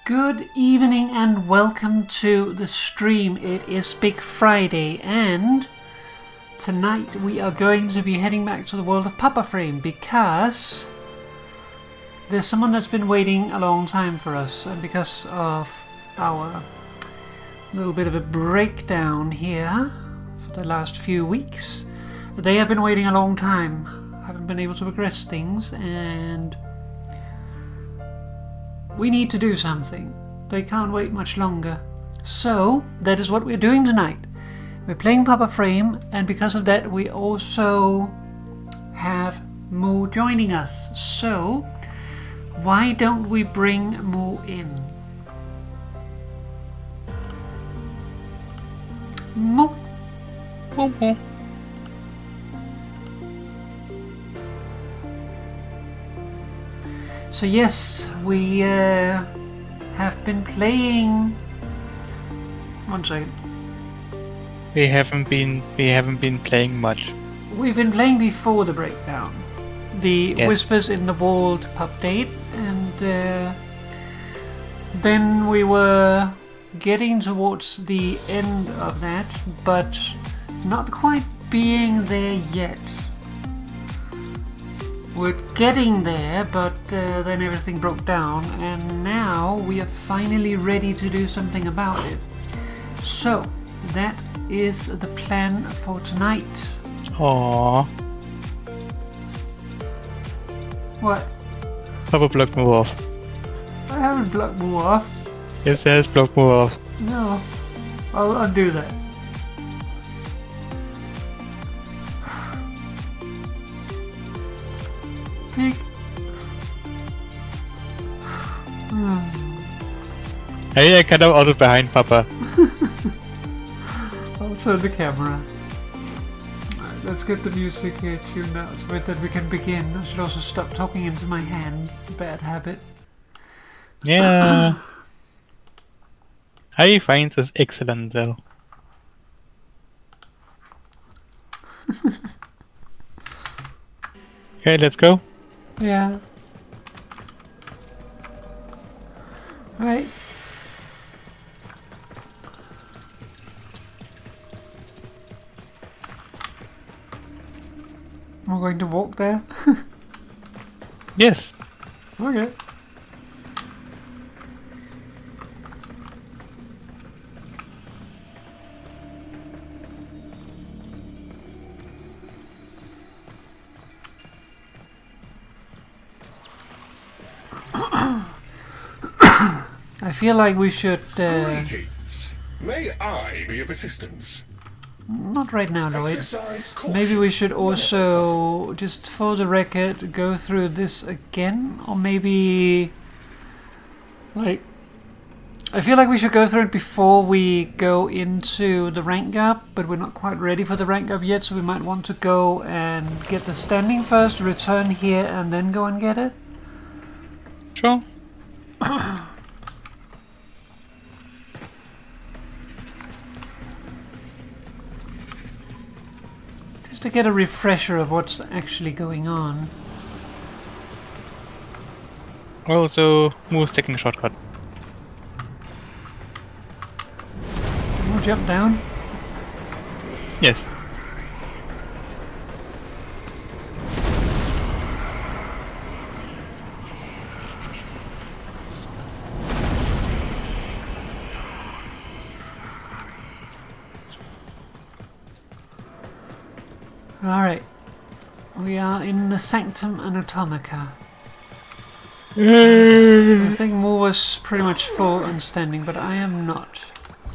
Good evening and welcome to the stream. It is Big Friday and tonight we are going to be heading back to the world of Warframe because there's someone that's been waiting a long time for us, and because of our little bit of a breakdown here for the last few weeks, they have been waiting a long time. Haven't been able to progress things and we need to do something. They can't wait much longer. So, that is what we're doing tonight. We're playing Warframe, and because of that we also have Moo joining us. So, why don't we bring Moo in? Moo. Moo moo. So yes, we have been playing. One second. We haven't been playing much. We've been playing before the breakdown, the Yes. Whispers in the Vault update, and then we were getting towards the end of that, but not quite being there yet. We're getting there, but then everything broke down, and now we are finally ready to do something about it. So, that is the plan for tonight. Aww. What? Papa blocked Moo off. I haven't blocked Moo off. It says block Moo off. No. I'll undo that. Pig. Hey, I got out of behind Papa. I'll turn the camera. Alright, let's get the music here tuned out so that we can begin. I should also stop talking into my hand. Bad habit. Yeah. I find this excellent though. Okay, let's go. Yeah. Right. We're going to walk there? Yes. Okay. I feel like we should... Greetings. May I be of assistance? Not right now, Lloyd. Exercise caution. Maybe we should also, just for the record, go through this again, or maybe, like, I feel like we should go through it before we go into the rank up, but we're not quite ready for the rank up yet, so we might want to go and get the standing first, return here, and then go and get it. Sure. Just to get a refresher of what's actually going on. Also, Moo's taking a shortcut. We'll jump down. Yes. Alright. We are in the Sanctum Anatomica. I think Moore was pretty much full and standing, but I am not.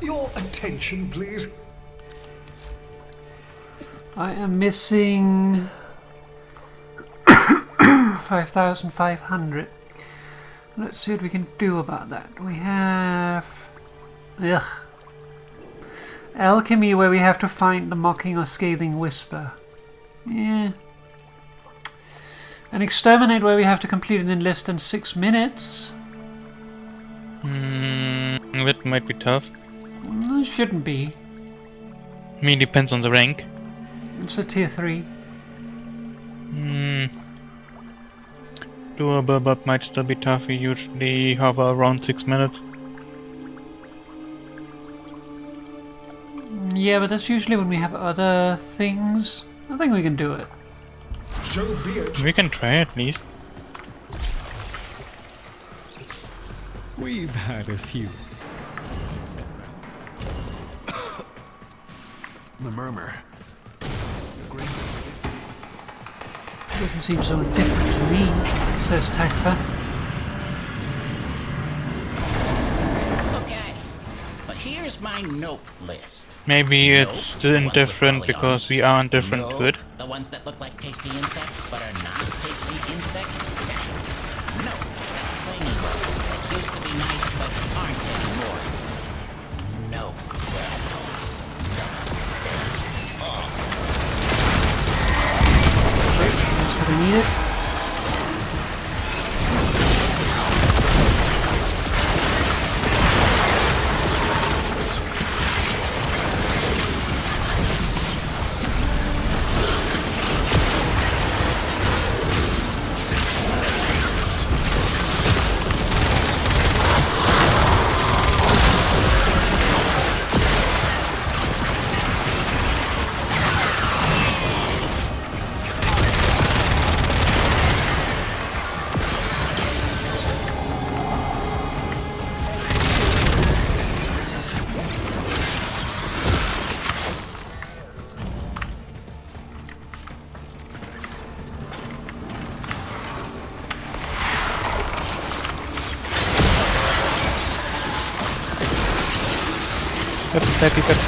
Your attention, please. I am missing 5,500. Let's see what we can do about that. We have... Ugh. Alchemy, where we have to find the mocking or scathing whisper. Yeah. And exterminate, where we have to complete it in less than 6 minutes. That might be tough. It shouldn't be. I mean, depends on the rank. It's a tier 3. doable, but might still be tough. We usually hover around 6 minutes. Yeah, but that's usually when we have other things. I think we can do it. So be it. We can try at least. We've had a few. The murmur. Doesn't seem so indifferent to me, says Takfa. Okay, but here's my nope list. Maybe Nope, it's the ones with indifferent curly because arms. we are indifferent Nope, to it. the ones that look like tasty insects but are not tasty insects. No, that clingy ones that used to be nice but aren't anymore. No. That's what I needed.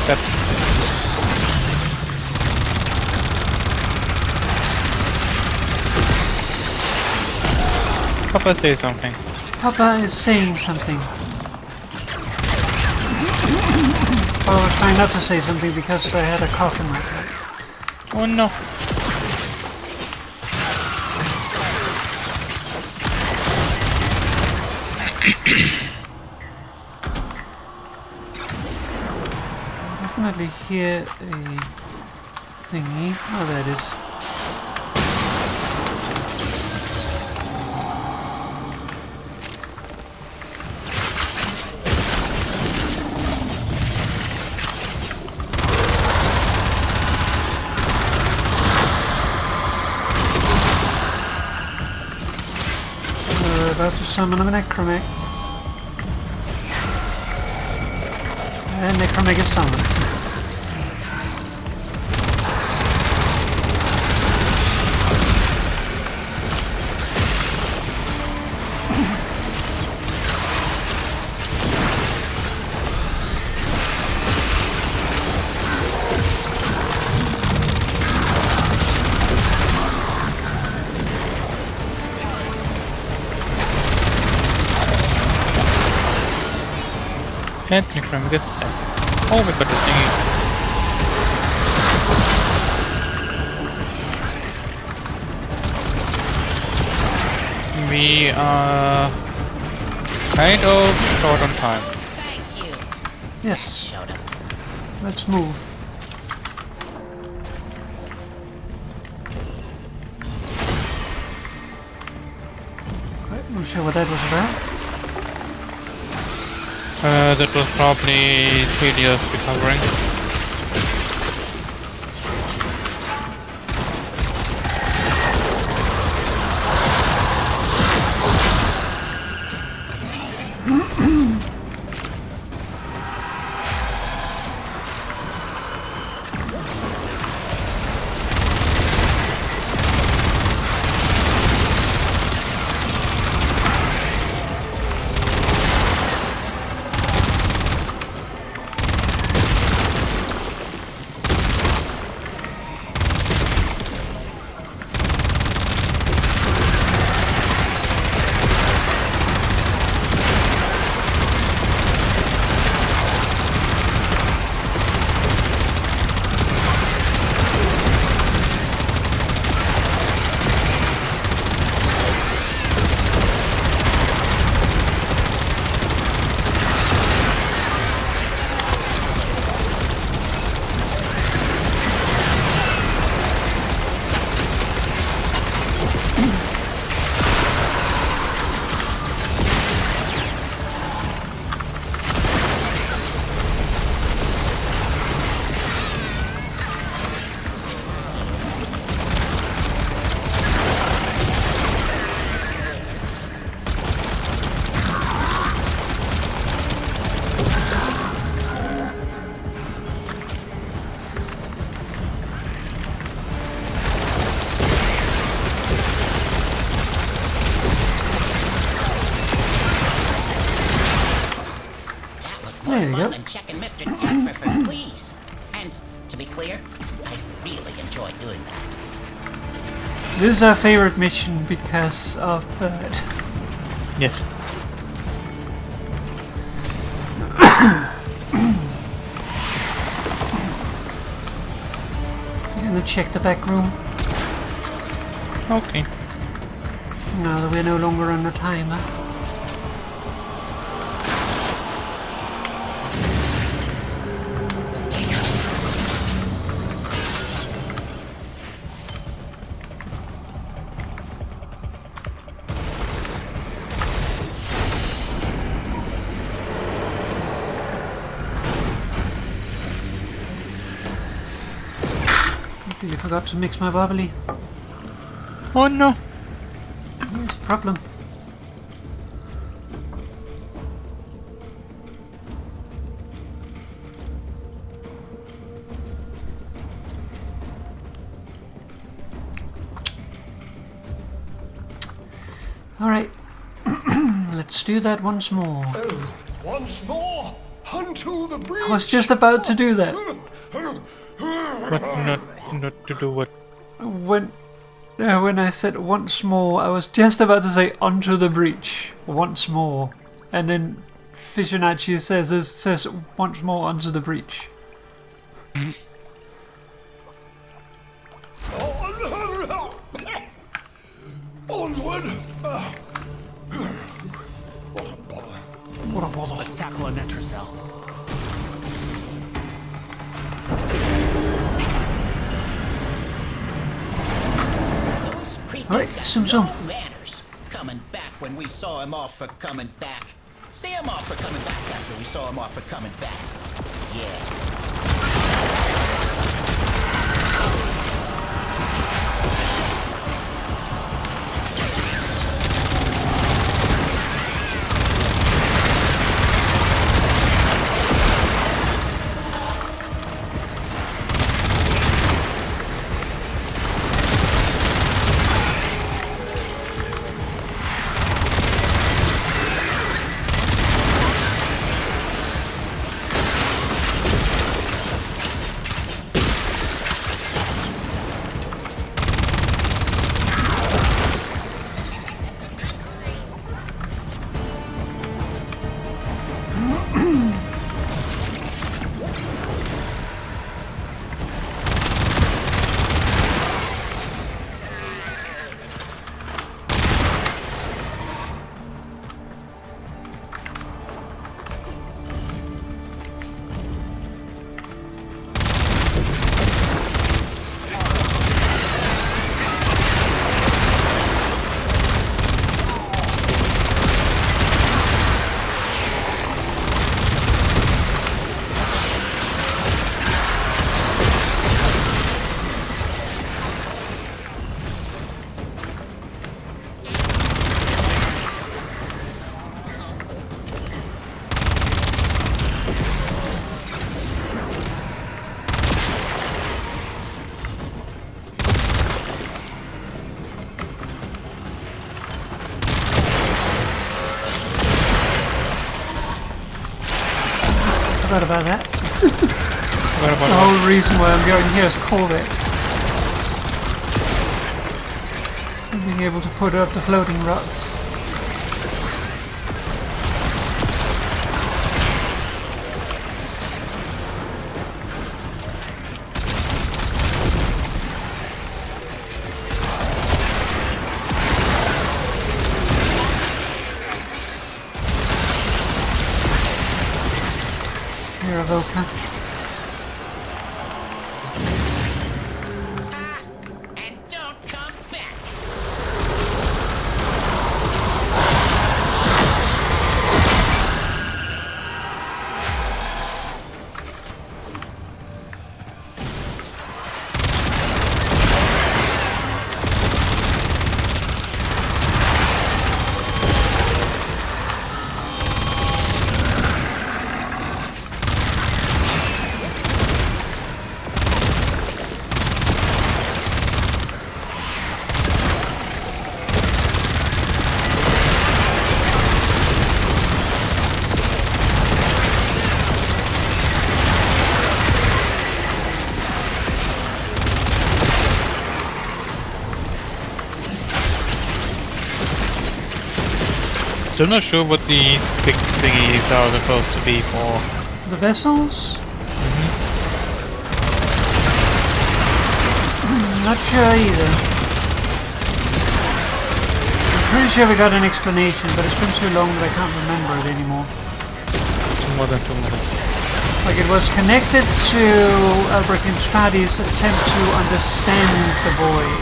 That. Papa, say something. Papa is saying something. Well, I was trying not to say something because I had a cough in my throat. Oh no. Definitely hear a thingy. Oh, there it is. We're about to summon a necromech. And necromech is summoned. Can't from this side. Oh, we got the thingy. We are kind of short on time. Thank you. Yes, Showed up. let's move. Quite not sure what that was about. That was probably Thelios recovering. and checking Mr. Tucker for fleas. And to be clear, I really enjoy doing that. This is our favorite mission because of Bird. Yes. Gonna check the back room Okay. now that we're no longer on the timer. Completely forgot to mix my bubbly. Oh no. Here's the problem. Alright. Let's do that once more. Once more, unto the breach. I was just about to do that. But not to do what? When I said once more, I was just about to say onto the breach once more, and then Fishinachi says once more onto the breach. Onward. What a bother! Let's tackle a Netracell. Those creepers Alright, got Sum no Sum. manners. Coming back when we saw him off for coming back. See him off for coming back after we saw him off for coming back. Yeah. Forgot about that. What about The whole reason why I'm going here is Corvettes. And being able to put up the floating rods. You're a Vulcan. And don't come back. Still not sure what the big thingies are supposed to be for. The vessels? Not sure either. I'm pretty sure we got an explanation, but it's been too long that I can't remember it anymore. More than 2 minutes. Like it was connected to Albrecht Intradi's attempt to understand the void.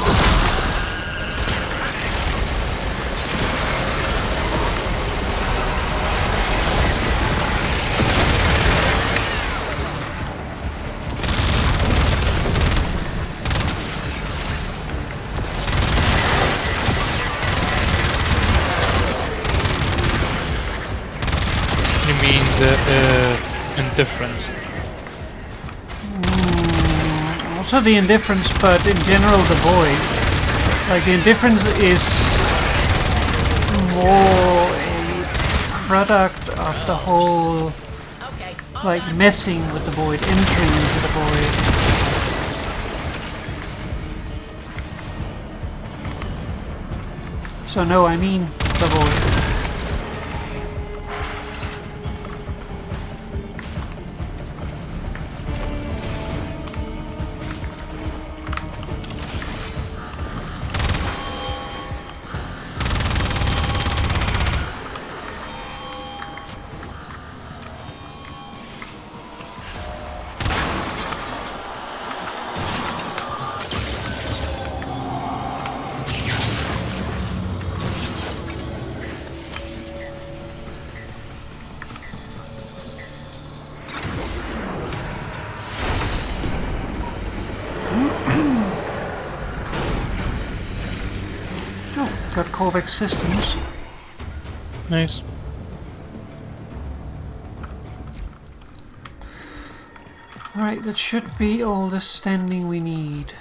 You mean the indifference? Also the indifference, but in general the void. Like the indifference is more a product of the whole, Okay, all like done. messing with the void, entering into the void. So no, I mean the void. Got Corvex systems. Nice. Alright, that should be all the standing we need.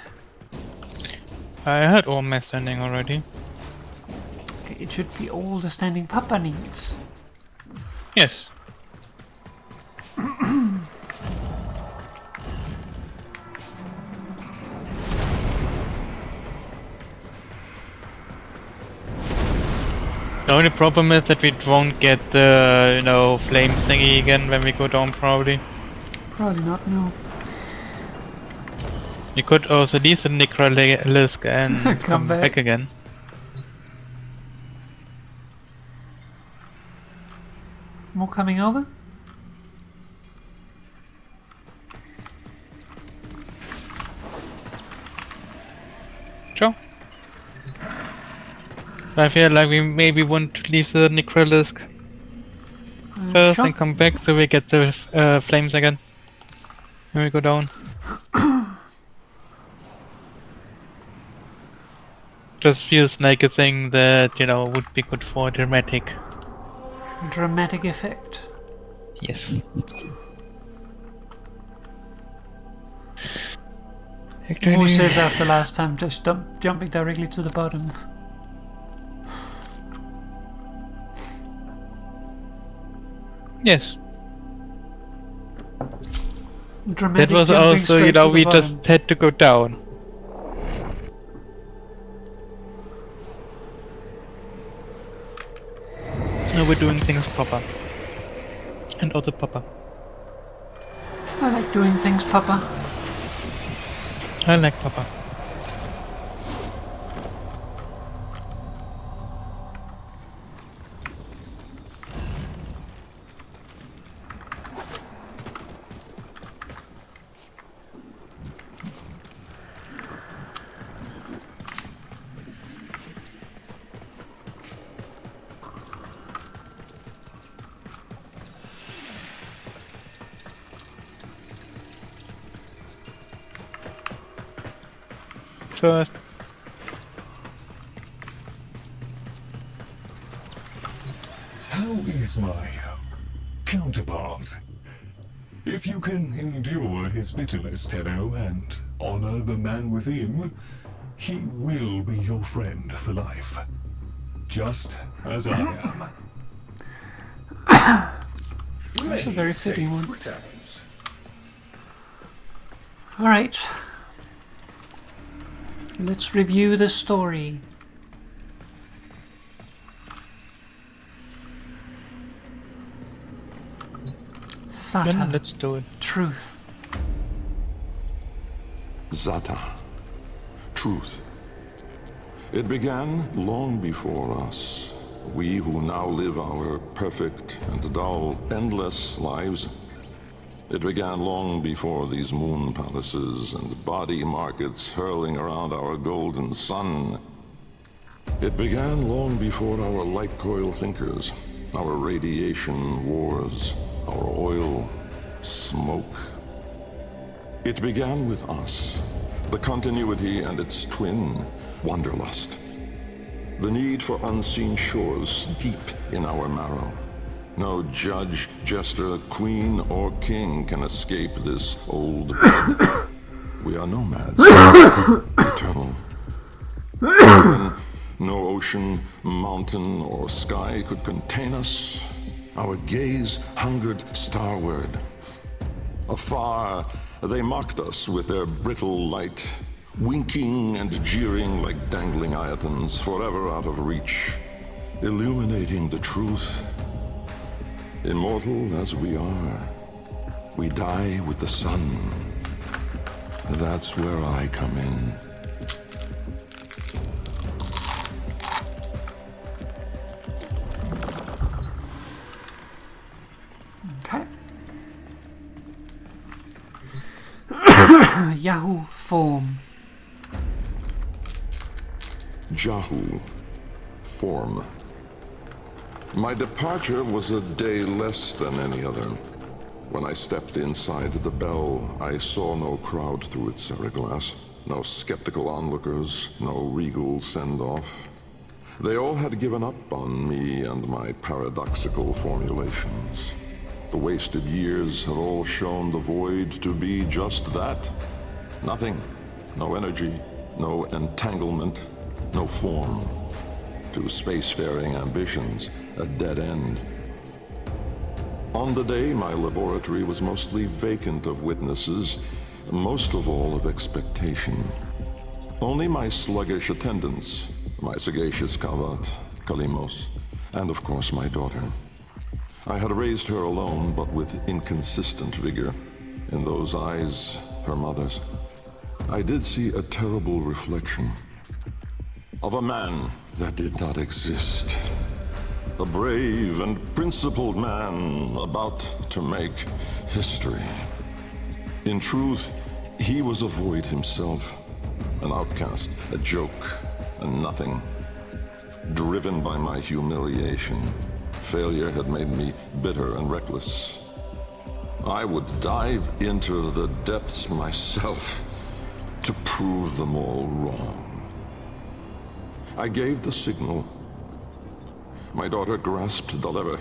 I had all my standing already. Okay, it should be all the standing Papa needs. Yes. The only problem is that we won't get the, flame thingy again when we go down, probably. Probably not, no. You could also leave the Necrolisk and come back. back again. More coming over? Sure. I feel like we maybe want to leave the Necrolisk first Sure. and come back so we get the flames again. When we go down. Just feels like a thing that, would be good for dramatic. Dramatic effect. Yes. Who says after last time just jumping directly to the bottom? Yes. Dramatic That was jumping also, straight to the we bottom. just had to go down. Now we're doing things proper. And also proper. I like doing things, Papa. I like proper. First. How is my counterpart? If you can endure his bitterness, Tenno, and honor the man within, he will be your friend for life. Just as I am. That's a very fitting one. Returns. Alright. Let's review the story. Sata. Then let's do it. Truth. Zata. Truth. It began long before us. We who now live our perfect and dull, endless lives. It began long before these moon palaces and body markets hurling around our golden sun. It began long before our light coil thinkers, our radiation wars, our oil, smoke. It began with us, the continuity and its twin, wanderlust. The need for unseen shores deep in our marrow. No judge, jester, queen, or king can escape this old blood. We are nomads, eternal. When no ocean, mountain, or sky could contain us, our gaze hungered starward. Afar, they mocked us with their brittle light, winking and jeering like dangling iotons, forever out of reach, illuminating the truth. Immortal as we are, we die with the sun. That's where I come in. Okay. Yahoo form. Jahu. Form. My departure was a day less than any other. When I stepped inside the bell, I saw no crowd through its glass, no skeptical onlookers, no regal send-off. They all had given up on me and my paradoxical formulations. The wasted years had all shown the void to be just that. Nothing. No energy, no entanglement, no form. To spacefaring ambitions, a dead end. On the day, my laboratory was mostly vacant of witnesses, most of all of expectation. Only my sluggish attendants, my sagacious Kavat, Kalimos, and of course my daughter. I had raised her alone, but with inconsistent vigor. In those eyes, her mother's, I did see a terrible reflection of a man that did not exist. A brave and principled man about to make history. In truth, he was a void himself, an outcast, a joke, a nothing. Driven by my humiliation, failure had made me bitter and reckless. I would dive into the depths myself to prove them all wrong. I gave the signal. My daughter grasped the lever.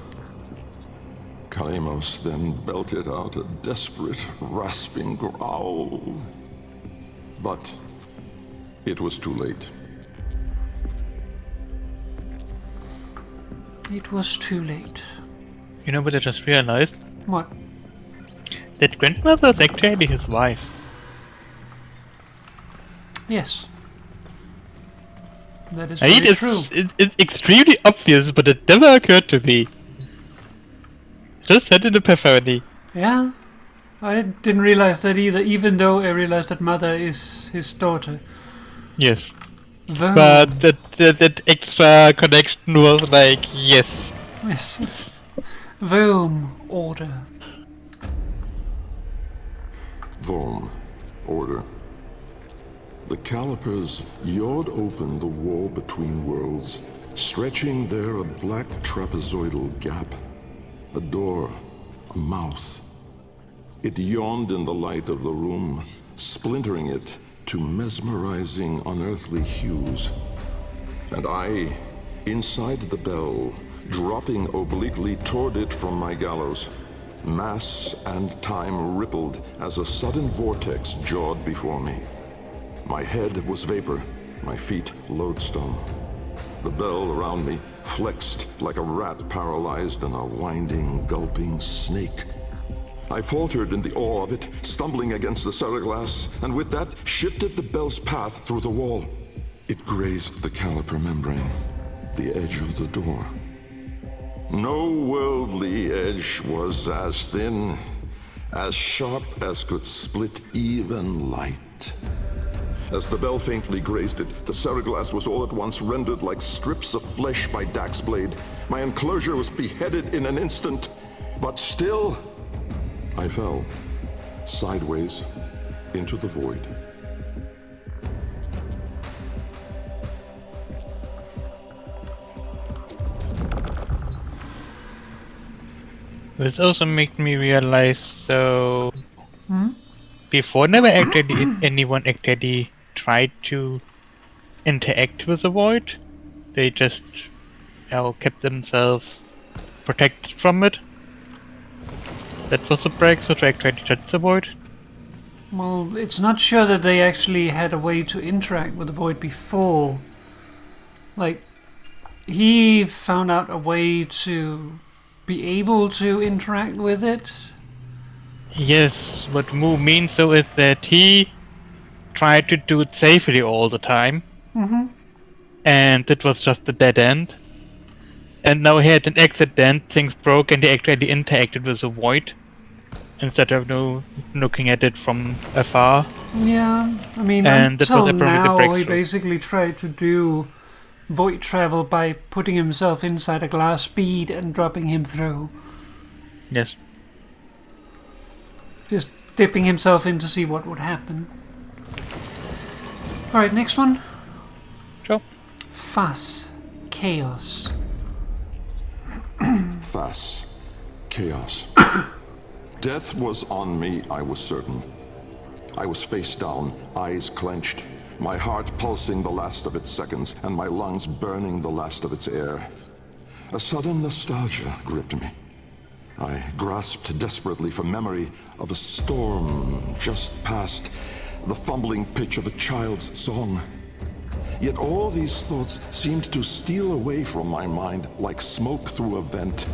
Kalemos then belted out a desperate, rasping growl. But it was too late. It was too late. You know what I just realized? What? That grandmother is actually his wife. Yes. That is I mean, very true. it's extremely obvious, but it never occurred to me. Just said it perfectly. Yeah. I didn't realize that either, even though I realized that Mother is his daughter. Yes. Though, But that extra connection was like, yes. yes. Worm order. Vorm. Order. The calipers yawed open the wall between worlds, stretching there a black trapezoidal gap. A door, a mouth. It yawned in the light of the room, splintering it to mesmerizing, unearthly hues. And I, inside the bell, dropping obliquely toward it from my gallows. Mass and time rippled as a sudden vortex jawed before me. My head was vapor, my feet lodestone. The bell around me flexed like a rat paralyzed in a winding, gulping snake. I faltered in the awe of it, stumbling against the ceraglass, and with that shifted the bell's path through the wall. It grazed the caliper membrane, the edge of the door. No worldly edge was as thin, as sharp as could split even light. As the bell faintly grazed it, the seriglass was all at once rendered like strips of flesh by Dax's blade. My enclosure was beheaded in an instant, but still, I fell, sideways, into the void. This also made me realize, so... Before never actually anyone actually tried to interact with the void. They just, kept themselves protected from it. That was the breakthrough to actually touch the void. Well, it's not sure that they actually had a way to interact with the void before. Like, he found out a way to be able to interact with it. Yes, what Mu means though is that he tried to do it safely all the time. And it was just a dead end. And now he had an accident, things broke, and he actually interacted with the void instead of looking at it from afar. Yeah, I mean, And that was until probably the now he breakthrough. basically tried to do void travel by putting himself inside a glass bead and dropping him through. Yes. Just dipping himself in to see what would happen. Alright, next one. Sure. Fuss. Chaos. Fuss. Chaos. Death was on me, I was certain. I was face down, eyes clenched, my heart pulsing the last of its seconds, and my lungs burning the last of its air. A sudden nostalgia gripped me. I grasped desperately for memory of a storm just past, the fumbling pitch of a child's song. Yet all these thoughts seemed to steal away from my mind like smoke through a vent.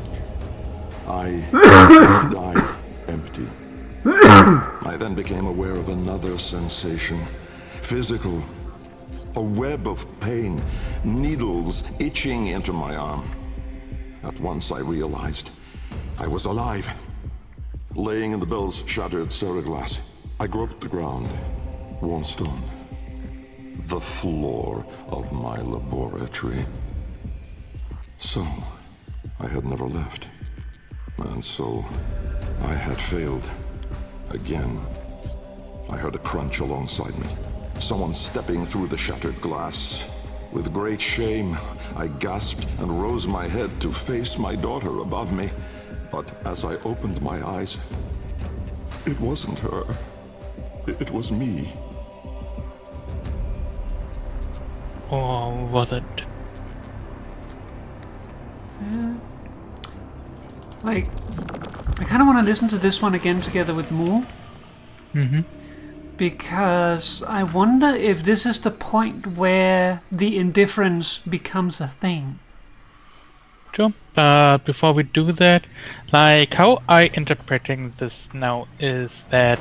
I died empty. I then became aware of another sensation, physical. A web of pain, needles itching into my arm. At once I realized I was alive. Laying in the bell's shattered seriglass, I groped the ground, warm stone. The floor of my laboratory. So, I had never left. And so, I had failed. Again. I heard a crunch alongside me. Someone stepping through the shattered glass. With great shame, I gasped and rose my head to face my daughter above me. But as I opened my eyes, it wasn't her. It was me. Or was it? Like, I kind of want to listen to this one again together with Mu. Because I wonder if this is the point where the indifference becomes a thing. Sure. But before we do that, like how I interpreting this now is that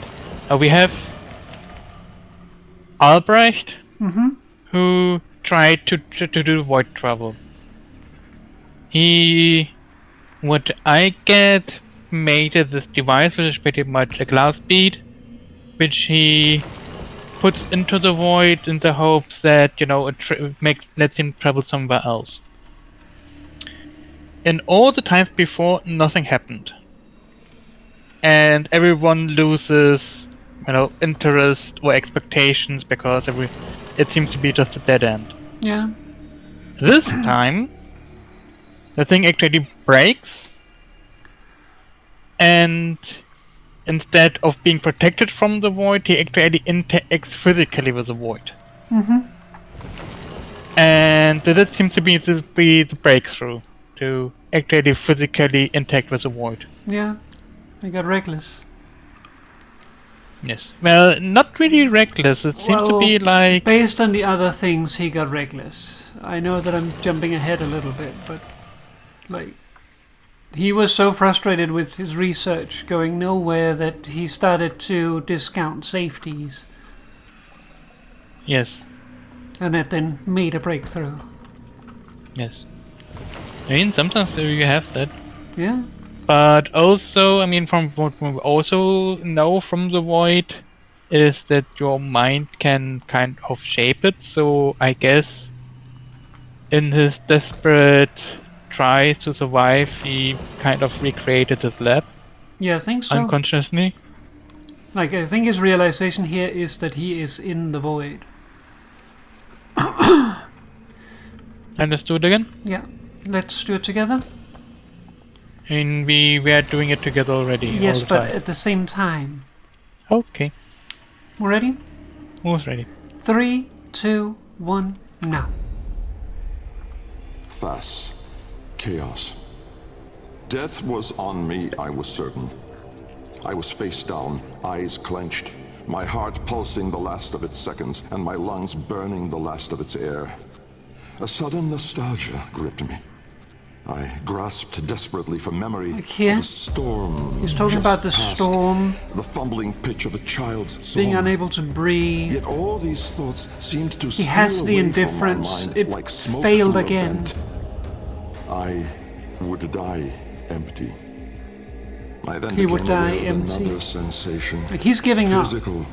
we have Albrecht, who tried to do void travel. He, what I get, made this device, which is pretty much a glass bead, which he puts into the void in the hopes that it lets him travel somewhere else. In all the times before, nothing happened, and everyone loses, interest or expectations because it seems to be just a dead end. Yeah. This time, the thing actually breaks, and instead of being protected from the void, he actually interacts physically with the void. And that seems to be the breakthrough, to actually physically interact with the void. Yeah. He got reckless. Yes. Well, not really reckless. It seems to be like... Based on the other things, he got reckless. I know that I'm jumping ahead a little bit, but... Like... He was so frustrated with his research going nowhere that he started to discount safeties. Yes. And that then made a breakthrough. Yes. I mean, sometimes you have that. Yeah. But also, I mean, from what we also know from the void, is that your mind can kind of shape it. So I guess in his desperate try to survive, he kind of recreated his lab Yeah, I think so. unconsciously. Like, I think his realization here is that he is in the void. Understood again? Yeah, let's do it together. I mean, we were doing it together already. Yes, all the but time. at the same time. Okay, We're ready? who's ready? 3, 2, 1, now. Thas. Chaos. Death was on me, I was certain. I was face down, eyes clenched, my heart pulsing the last of its seconds, and my lungs burning the last of its air. A sudden nostalgia gripped me. I grasped desperately for memory Like here, of the storm. he's talking just about the past, storm, the fumbling pitch of a child's being song. unable to breathe. Yet all these thoughts seemed to He steal has the away from my indifference. mind It like smoke failed through a again. vent. I would die empty. I then He would became die aware of empty. another sensation. Like, he's giving up. Physical.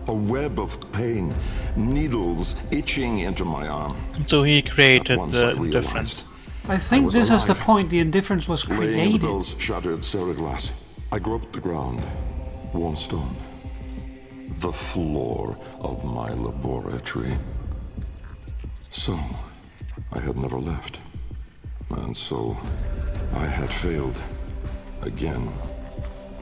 A web of pain, needles itching into my arm. So he At created once I the difference. realized. I think was this is the alive. point. The indifference was Laying in the created. bell's shattered seriglass, I groped the ground. Warm stone. The floor of my laboratory. So, I had never left. And so, I had failed. Again.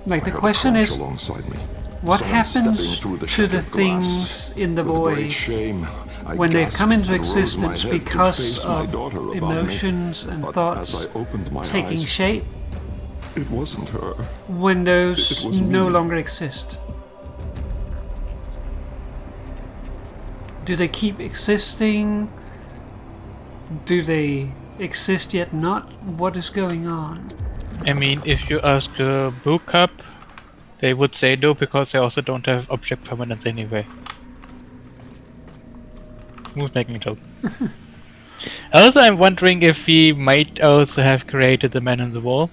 Like, I the heard a question crash is, alongside me. what Someone stepping happens through the to the shattered glass. things in the With great void shame, I when they've gasped come into and rose my existence head to because face my of daughter above me. emotions and But thoughts as I opened my taking eyes, shape it wasn't her. when those It was no me. longer exist? Do they keep existing? Do they exist yet not? What is going on? I mean, if you ask the book up, they would say no because they also don't have object permanence anyway. Who's making a joke? Also, I'm wondering if he might also have created the man in the wall.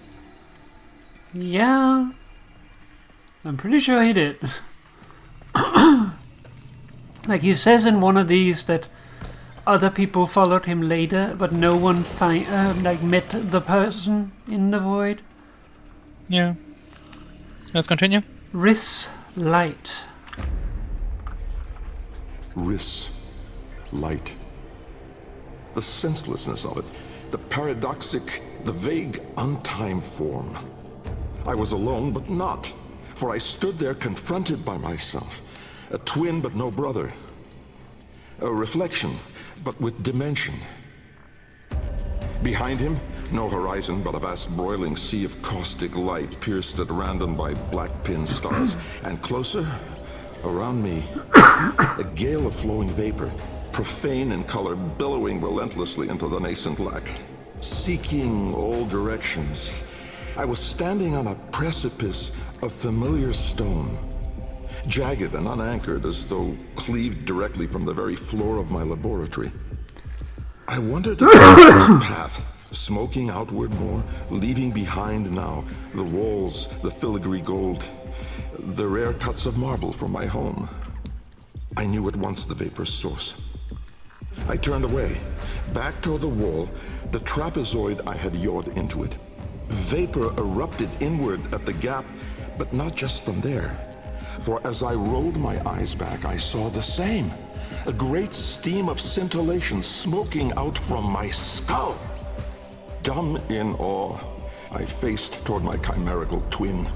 Yeah, I'm pretty sure he did. Like, he says in one of these that other people followed him later, but no one met the person in the void. Yeah. Let's continue. Riss light. Riss. Light. The senselessness of it. The paradoxic, the vague, untimed form. I was alone, but not. For I stood there confronted by myself. A twin, but no brother. A reflection, but with dimension. Behind him, no horizon, but a vast broiling sea of caustic light pierced at random by black pin stars. And closer, around me, a gale of flowing vapor, profane in color, billowing relentlessly into the nascent lack. Seeking all directions. I was standing on a precipice of familiar stone. Jagged and unanchored as though cleaved directly from the very floor of my laboratory. I wondered about this path, smoking outward more, leaving behind now the walls, the filigree gold, the rare cuts of marble from my home. I knew at once the vapor's source. I turned away, back toward the wall, the trapezoid I had yawed into it. Vapor erupted inward at the gap, but not just from there. For as I rolled my eyes back, I saw the same. A great steam of scintillation smoking out from my skull. Dumb in awe, I faced toward my chimerical twin.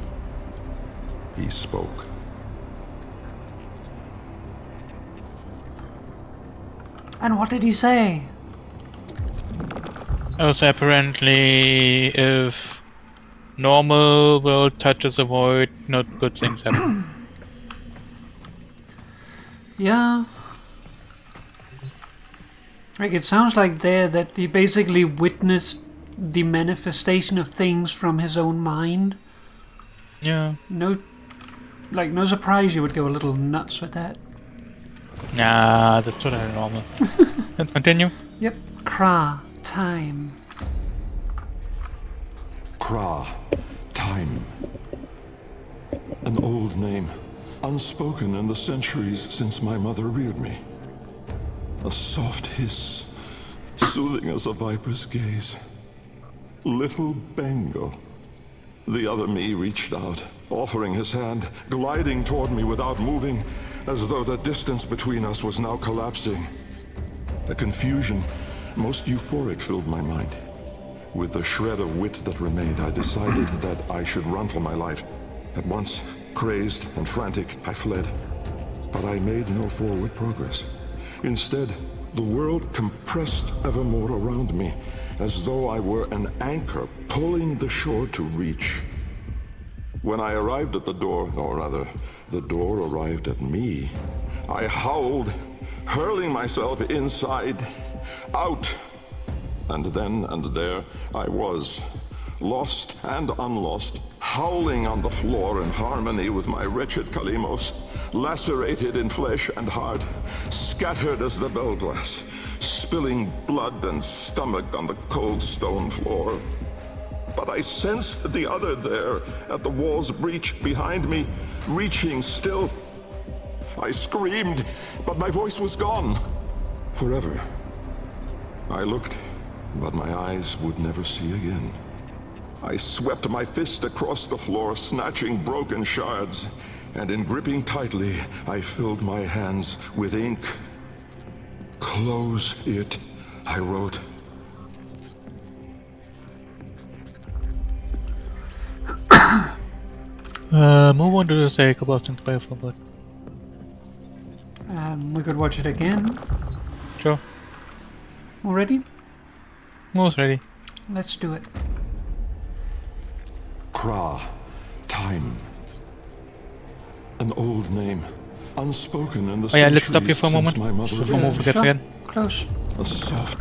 He spoke. And what did he say? Also, apparently, if normal world touches a void, not good things happen. Yeah. Like, it sounds like there that he basically witnessed the manifestation of things from his own mind. Yeah. No surprise you would go a little nuts with that. Nah, that's totally normal. Let's continue. Yep. Kra. Time. Kra. Time. An old name, unspoken in the centuries since my mother reared me. A soft hiss, soothing as a viper's gaze. Little Bengal. The other me reached out, offering his hand, gliding toward me without moving, as though the distance between us was now collapsing. A confusion, most euphoric, filled my mind. With the shred of wit that remained, I decided that I should run for my life. At once, crazed and frantic, I fled. But I made no forward progress. Instead, the world compressed ever more around me, as though I were an anchor pulling the shore to reach. When I arrived at the door, or rather, the door arrived at me, I howled, hurling myself inside, out. And then and there I was, lost and unlost, howling on the floor in harmony with my wretched Kalimos, lacerated in flesh and heart, scattered as the bell glass, spilling blood and stomach on the cold stone floor. But I sensed the other there, at the wall's breach behind me, reaching still. I screamed, but my voice was gone. Forever. I looked, but my eyes would never see again. I swept my fist across the floor, snatching broken shards, and in gripping tightly, I filled my hands with ink. Close it, I wrote. Move on to say a couple of things by forward. We could watch it again. Sure. All ready? Most ready. Let's do it. Kra. Time. An old name, unspoken in the Oh yeah, let's stop here centuries for a moment. since my mother Before Mo forgets Sure. again. Close. A soft.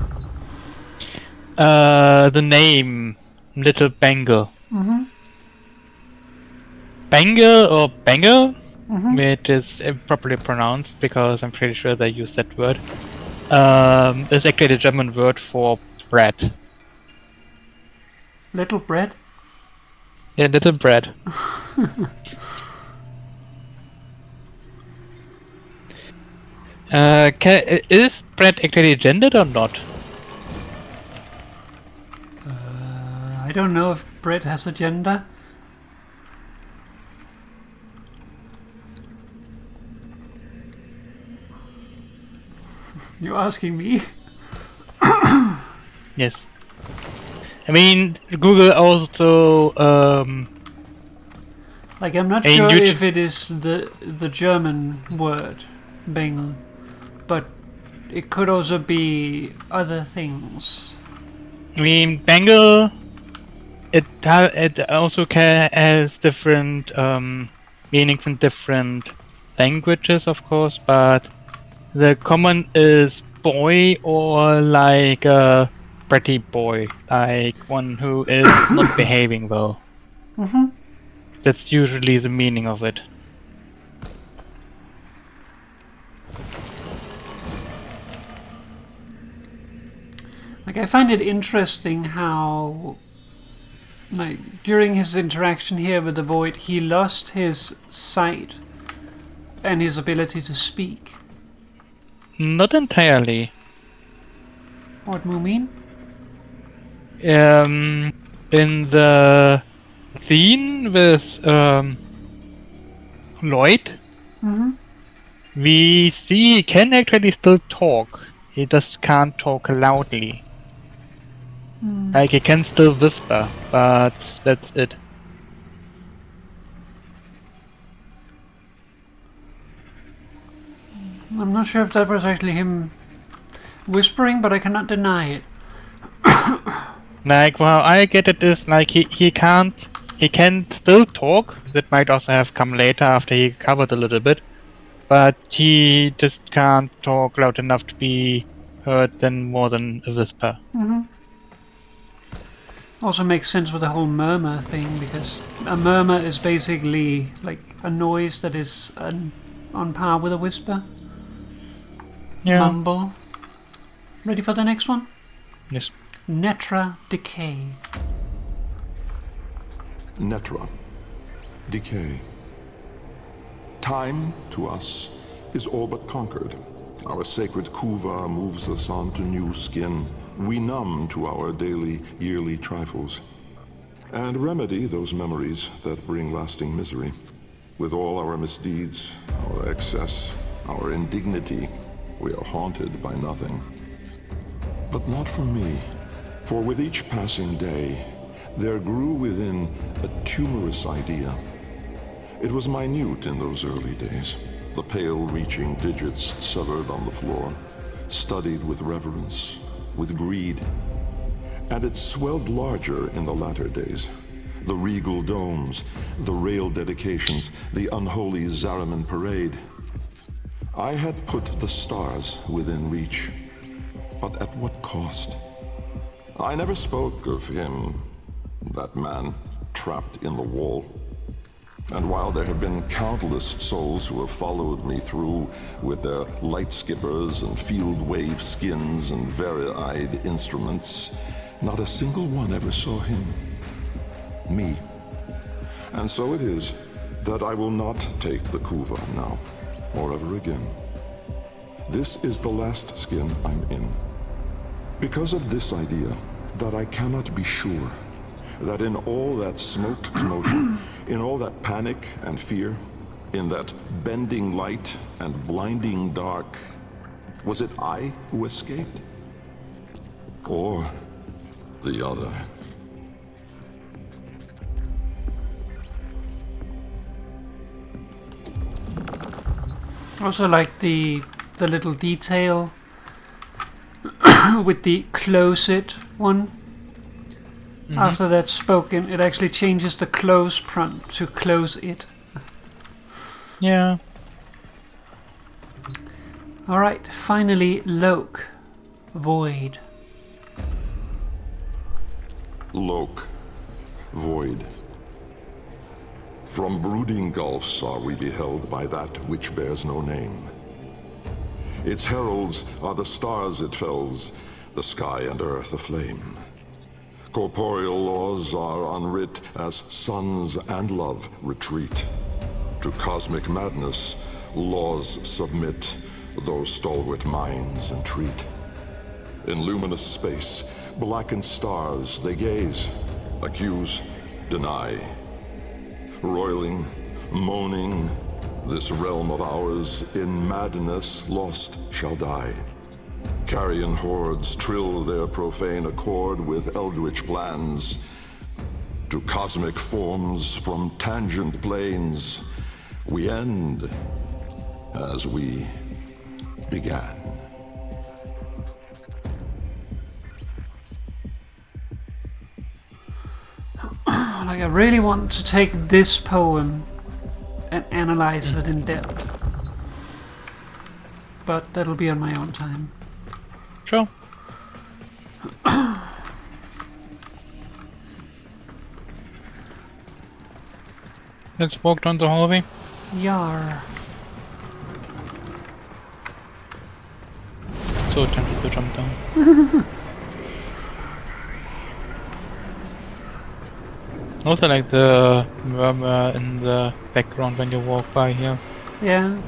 The name Little Bengal. Bengal or Bengal, which is improperly pronounced because I'm pretty sure they use that word, is actually the German word for bread. Little bread. Yeah, little bread. Is bread actually gendered or not? I don't know if bread has a gender. You're asking me? Yes. I mean, Google also Like, I'm not Hey, sure YouTube- if it is the German word, Bengal, but it could also be other things. I mean, Bengal. It also has different meanings in different languages, of course, but the common is boy or like a pretty boy, like one who is not behaving well. That's usually the meaning of it. Like, I find it interesting how, like, during his interaction here with the Void, he lost his sight and his ability to speak. Not entirely. What do you mean? In the scene with Lloyd, we see he can actually still talk. He just can't talk loudly. Like, he can still whisper, but that's it. I'm not sure if that was actually him whispering, but I cannot deny it. Like, well, I get it is like he can still talk. That might also have come later after he recovered a little bit, but he just can't talk loud enough to be heard than more than a whisper. Also makes sense with the whole murmur thing, because a murmur is basically like a noise that is on par with a whisper. Yeah. Mumble. Ready for the next one? Yes. Netra Decay. Netra. Decay. Time, to us, is all but conquered. Our sacred kuva moves us on to new skin. We numb to our daily, yearly trifles, and remedy those memories that bring lasting misery. With all our misdeeds, our excess, our indignity, we are haunted by nothing. But not for me, for with each passing day, there grew within a tumorous idea. It was minute in those early days, the pale-reaching digits severed on the floor, studied with reverence, with greed. And it swelled larger in the latter days. The regal domes, the rail dedications, the unholy Zariman parade. I had put the stars within reach, but at what cost? I never spoke of him, that man trapped in the wall. And while there have been countless souls who have followed me through with their light skippers and field wave skins and very-eyed instruments, not a single one ever saw him. Me. And so it is that I will not take the kuva now, or ever again. This is the last skin I'm in. Because of this idea, that I cannot be sure that in all that smoke commotion, in all that panic and fear, in that bending light and blinding dark, was it I who escaped? Or the other? Also like the little detail with the close it one. Mm-hmm. After that's spoken, it actually changes the close prompt to close it. Yeah. Alright, finally Loke. Void. Loke. Void. From brooding gulfs are we beheld by that which bears no name. Its heralds are the stars it fells, the sky and earth aflame. Corporeal laws are unwrit as suns and love retreat. To cosmic madness, laws submit, though stalwart minds entreat. In luminous space, blackened stars they gaze, accuse, deny. Roiling, moaning, this realm of ours in madness lost shall die. Carrion hordes trill their profane accord with eldritch plans. To cosmic forms from tangent planes, we end as we began. Like, I really want to take this poem and analyze it in depth. But that'll be on my own time. Sure. Let's walk down the hallway. Yar. So tempted to jump down. Also like the murmur in the background when you walk by here. Yeah.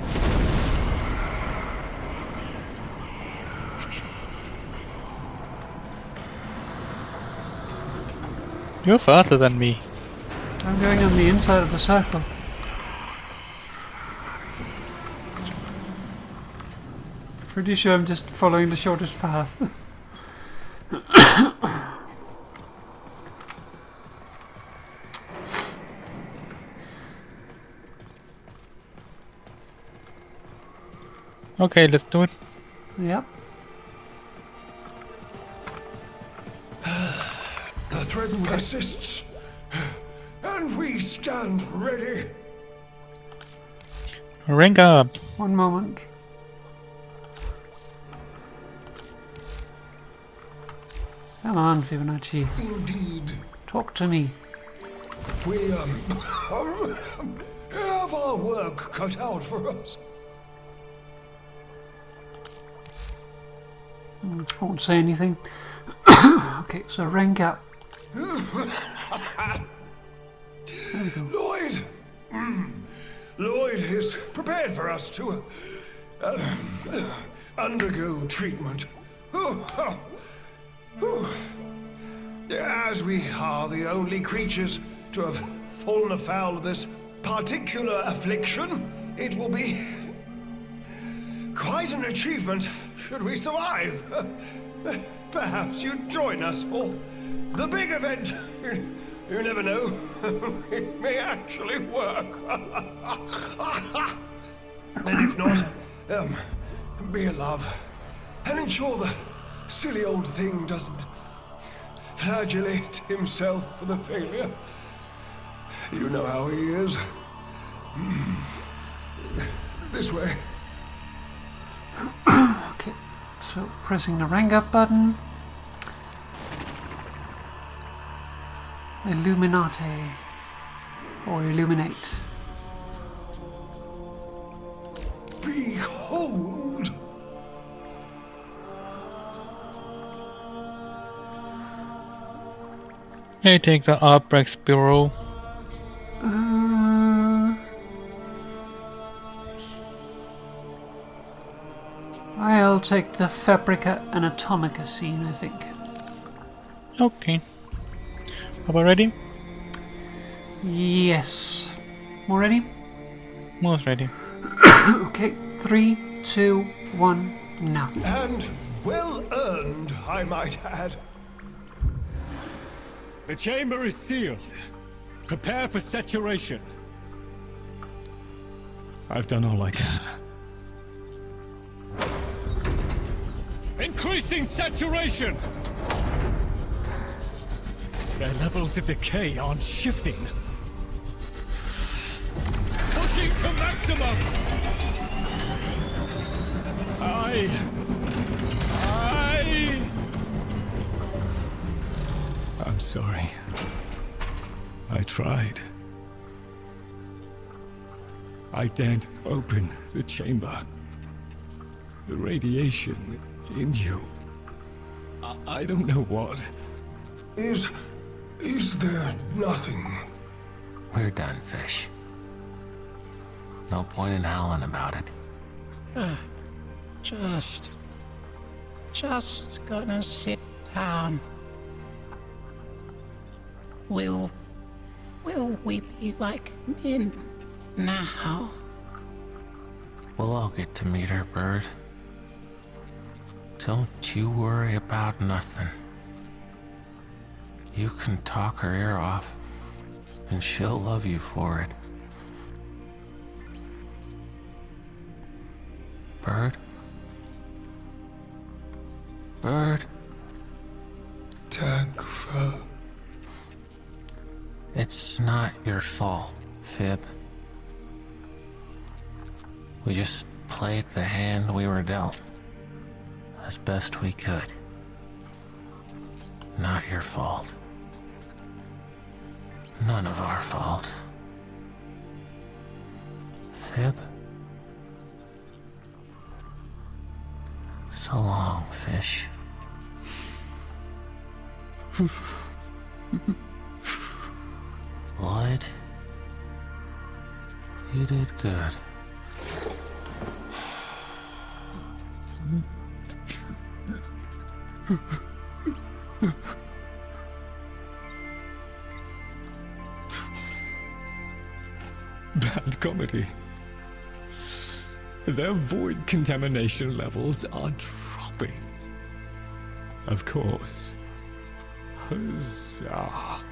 You're faster than me. I'm going on the inside of the circle. Pretty sure I'm just following the shortest path. Okay, let's do it. Yep. The threat persists, and we stand ready. Rank up. One moment. Come on, Fibonacci. Indeed, Talk to me. we have our work cut out for us. I won't say anything. Okay, so rank up. There we go. Lloyd! Lloyd is prepared for us to undergo treatment. As we are the only creatures to have fallen afoul of this particular affliction, it will be quite an achievement should we survive. Perhaps you'd join us for the big event. You never know. It may actually work. And if not, be a love and ensure the silly old thing doesn't flagellate himself for the failure. You know how he is. This way. Okay, so pressing the rank up button. Illuminati. Or illuminate. Behold! I take the Arbrex Bureau. I'll take the Fabrica Anatomica scene, I think. Okay. About ready? Yes. More ready? Most ready. Okay, 3, 2, 1, now. And well earned, I might add. The chamber is sealed. Prepare for saturation. I've done all I can. Increasing saturation! Their levels of decay aren't shifting. Pushing to maximum! I'm sorry. I tried. I daren't open the chamber. The radiation in you. I don't know what. Is there nothing? We're done, fish. No point in howling about it. Just gonna sit down. Will we be like men now? We'll all get to meet her, Bird. Don't you worry about nothing. You can talk her ear off, and she'll love you for it. Bird? Bird? Dagfa. It's not your fault, Fib. We just played the hand we were dealt as best we could. Not your fault. None of our fault. Fib? So long, fish. Lloyd, you did good. Bad comedy. Their void contamination levels are dropping. Of course. Huzzah.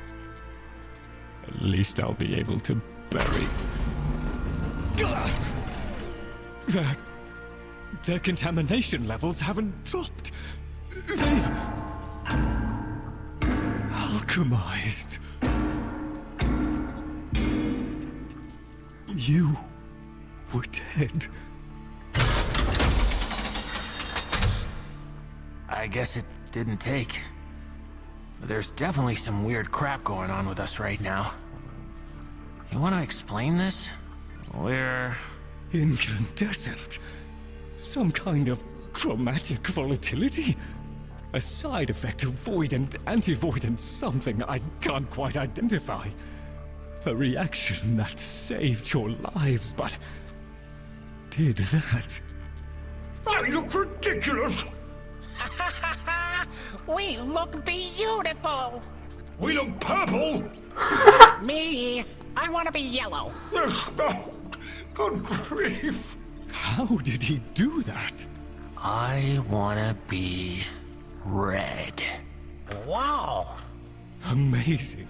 At least I'll be able to bury... Their contamination levels haven't dropped. They've... alchemized. You were dead. I guess it didn't take. There's definitely some weird crap going on with us right now. You want to explain this? We're... Incandescent. Some kind of chromatic volatility? A side effect of void and anti-void and something I can't quite identify. a reaction that saved your lives, but did that. I look ridiculous. We look beautiful. We look purple. Me, I want to be yellow. Good grief. How did he do that? I wanna be red. Wow. Amazing.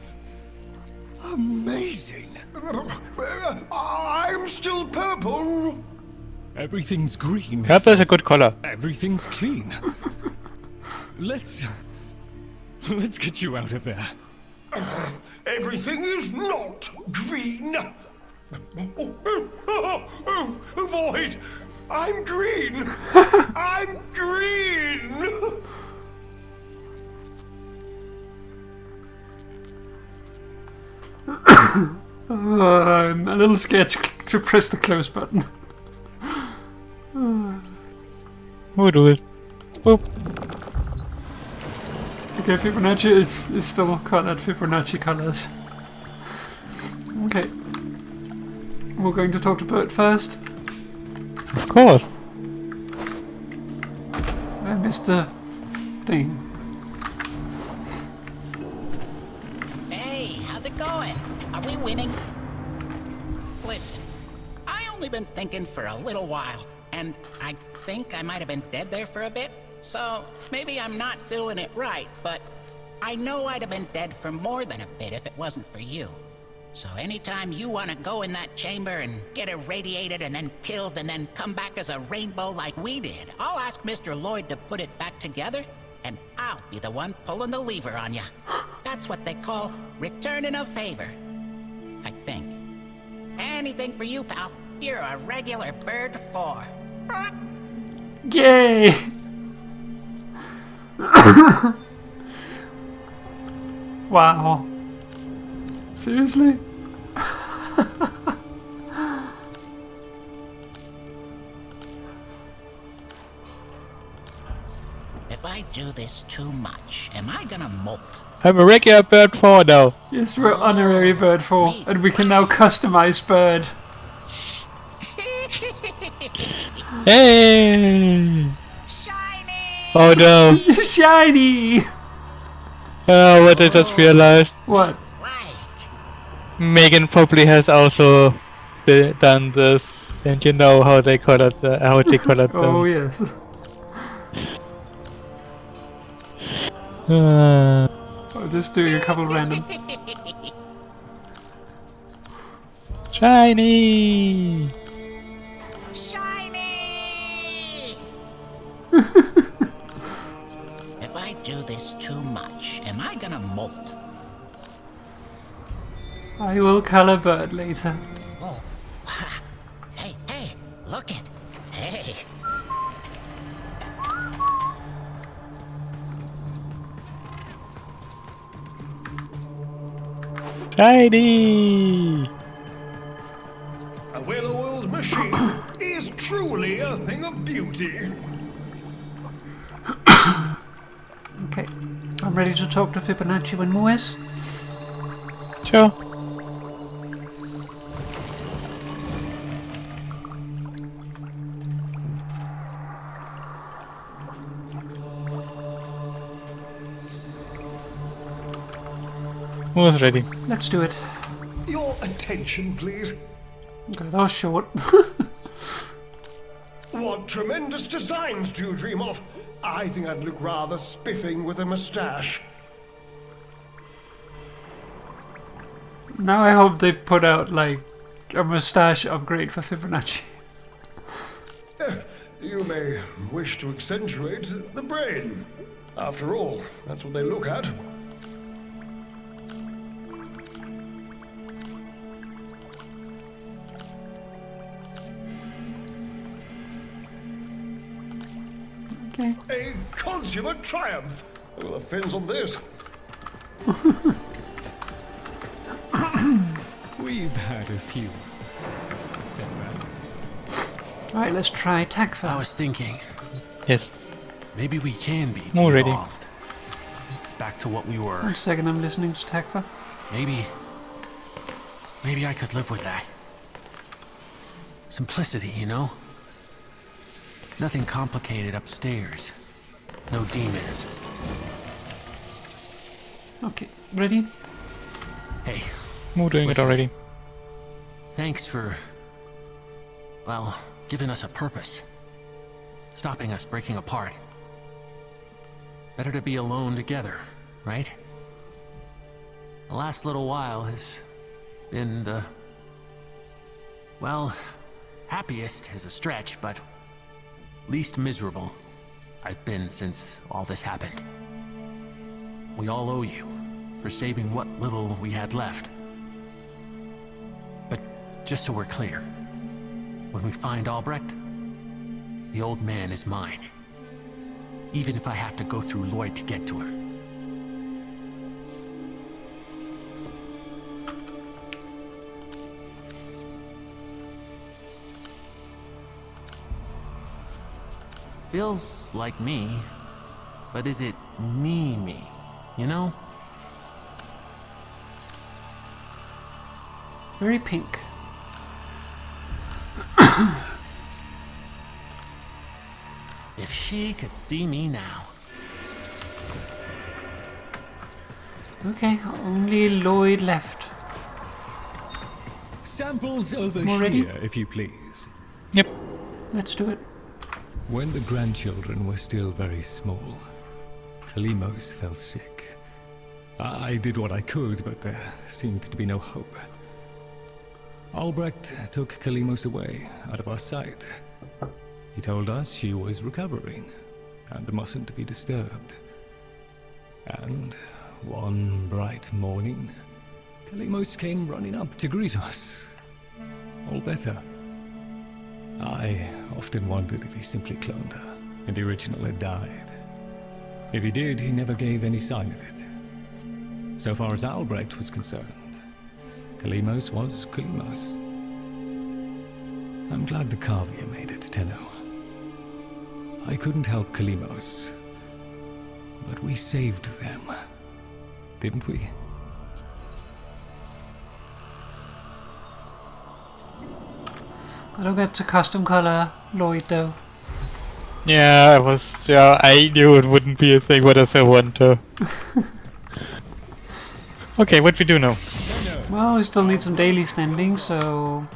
Amazing. I'm still purple. Everything's green. Purple is a good color. Everything's clean. Let's get you out of there. Everything is not green. Avoid. I'm green. I'm green. I'm a little scared to press the close button. We'll do it. Boop. Okay, Fibonacci is still colored Fibonacci colors. Okay. We're going to talk to Bert first. Of course. I missed the thing. Hey, how's it going? Are we winning? Listen, I only been thinking for a little while, and I think I might have been dead there for a bit, so maybe I'm not doing it right, but I know I'd have been dead for more than a bit if it wasn't for you. So anytime you want to go in that chamber and get irradiated and then killed and then come back as a rainbow like we did, I'll ask Mr. Lloyd to put it back together, and I'll be the one pulling the lever on ya. That's what they call returning a favor, I think. Anything for you, pal. You're a regular bird 4. Yay! Wow. Seriously? If I do this too much, am I gonna molt? I'm a regular bird 4 now. Yes, we're honorary Bird 4, and we can now customize Bird. Hey! Shiny! Oh no. Shiny! Oh, what I just realized. What? Like, Megan probably has also done this, and you know how they colored them. Oh yes. I'll just do a couple random. Shiny! shiny! If I do this too much, am I gonna molt? I will color Bird later. Oh, hey, look it. Hey. Shiny! A well-oiled machine is truly a thing of beauty. Okay. I'm ready to talk to Fibonacci when Moo is. Sure. Who's ready? Let's do it. Your attention, please. Okay, that was short. What tremendous designs do you dream of? I think I'd look rather spiffing with a moustache. Now I hope they put out like a mustache upgrade for Fibonacci. You may wish to accentuate the brain. After all, that's what they look at. Okay. A consummate triumph. Well, the fins on this. We've had a few setbacks. Alright, let's try I Takfa. was thinking, Yes. maybe we can be More ready. de-evolved. Back to what we were. 1 second, I'm listening to Takfa. Maybe Maybe I could live with that. Simplicity, you know? Nothing complicated upstairs. No demons. Okay, ready? Hey, We're doing it listen. already. Thanks for, well, giving us a purpose. Stopping us breaking apart. Better to be alone together, right? The last little while has been the, well, happiest is a stretch, but least miserable I've been since all this happened. We all owe you for saving what little we had left. But just so we're clear, when we find Albrecht, the old man is mine. Even if I have to go through Lloyd to get to him. Feels like me, but is it me, you know? Very pink. If she could see me now. Okay, only Lloyd left. Samples over More ready? here, if you please. Yep. Let's do it. When the grandchildren were still very small, Kalimos fell sick. I did what I could, but there seemed to be no hope. Albrecht took Kalimos away, out of our sight. He told us she was recovering, and mustn't be disturbed. And one bright morning, Kalimos came running up to greet us. All better. I often wondered if he simply cloned her, and the original had died. If he did, he never gave any sign of it. So far as Albrecht was concerned, Kalimos was Kalimos. I'm glad the Kavia made it, Tenno. I couldn't help Kalimos, but we saved them, didn't we? I don't get to custom color Lloyd though. Yeah, I knew it wouldn't be a thing, but I still want to. Okay, what we do now? Well, we still need some daily standing, so...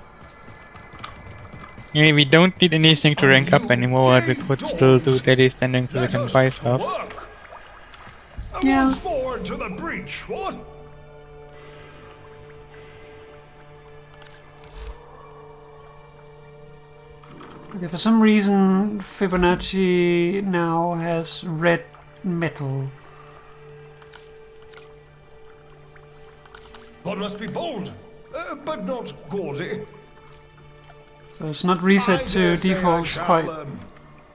Yeah, we don't need anything to rank up anymore, but we could still do daily standing so we can buy stuff. Yeah. Once more into the breach, what? Okay, for some reason Fibonacci now has red metal. One must be bold, but not gaudy. So it's not reset to defaults quite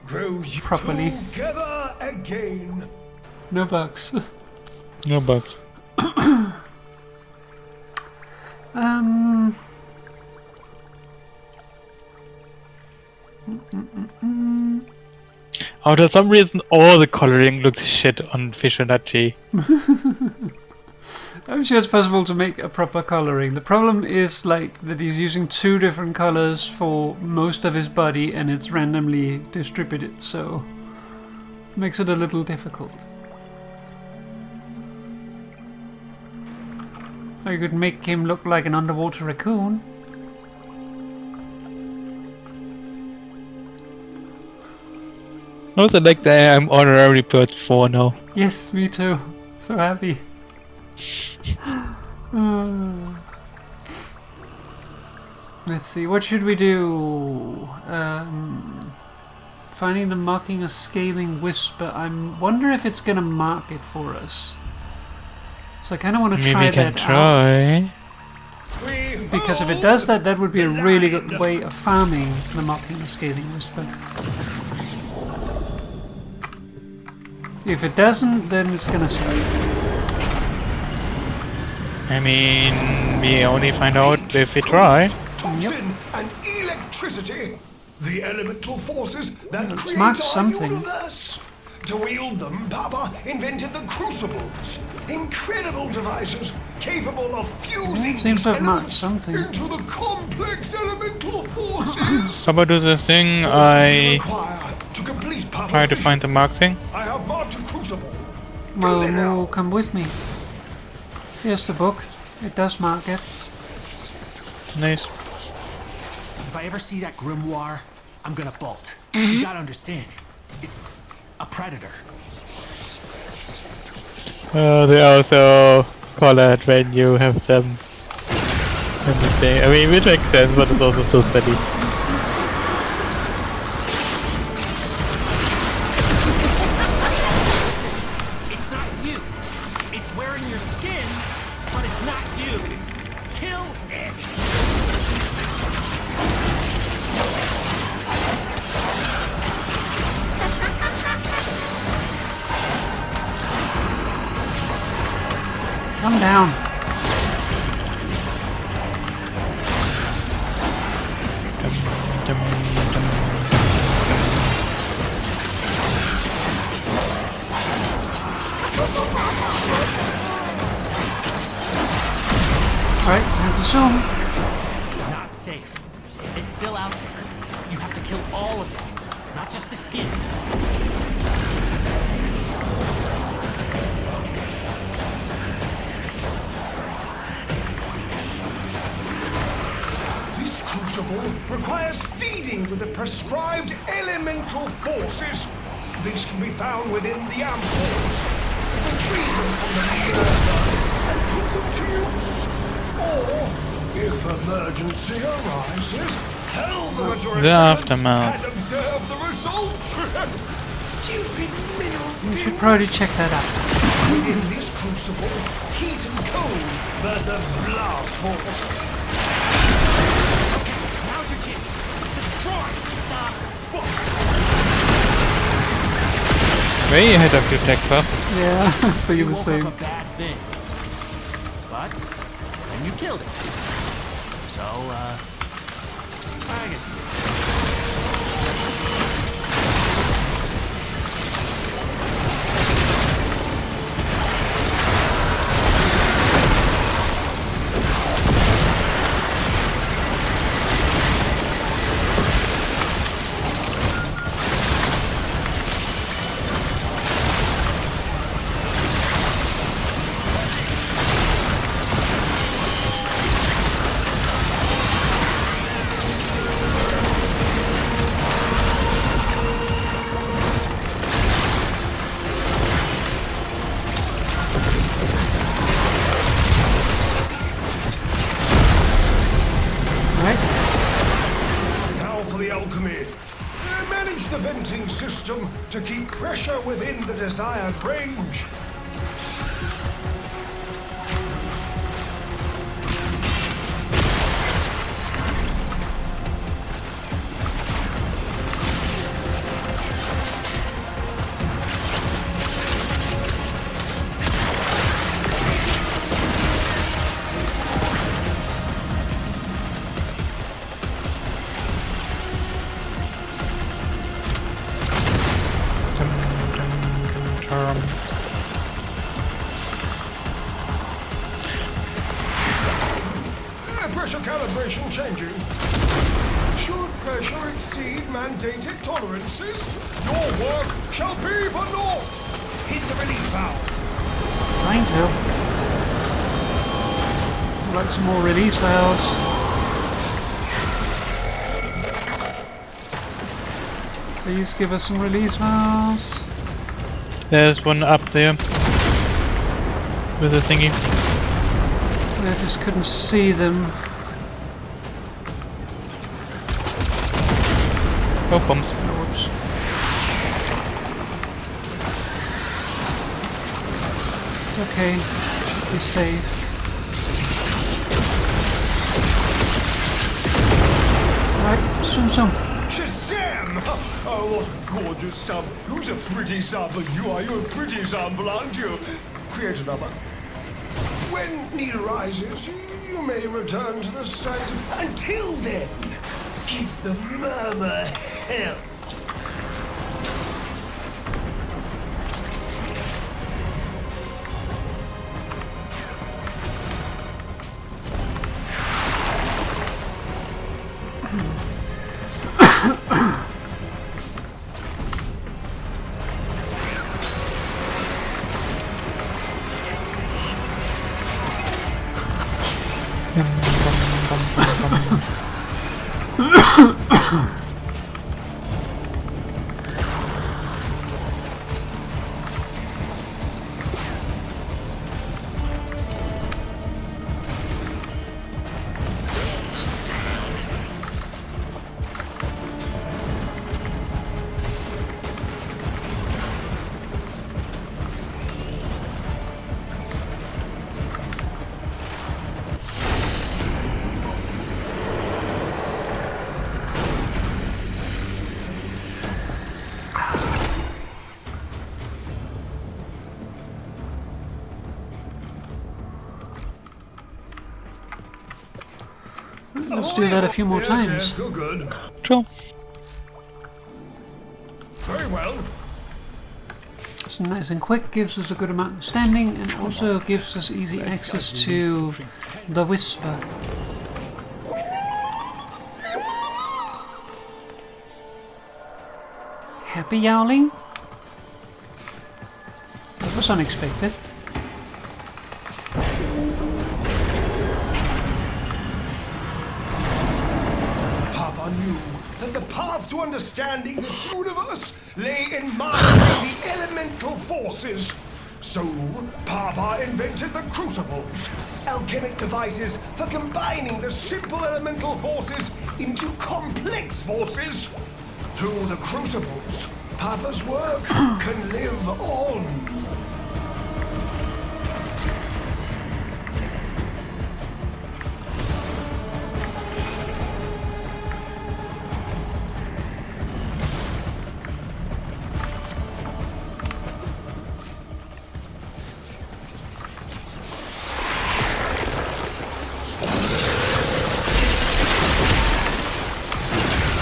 Grow you properly. together again. No bugs. No bugs. Oh, for some reason all the coloring looks shit on Fibonacci. I'm sure it's possible to make a proper coloring. The problem is like that he's using two different colors for most of his body and it's randomly distributed, so it makes it a little difficult. Or you could make him look like an underwater raccoon. I also like that I'm honorary bird 4 now. Yes, me too. So happy. Let's see, what should we do? Finding the marking a scaling whisper. I wonder if it's gonna mark it for us. So I kind of want to Maybe try we can that try. out. Because if it does that, that would be a really good way of farming the marking a scaling whisper. If it doesn't, then it's gonna suck. I mean, we only find out if we try. Toxin and electricity, the elemental forces that It's create marked our something. universe. To wield them, Papa invented the crucibles. Incredible devices capable of fusing Seems to have marked elements something. into the complex elemental forces. How about do the thing Forces I require to complete Papa's try to vision. find the mark thing? I have marked a crucible. Well, Fill it Moo, out. come with me. Here's the book. It does mark it. Nice. If I ever see that grimoire, I'm gonna bolt. You gotta understand, it's a predator. They also call it when you have them in the thing. I mean, it makes sense, but it's also so steady. It's not you. It's wearing your skin, but it's not you. Kill it. Come down. Alright, time to zoom. Not safe. It's still out there. You have to kill all of it, not just the skin. This crucible requires feeding with the prescribed elemental forces. These can be found within the ampoules. Retrieve them from the preserver and put them to use. Or, if emergency arises, tell them at your The assistance aftermath. and observe the results. Stupid mineral You should fumes. probably check that out. Within this crucible, heat and cold birth a blast force. Now's your chance. Destroy the book. Way ahead of your tech buff. Yeah, still You the woke same. up a bad thing. But then you killed it. So, I guess you did. Right? Now for the alchemy. Manage the venting system to keep pressure within the desired range. Pressure calibration changing. Should pressure exceed mandated tolerances, your work shall be for naught. Hit the release valve. Trying to. I'd like some more release valves. Please give us some release valves. There's one up there with a thingy. I just couldn't see them. Oh, bombs. Whoops. It's okay. Should be safe. Alright, zoom. Shazam! Oh, what a gorgeous sub. Who's a pretty sub? You are. You're a pretty sample, aren't you? Create another. When need arises, you may return to the site. Until then, give the murmur hell. Let's do that a few more times. Yes, good. True. Very well. It's nice and quick, gives us a good amount of standing, and also gives us easy access to the Whisper. Happy yowling? That was unexpected. Papa knew that the path to understanding this universe lay in mastering the elemental forces. So, Papa invented the crucibles, alchemic devices for combining the simple elemental forces into complex forces. Through the crucibles, Papa's work can live on.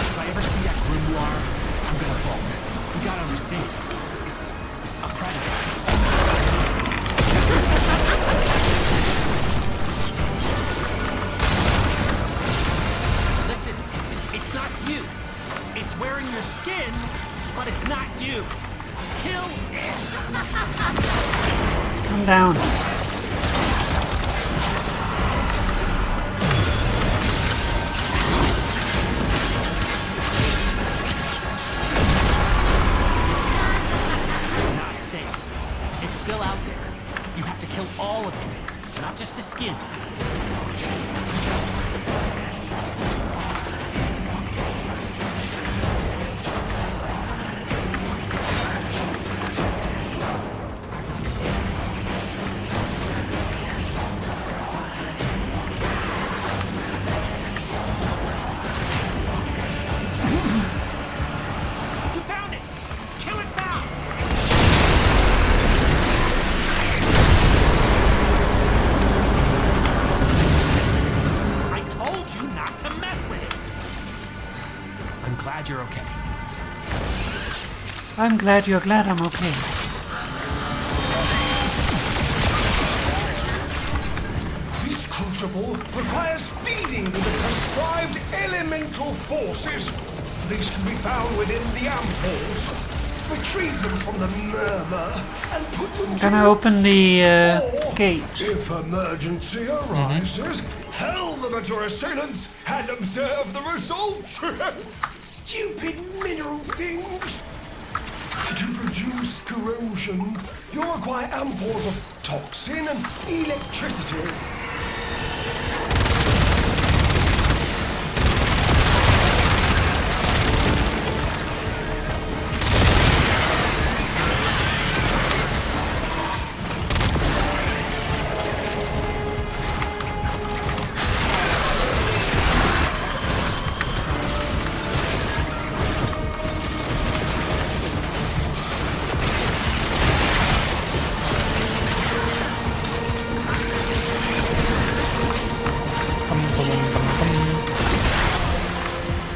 If I ever see that grimoire, I'm gonna bolt. You gotta understand. It's a predator. Listen, it's not you. It's wearing your skin, but it's not you. Kill it! Come down. Not safe. It's still out there. You have to kill all of it, not just the skin. You found it! Kill it fast! I told you not to mess with it! I'm glad you're okay. I'm glad you're glad I'm okay. This crucible requires feeding with the prescribed elemental forces. These can be found within the ampoules. Retrieve them from the murmur and put them to Gonna open the or, gate. If emergency arises, hurl them at your assailants and observe the results. Stupid mineral things. To produce corrosion, you'll require ampoules of toxin and electricity.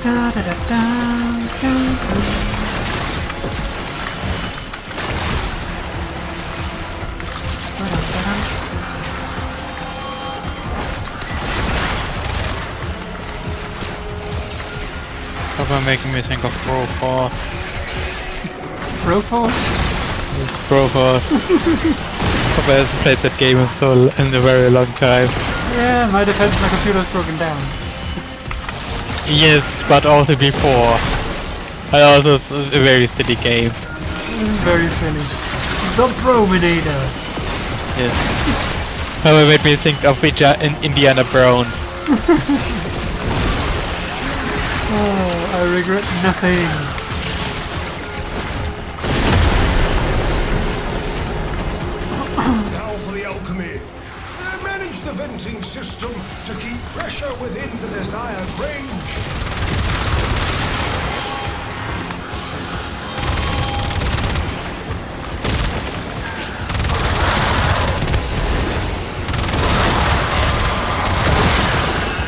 Da da da da da. Papa making me think of Broforce. Broforce? Broforce. Papa hasn't played that game in a very long time. Yeah, my defense, my computer's broken down. Yes, but also before. I also it's a very silly game. This is very silly. The Brominator. Yes. However, it made me think of Indiana Brown. Oh, I regret nothing. Now for the alchemy. Manage the venting system to keep pressure within the desired range.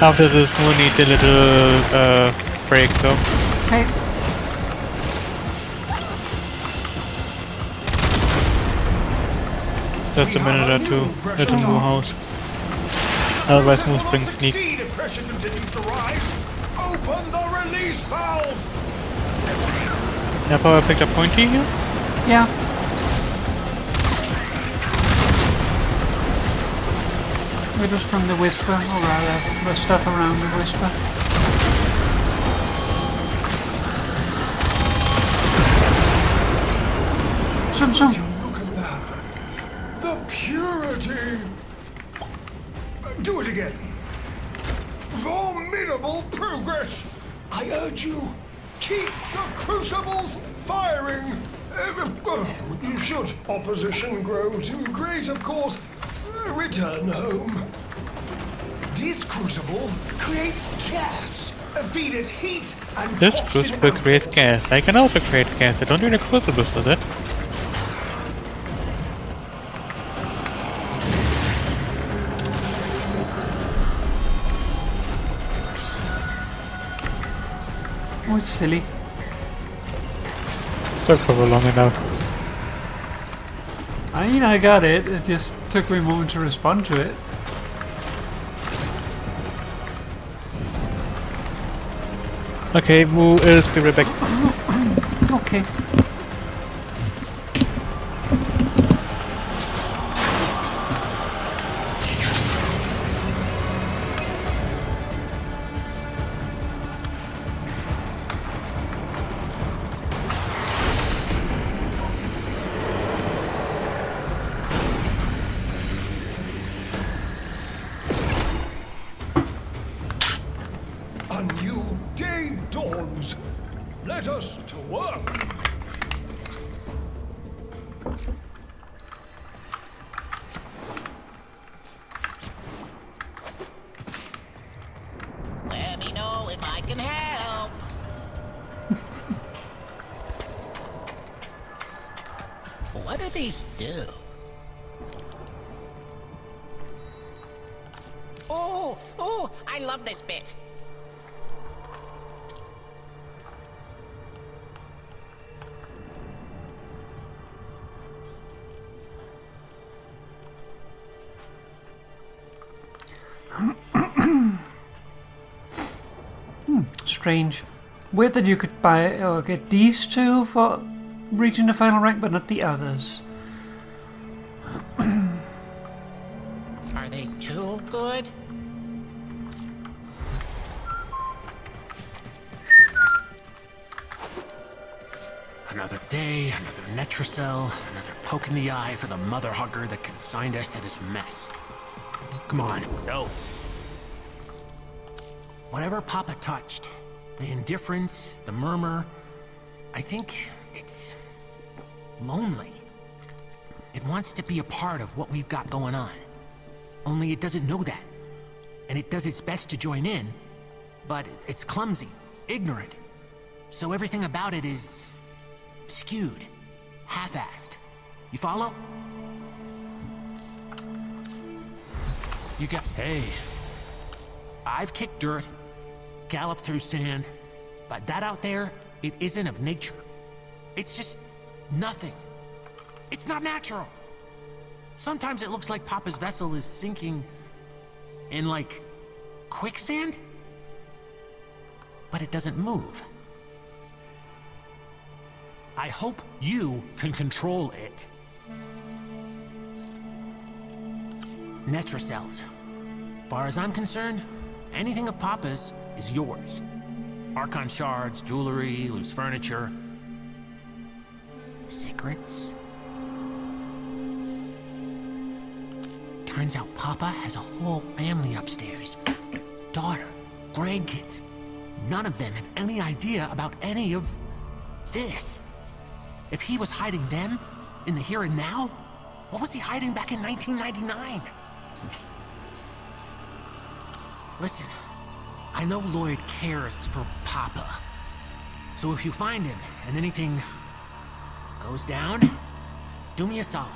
After this, we'll need a little break though. Okay. Just a minute or two. Little more house. Otherwise, Moose brings sneak. If pressure continues to rise, open the release valve. Have I picked up pointy here? Yeah. It was from the Whisper, or rather, the stuff around the Whisper. Some. Look at that. The purity. Do it again. Formidable progress. I urge you, keep the crucibles firing. Should opposition grow too great, of course, return home. This crucible creates gas. Feed it heat and This toxin crucible creates gas. I can also create gas. I don't need a crucible for that. Oh, it's silly. Took for long enough. I mean, I got it. It just took me a moment to respond to it. Okay, we'll be right back. Okay. A new day dawns. Let us to work. Let me know if I can help. What do these do? Oh, I love this bit. Strange. Weird that you could buy or get these two for reaching the final rank, but not the others. Are they too good? Another day, another Netracell, another poke in the eye for the mother hugger that consigned us to this mess. Come on, go. Whatever Papa touched, the indifference, the murmur, I think it's lonely. It wants to be a part of what we've got going on. Only it doesn't know that. And it does its best to join in, but it's clumsy, ignorant. So everything about it is skewed, half-assed. You follow? You got... Hey. I've kicked dirt, galloped through sand, but that out there, it isn't of nature. It's just nothing. It's not natural. Sometimes it looks like Papa's vessel is sinking in, like, quicksand, but it doesn't move. I hope you can control it. Netracells. far as I'm concerned, anything of Papa's is yours. Archon shards, jewelry, loose furniture. Secrets? Turns out Papa has a whole family upstairs. Daughter, grandkids. None of them have any idea about any of this. If he was hiding them in the here and now, what was he hiding back in 1999? Listen, I know Lloyd cares for Papa. So if you find him and anything goes down, do me a solid.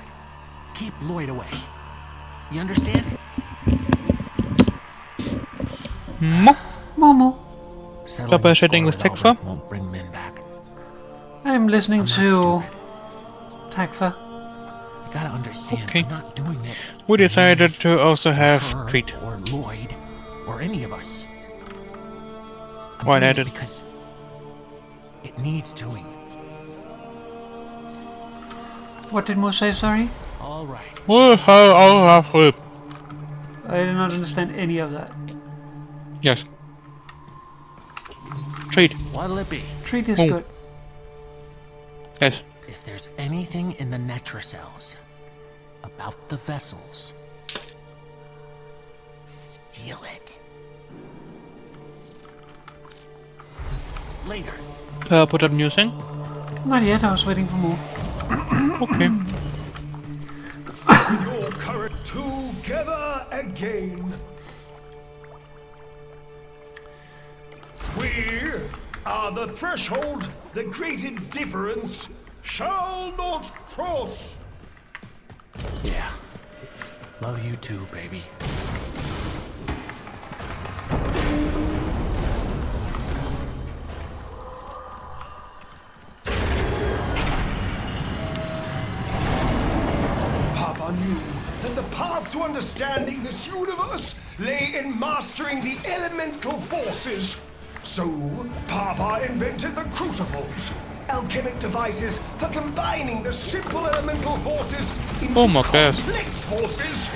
Keep Lloyd away. You understand? Momo. Troubleshooting with Tekfa? Won't bring men back. I'm listening I'm not to stupid. Takfa. You gotta understand, Okay. I'm not doing it. We decided to also have her Treat. or Lloyd or any of us. I'm Why doing not? it because it needs doing. What did Mo say, sorry? All right. I did not understand any of that. Yes. Treat. What'll it be? Treat is Oh. good. Yes. If there's anything in the Netracells about the vessels, steal it. Later. Put up new thing. Not yet, I was waiting for more. Okay. Your courage together again. We are the threshold the great indifference shall not cross. Yeah. Love you too, baby. Papa knew that the path to understanding this universe lay in mastering the elemental forces. So, Papa invented the crucibles, alchemic devices for combining the simple elemental forces into Oh my gosh. complex forces.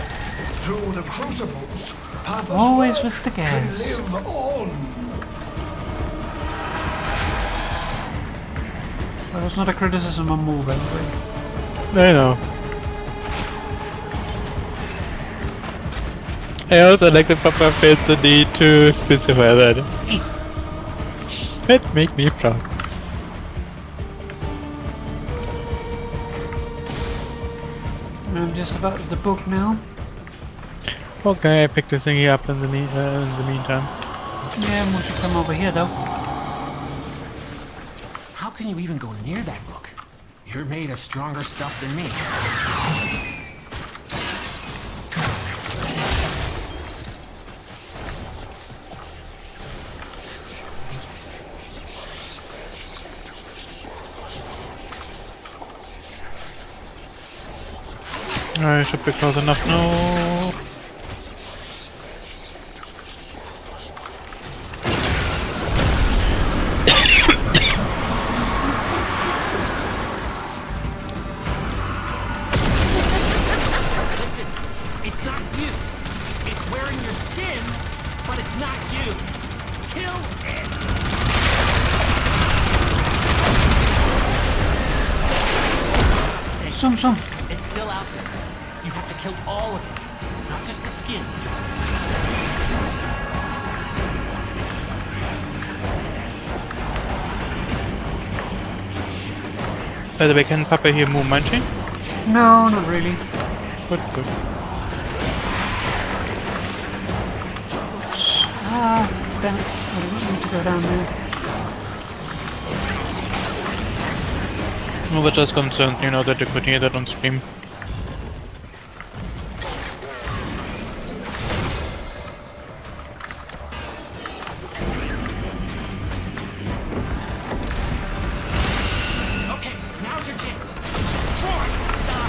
Through the crucibles, Papa's Always work with the can gas. live on. That was not a criticism of Mo, by the way. I know. I also like that Papa felt the need to specify that. That makes me proud. I'm just about the book now. Okay, I picked the thingy up in the meantime. Yeah, Mo should come over here though. How can you even go near that book? You're made of stronger stuff than me. I should be close enough now. Listen, it's not you. It's wearing your skin, but it's not you. Kill it. Some. It's still out there. You have to kill all of it, not just the skin. By the way, can Papa hear Moo munching? No, not really. Good, good. Ah, damn it. I didn't need to go down there. No, but just concerned, you know, that you could hear that on stream. Okay, now's your chance. Destroy the...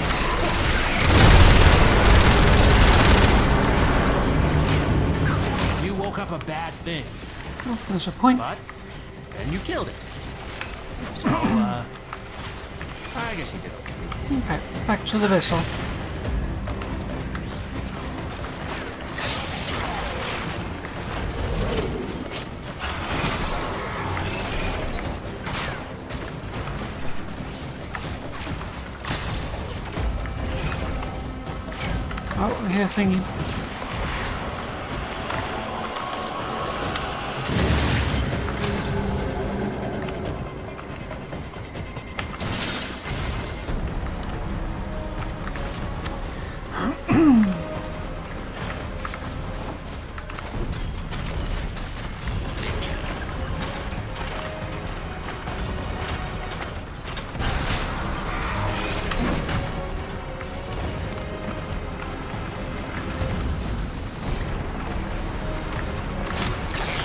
You woke up a bad thing, Oh, there's a point. but then you killed it. So, I guess you did okay. Okay, back to the vessel. Oh, I hear a thingy.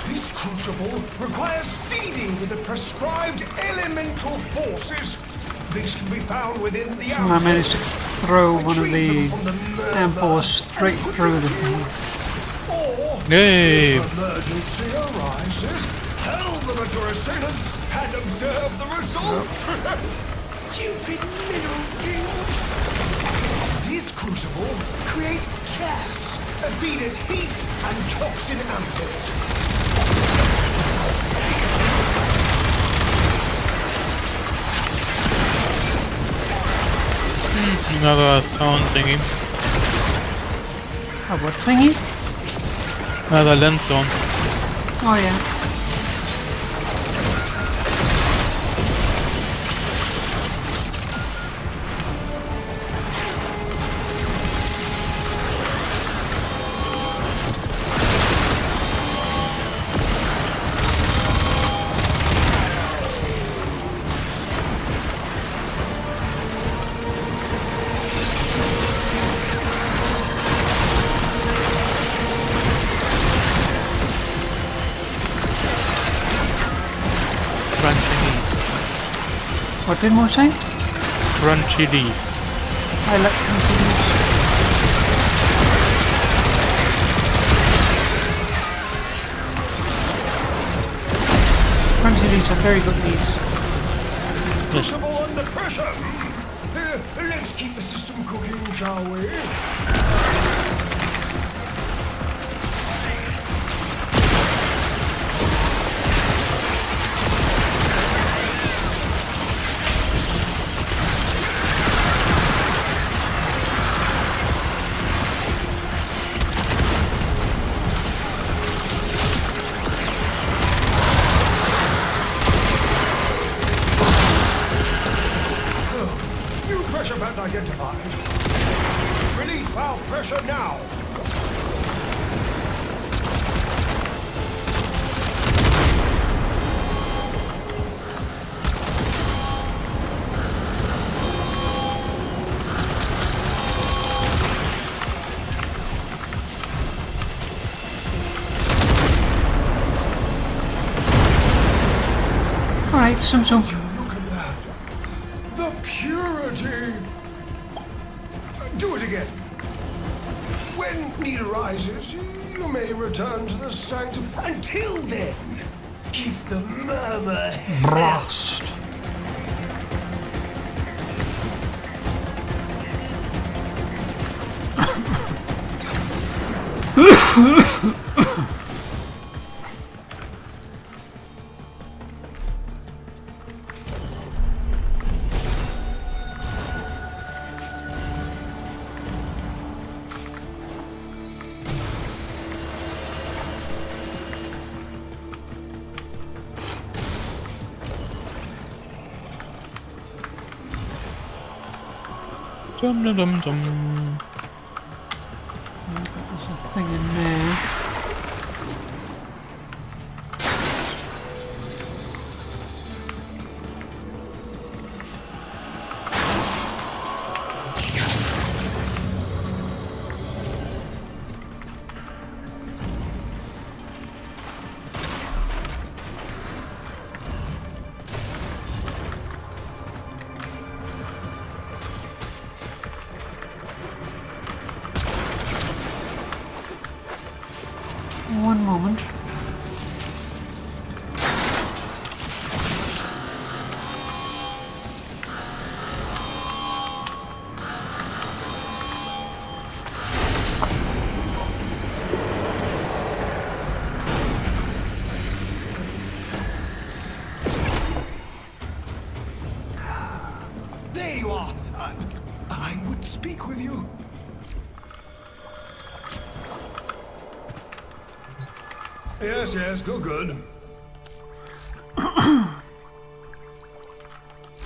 This crucible requires feeding with the prescribed elemental forces. These can be found within the And I managed to throw one of the Retrieve them from the amphors straight through the thing. Or, Yay! if emergency arises, hurl them at your assailants and observe the results. Stupid little things. This crucible creates gas, feed it heat and toxin amphors. Another sound thingy. Oh, what thingy? Another lens zone. Oh yeah. What did Mo say? Crunchy D. I like crunchy leaves. Crunchy leaves are very good leaves. Crucible under pressure. Let's keep the system cooking, shall we? New pressure band identified. Release valve pressure now. Alright, some. Look at that. The purity. Do it again. When need arises, you may return to the sanctum. Until then, keep the murmur. Blast. Dum dum dum dum. There's a thing in there. One moment. There you are. I would speak with you. Yes, yes, good.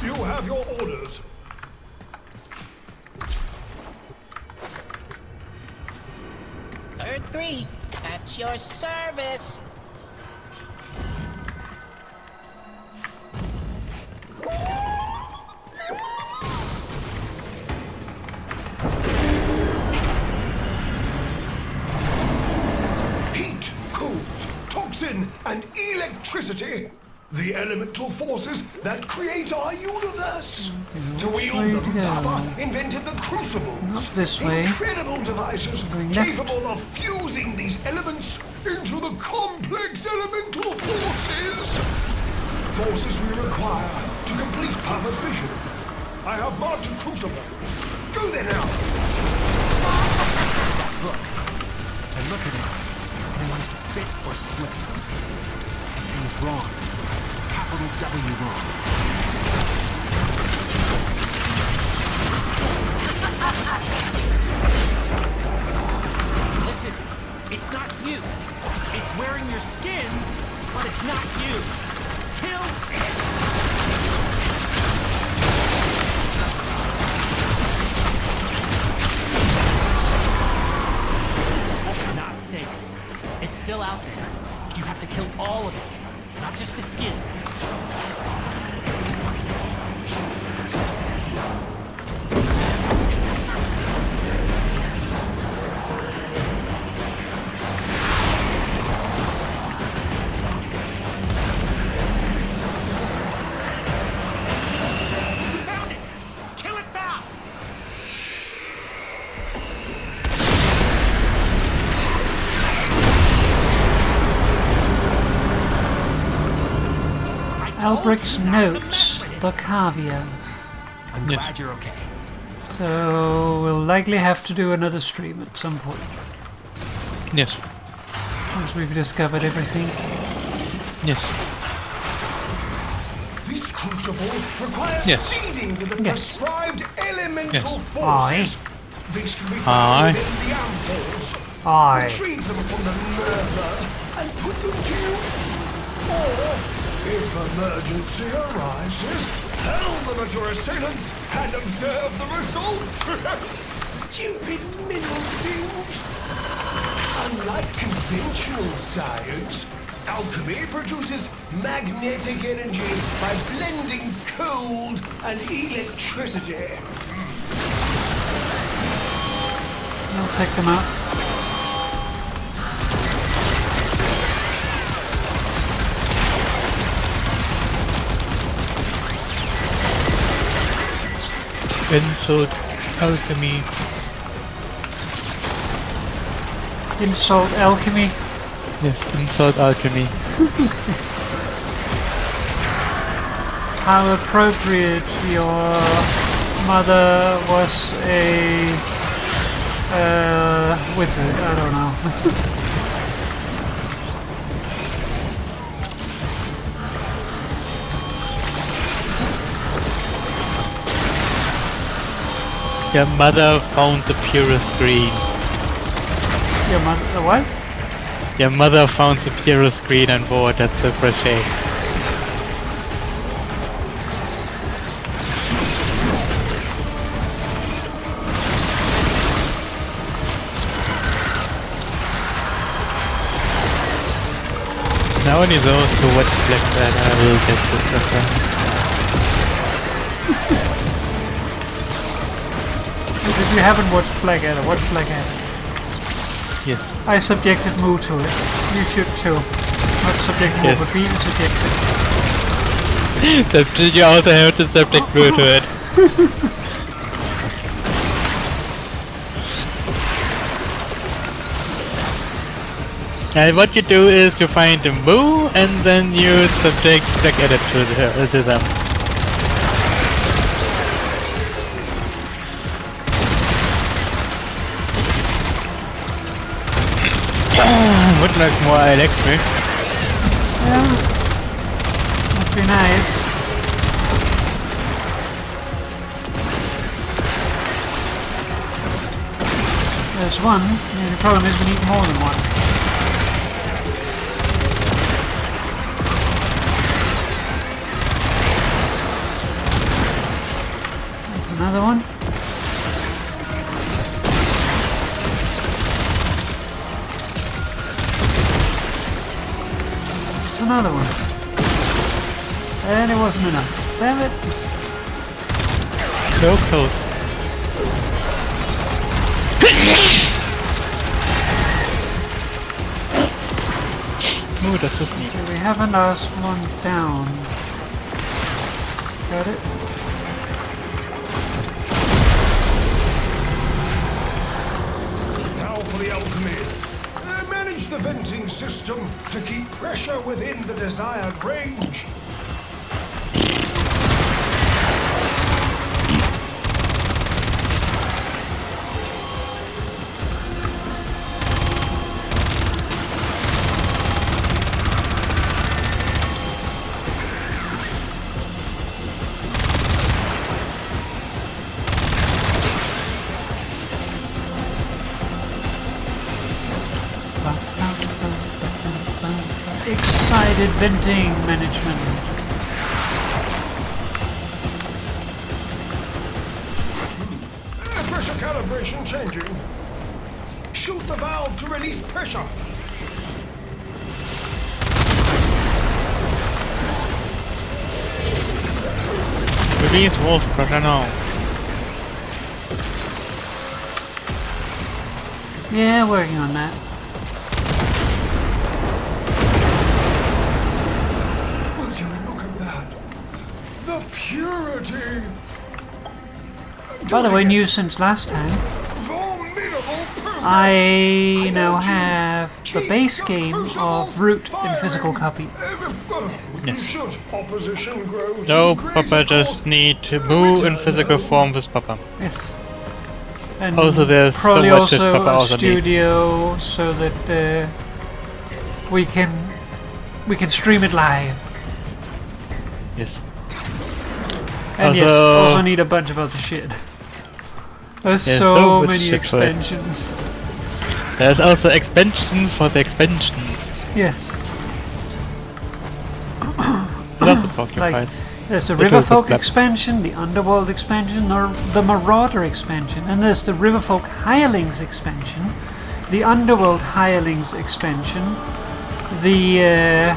You have your orders. Bird 3, at your service. Heat, cold, toxin, and electricity. The elemental forces that create our universe. To wield them, Papa invented the crucibles. Not this way. Incredible devices Going left. capable of fusing these elements into the complex elemental forces. Forces we require to complete Papa's vision. I have marked a crucible. Go there now. Look. I look at it, and I want to spit or split. Things wrong. Capital W wrong. Listen, it's not you. It's wearing your skin, but it's not you. Kill it! Not safe. It's still out there. You have to kill all of it, not just the skin. You found it! Kill it fast! Albric's notes, the caveat. I'm glad you're okay. So we'll likely have to do another stream at some point Yes. once we've discovered everything. Yes. This crucible requires Yes. feeding to the Yes. prescribed elemental Yes. forces. These can be Aye. found within the ampoules. Aye. Retrieve them from the murder and put them to use. Or, if emergency arises, hurl them at your assailants and observe the results. Stupid mineral things. Unlike conventional science, alchemy produces magnetic energy by blending cold and electricity. I'll take them out. Insult alchemy. Insult alchemy. Yes, insult alchemy. How appropriate, your mother was a wizard, I don't know. Your mother found the purest green. Your mother, what? Your mother found the purest green and wore it at Silvershade. Now when you know to watch Black that I will get this reference. If you haven't watched Blackadder, watch Blackadder. Yes. I subjected Moo to it. You should too. Not subject Moo, Yes. but being subjected. That you also have to subject Blue to it. And what you do is you find a Moo and then you subject Blackadder to them. Would like more electric. Yeah. Would be nice. There's one. Yeah, the problem is we need more than one. another one. There's another one. And it wasn't enough. Damn it. So close. Ooh, das ist neat. Okay, we have a last one down. Got it? Now for the ultimate. Manage the venting system to keep pressure within the desired range. Excited venting management. Pressure calibration changing. Shoot the valve to release pressure. Release wolf pressure now. Yeah, working on that. Would you look at that? The purity! By the way, news since last time. I now have the base game of Root in physical copy. No, Papa just need to move in physical form with Papa. Yes. And Also, there's so probably much that also Papa a also needs. studio so that we can stream it live. Yes. And yes, Also- also need a bunch of other shit. There's Yes, so so much many shit for it. expansions. There's also expansion for the expansion. Yes. Lots of talking Like, points. there's the It was a Riverfolk blab. expansion, the Underworld expansion, or the Marauder expansion, and there's the Riverfolk Hirelings expansion, the Underworld Hirelings expansion, the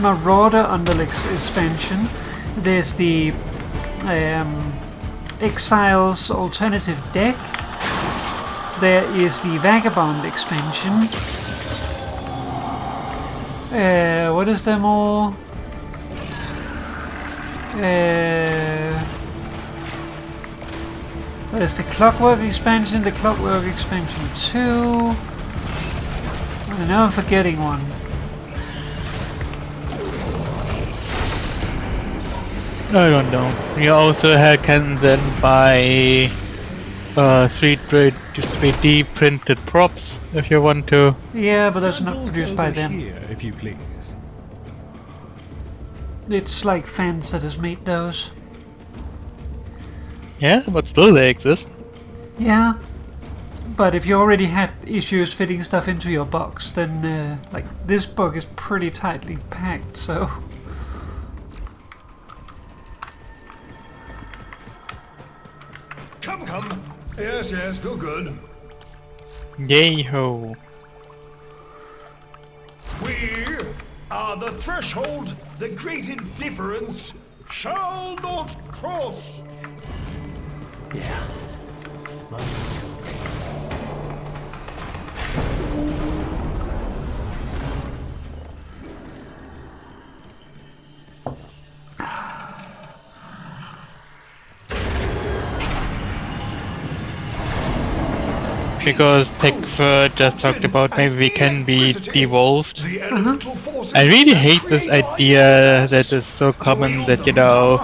Marauder Underlings expansion, there's the Exiles Alternative Deck, there is the Vagabond expansion, what is there more? There's the Clockwork expansion, the Clockwork expansion 2. I know I'm forgetting one. I don't know. You also can then buy 3D printed props if you want to. Yeah, but that's not Samples produced by over them. here, if you please. It's like fans that has made those. Yeah, but still they exist. Yeah. But if you already had issues fitting stuff into your box, then like this book is pretty tightly packed, so Come. Yes, good. Yay ho. We are the threshold, the great indifference shall not cross. Yeah. Because Tech just talked about maybe we can be devolved. I really hate this idea that is so common that, you know,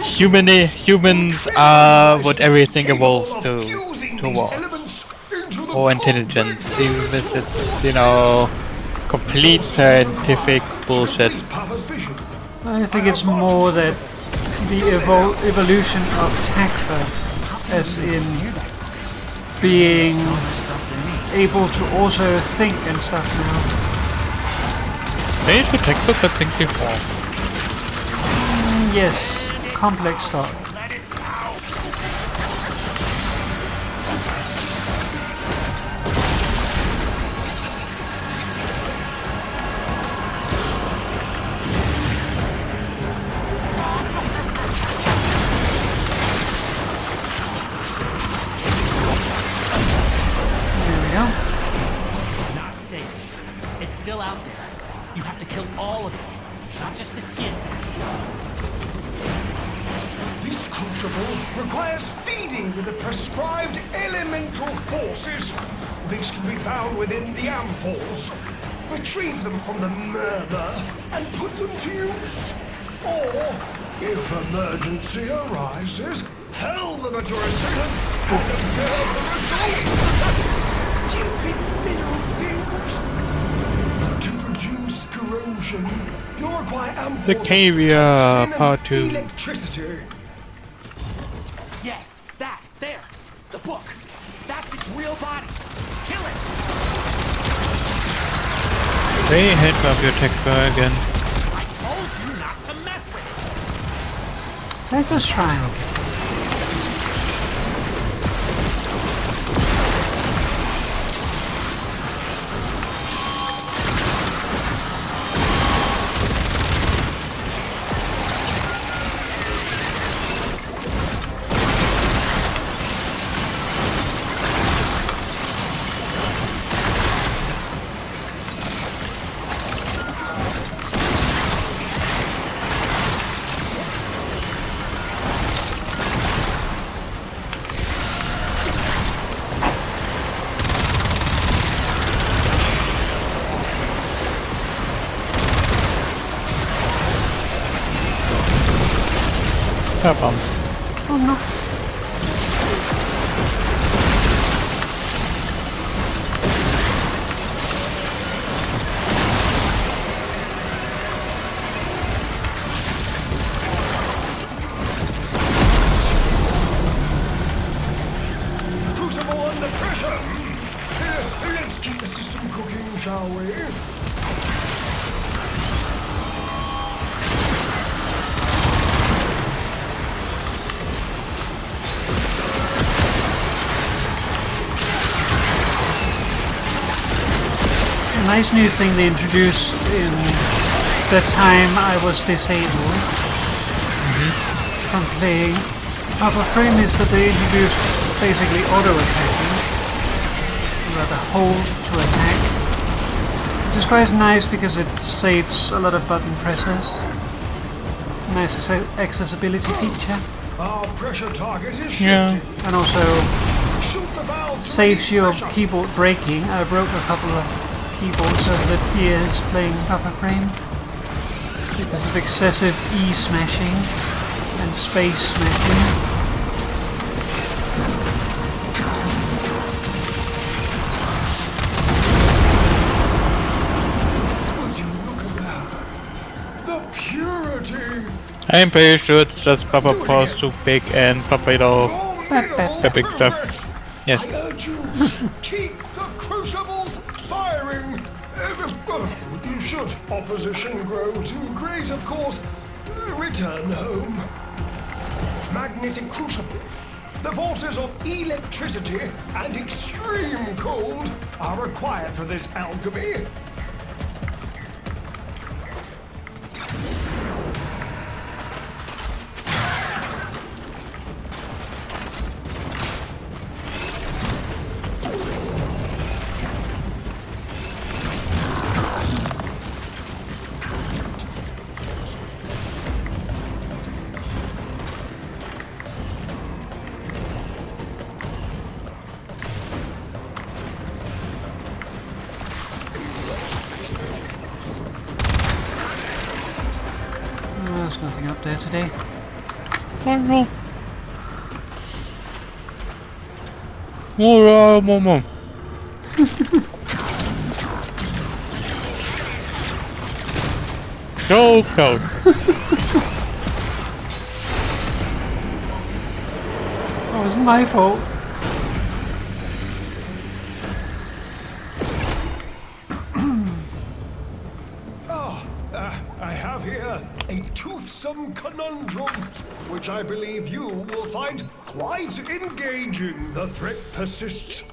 humans are what everything evolves towards. Or intelligence. Even if it's, you know, complete scientific bullshit. I think it's more that the evolution of Takfa, as in being able to also think and stuff now. Maybe the textbook could think before. Yes, complex thought. out there, you have to kill all of it, not just the skin. This crucible requires feeding with the prescribed elemental forces. These can be found within the ampholes. Retrieve them from the murmur and put them to use. Or, if emergency arises, hurl them at your assailants and observe the result. Stupid mineral things. To produce corrosion, you'll require ampholes The caviar, of part toxin and 2. electricity. Yes, that, there, the book. That's its real body. Kill it! They hit up your tech bar again. I told you not to mess with it. Take a shrine. Car bomb. Oh no. Crucible under pressure. Let's keep the system cooking, shall we? A nice new thing they introduced in the time I was disabled from playing Papa Frame is that they introduced basically auto-attacking, rather hold to attack, which is quite nice because it saves a lot of button presses. Nice accessibility feature. Our pressure target is Yeah. shifting. And also Shoot the valve. saves your Pressure. keyboard breaking. I broke a couple of keyboards over the years playing Papa Frame because of excessive E smashing and space smashing. Would you look at that? The purity. I'm pretty sure it's just Papa Paws too big and Papa it all. Raw Bap, bap, mineral The big stuff. progress. Yes. I urge you, keep the crucibles firing. Should opposition grow too great, of course, return home. Magnetic crucible. The forces of electricity and extreme cold are required for this alchemy. There's nothing up there today. More. Go, go. Oh, it wasn't my fault. I have here a toothsome conundrum, which I believe you will find quite engaging. The threat persists,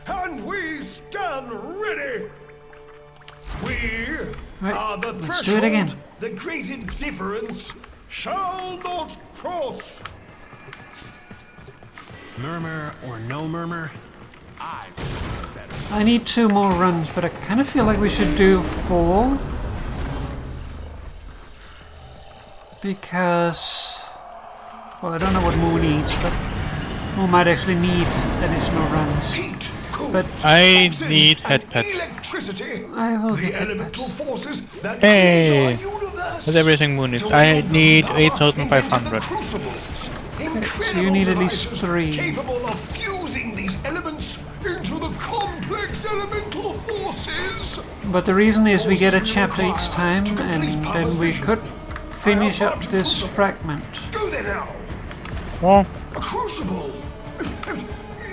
and we stand ready. We Right, are the let's do it again. threshold. The great indifference shall not cross. Murmur or no murmur, I I need 2 more runs, but I kind of feel like we should do 4. Because... well, I don't know what Moo needs, but Moo might actually need additional runs. Heat, cool, But I oxygen, need head and patch. electricity. I will The get head elemental patch. forces that Hey, create our universe. that's everything Moon needs. To I evolve the need power 8,500. into the crucibles. So you Incredible need at least devices 3. capable of fusing these elements into the complex elemental forces. But the reason is we get a chapter each time, and then we could finish up this fragment. Go there now. Well, A crucible.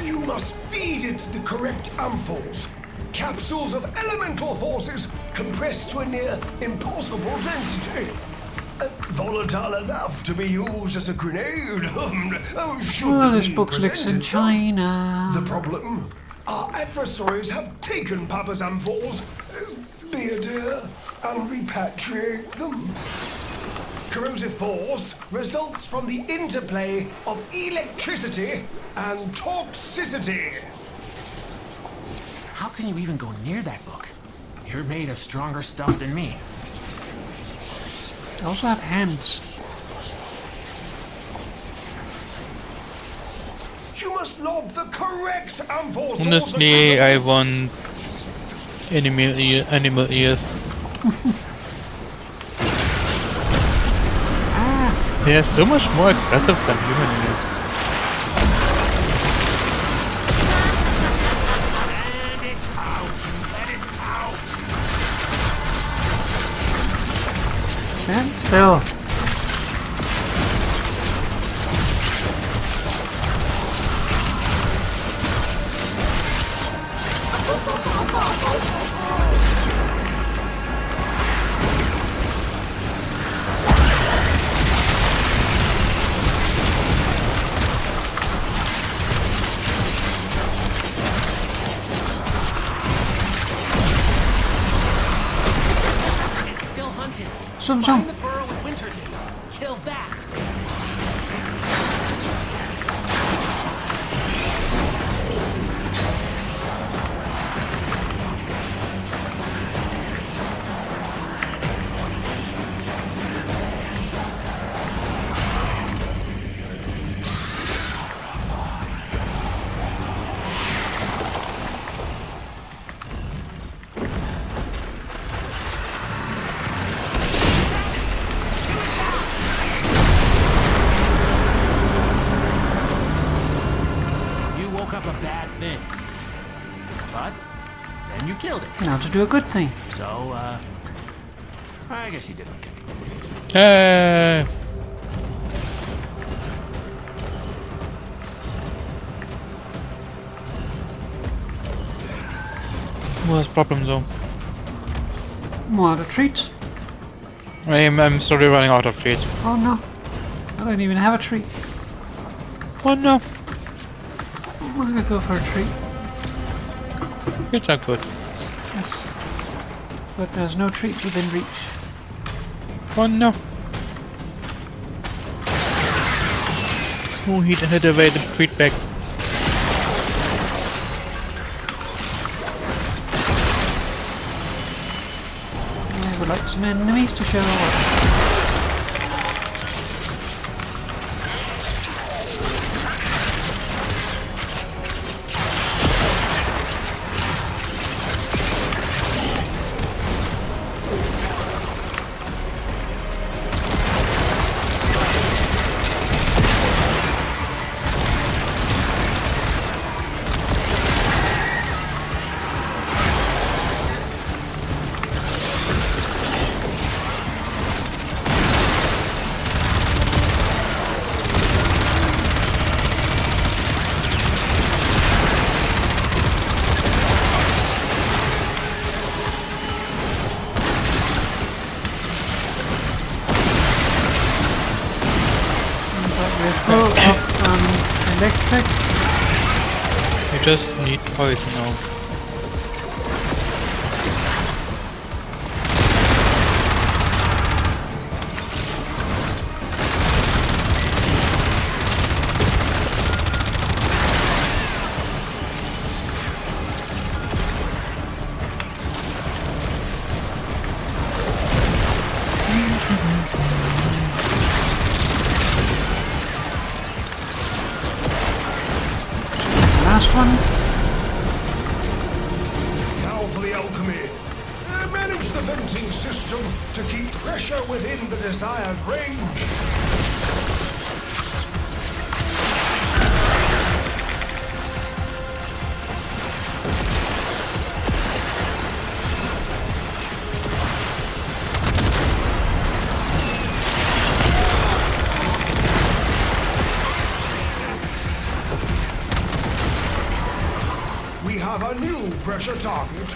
You must feed it the correct amphols. Capsules of elemental forces compressed to a near impossible density. Volatile enough to be used as a grenade. Should Well, the this need book looks in present itself. China. The problem? Our adversaries have taken Papa's amphols, be a dear, and repatriate them. Corrosive force results from the interplay of electricity and toxicity. How can you even go near that book? You're made of stronger stuff than me. I also have hands. You must lob the correct amphols. honestly, I want animal ears. They are so much more aggressive than human ears. And it's out. Let it out. Stand still. It's still hunted. Zoom, Find zoom. the burrow with Winters in. Kill that. You woke up a bad thing. But then you killed it. Now to do a good thing. So, I guess you did okay. Hey! What's problem though? More out of treats. I'm slowly running out of treats. Oh no. I don't even have a treat. Oh no, I'm gonna go for a treat. treats are good. Yes. But there's no treats within reach. Oh no. Oh, he hid away the treat bag. I would like some enemies to show up. Full of electric. You just need poison now. last one. Now for the alchemy. Manage the venting system to keep pressure within the desired range. We have a new pressure target.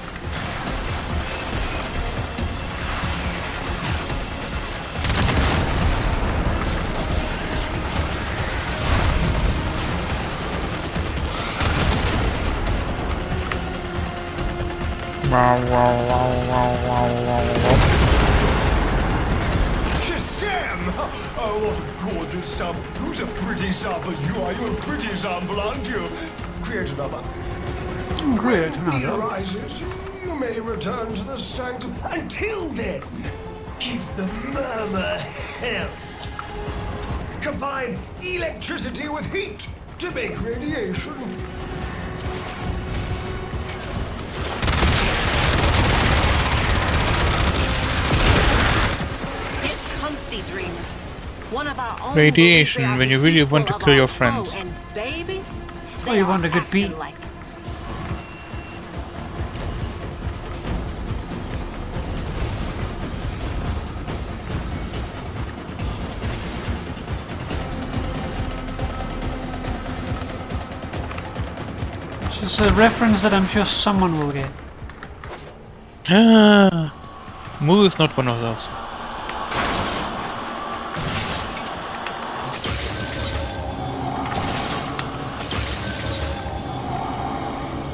Shazam! Oh, what a gorgeous sub. Who's a pretty sub? You are. You're a pretty sample, aren't you? Create another. Great, When he another. arises, you may return to the sanctum. Until then, give the murmur hell. Combine electricity with heat to make radiation. Get comfy, dreamers. One of our own Radiation, believes they are when you the really equal want to of kill our your foe, friends. And baby, Oh, they you are want a good acting beat. like it. It's just a reference that I'm sure someone will get. Ah, Moo is not one of those.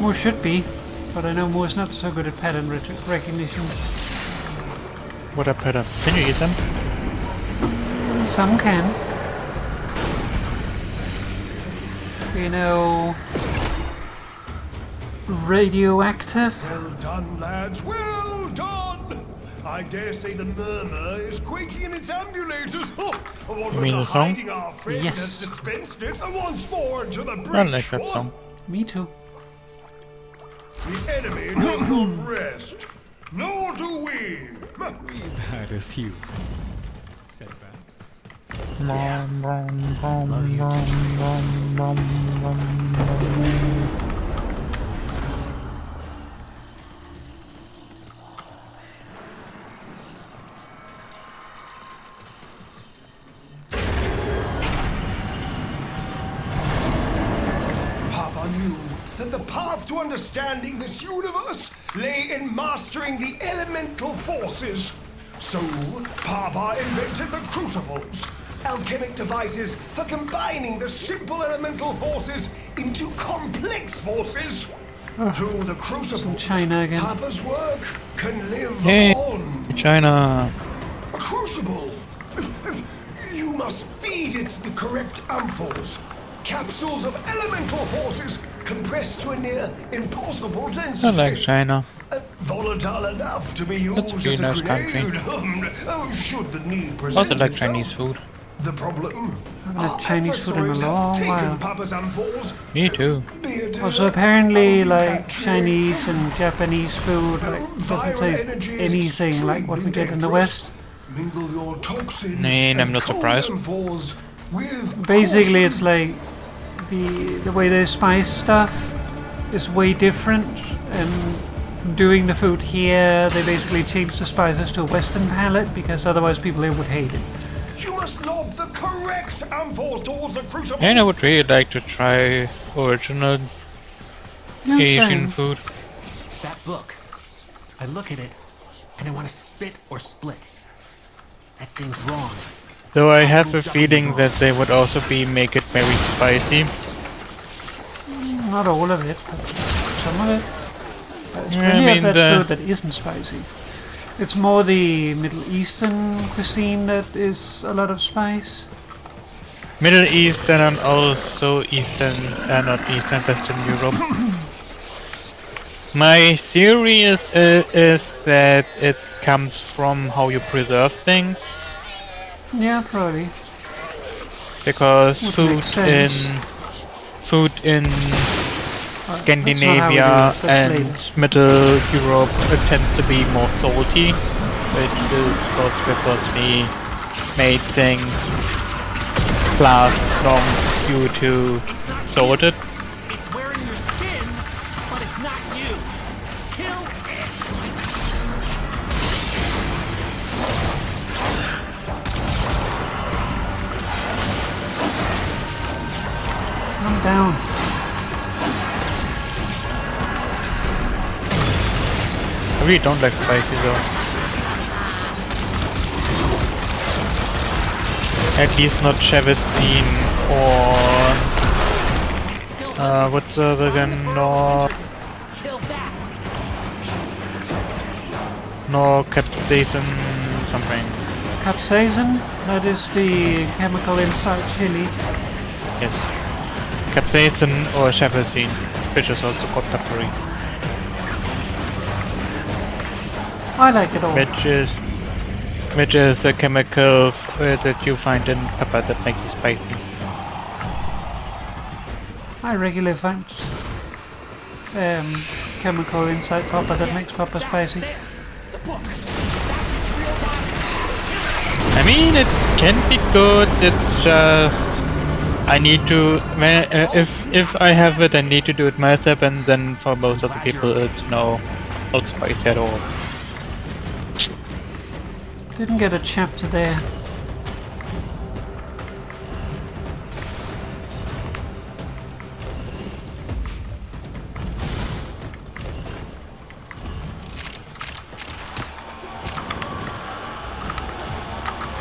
More should be, but I know Moore's not so good at pattern recognition. What a pattern. Can you eat them? Some can. You know, radioactive. Well done, lads. Well done. I dare say the murmur is quaking in its ambulators. Oh, what You mean with the the song? hiding our friend Yes. has dispensed it once more into the breach. I like that song. Me too. The enemy does not rest. Nor do we. We've had a few setbacks. Papa knew that the path to understanding this universe lay in mastering the elemental forces. So, Papa invented the crucibles, alchemic devices for combining the simple elemental forces into complex forces. Through the crucibles, China again. Papa's work can live Hey, on. China. A crucible! You must feed it the correct ampoules. Capsules of elemental forces compressed to a near impossible I density. like China. Volatile enough to be That's a used pretty as a nice country. grenade. Should the need I present also like itself. Chinese food. The problem? haven't had our Chinese food in a adversaries have long taken while. Papa's ampoules, Me too. be it, Also, apparently, a like repatriate- Chinese and Japanese food, like doesn't Viral taste energy is anything like what we get in the dangerous. West. Mingle your toxin Nee, I'm and not cold surprised. ampoules with Basically, caution. it's like the way they spice stuff is way different, and doing the food here, they basically change the spices to a Western palate because otherwise people here would hate it. You must lob the correct ampoules towards the crucible. And I would really like to try original Yeah, Asian same. food. That book. I look at it, and I want to spit or split. That thing's wrong. Though I have a feeling that they would also make it very spicy. Not all of it, but some of it. There's Yeah, I plenty mean, of that the- food that isn't spicy. It's more the Middle Eastern cuisine that is a lot of spice. Middle Eastern and also Eastern, not Eastern, Western Europe. My theory is that it comes from how you preserve things, Yeah, probably. because Would make sense. food in Scandinavia and Middle Europe tends to be more salty, which is because we made things last long due to salted. It's wearing your skin, but it's not you. Kill it! I'm down. I really don't like spicy though. At least not Chevesine or what's the other gun? No capsaicin something. Capsaicin? That is the chemical inside chili. Yes. Capsaicin or Chevesine, which is also called peppery. I like it all. Which is the chemical that you find in pepper that makes it spicy. I regularly find chemical inside pepper that makes pepper spicy. I mean, it can be good. It's just I need to if I have it, I need to do it myself, and then for most of the people, it's not spicy at all. Didn't get a chapter there.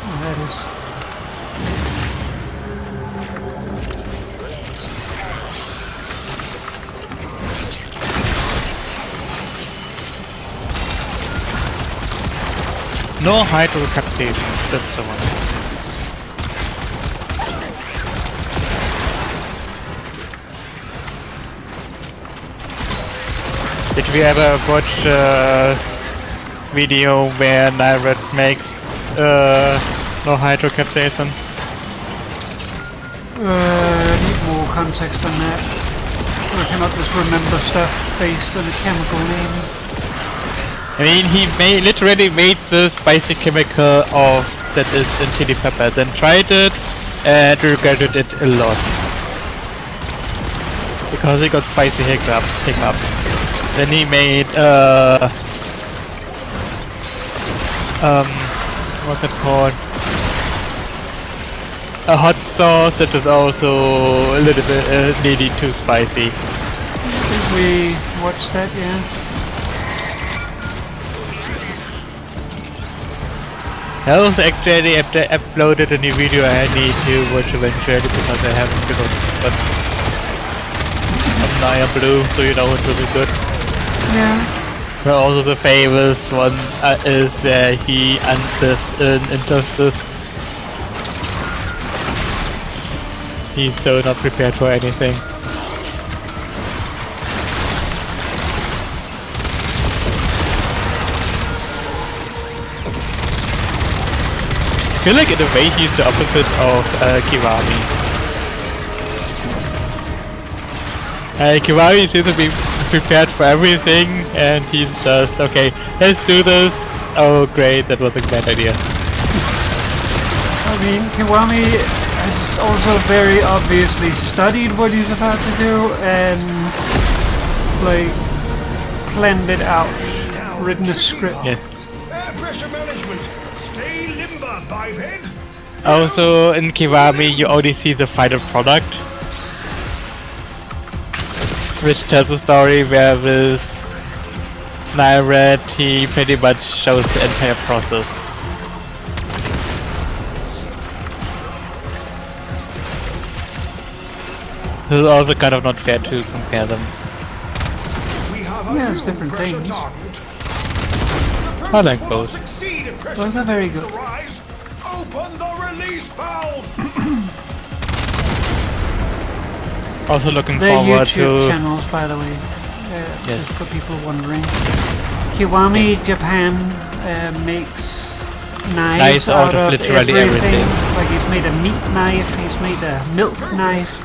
Oh, that is. No hydrocaptation, that's the one. Did we ever watch a video where Nyret makes no hydrocaptation? Need more context on that. I cannot just remember stuff based on a chemical name. I mean, he literally made the spicy chemical of that is in chili pepper, then tried it and regretted it a lot. Because he got spicy hiccup. Then he made what's it called? A hot sauce that is also a little bit nearly too spicy. Did we watch that? Yeah. I was actually uploaded a new video I need to watch eventually because I haven't because but I'm Naya Blue, so you know it will be good. Yeah. But also the famous one is he enters in Injustice. He's so not prepared for anything. I feel like in a way he's the opposite of Kiwami. Kiwami seems to be prepared for everything and he's just, okay, let's do this. Oh great, that was a bad idea. I mean, Kiwami has also very obviously studied what he's about to do and, like, planned it out, written a script. Yes. Air pressure management. Stay limber, biped. Also in Kiwami you only see the final product, which tells a story where with Nyret he pretty much shows the entire process. This is also kind of not fair to compare them. Yeah, it's different things. I like both. Those are very good. Open the release valve. Also looking They're forward YouTube to channels, by the way. Yes. Just for people wondering. Kiwami Japan makes knives out of literally everything. Like he's made a meat knife, he's made a milk knife.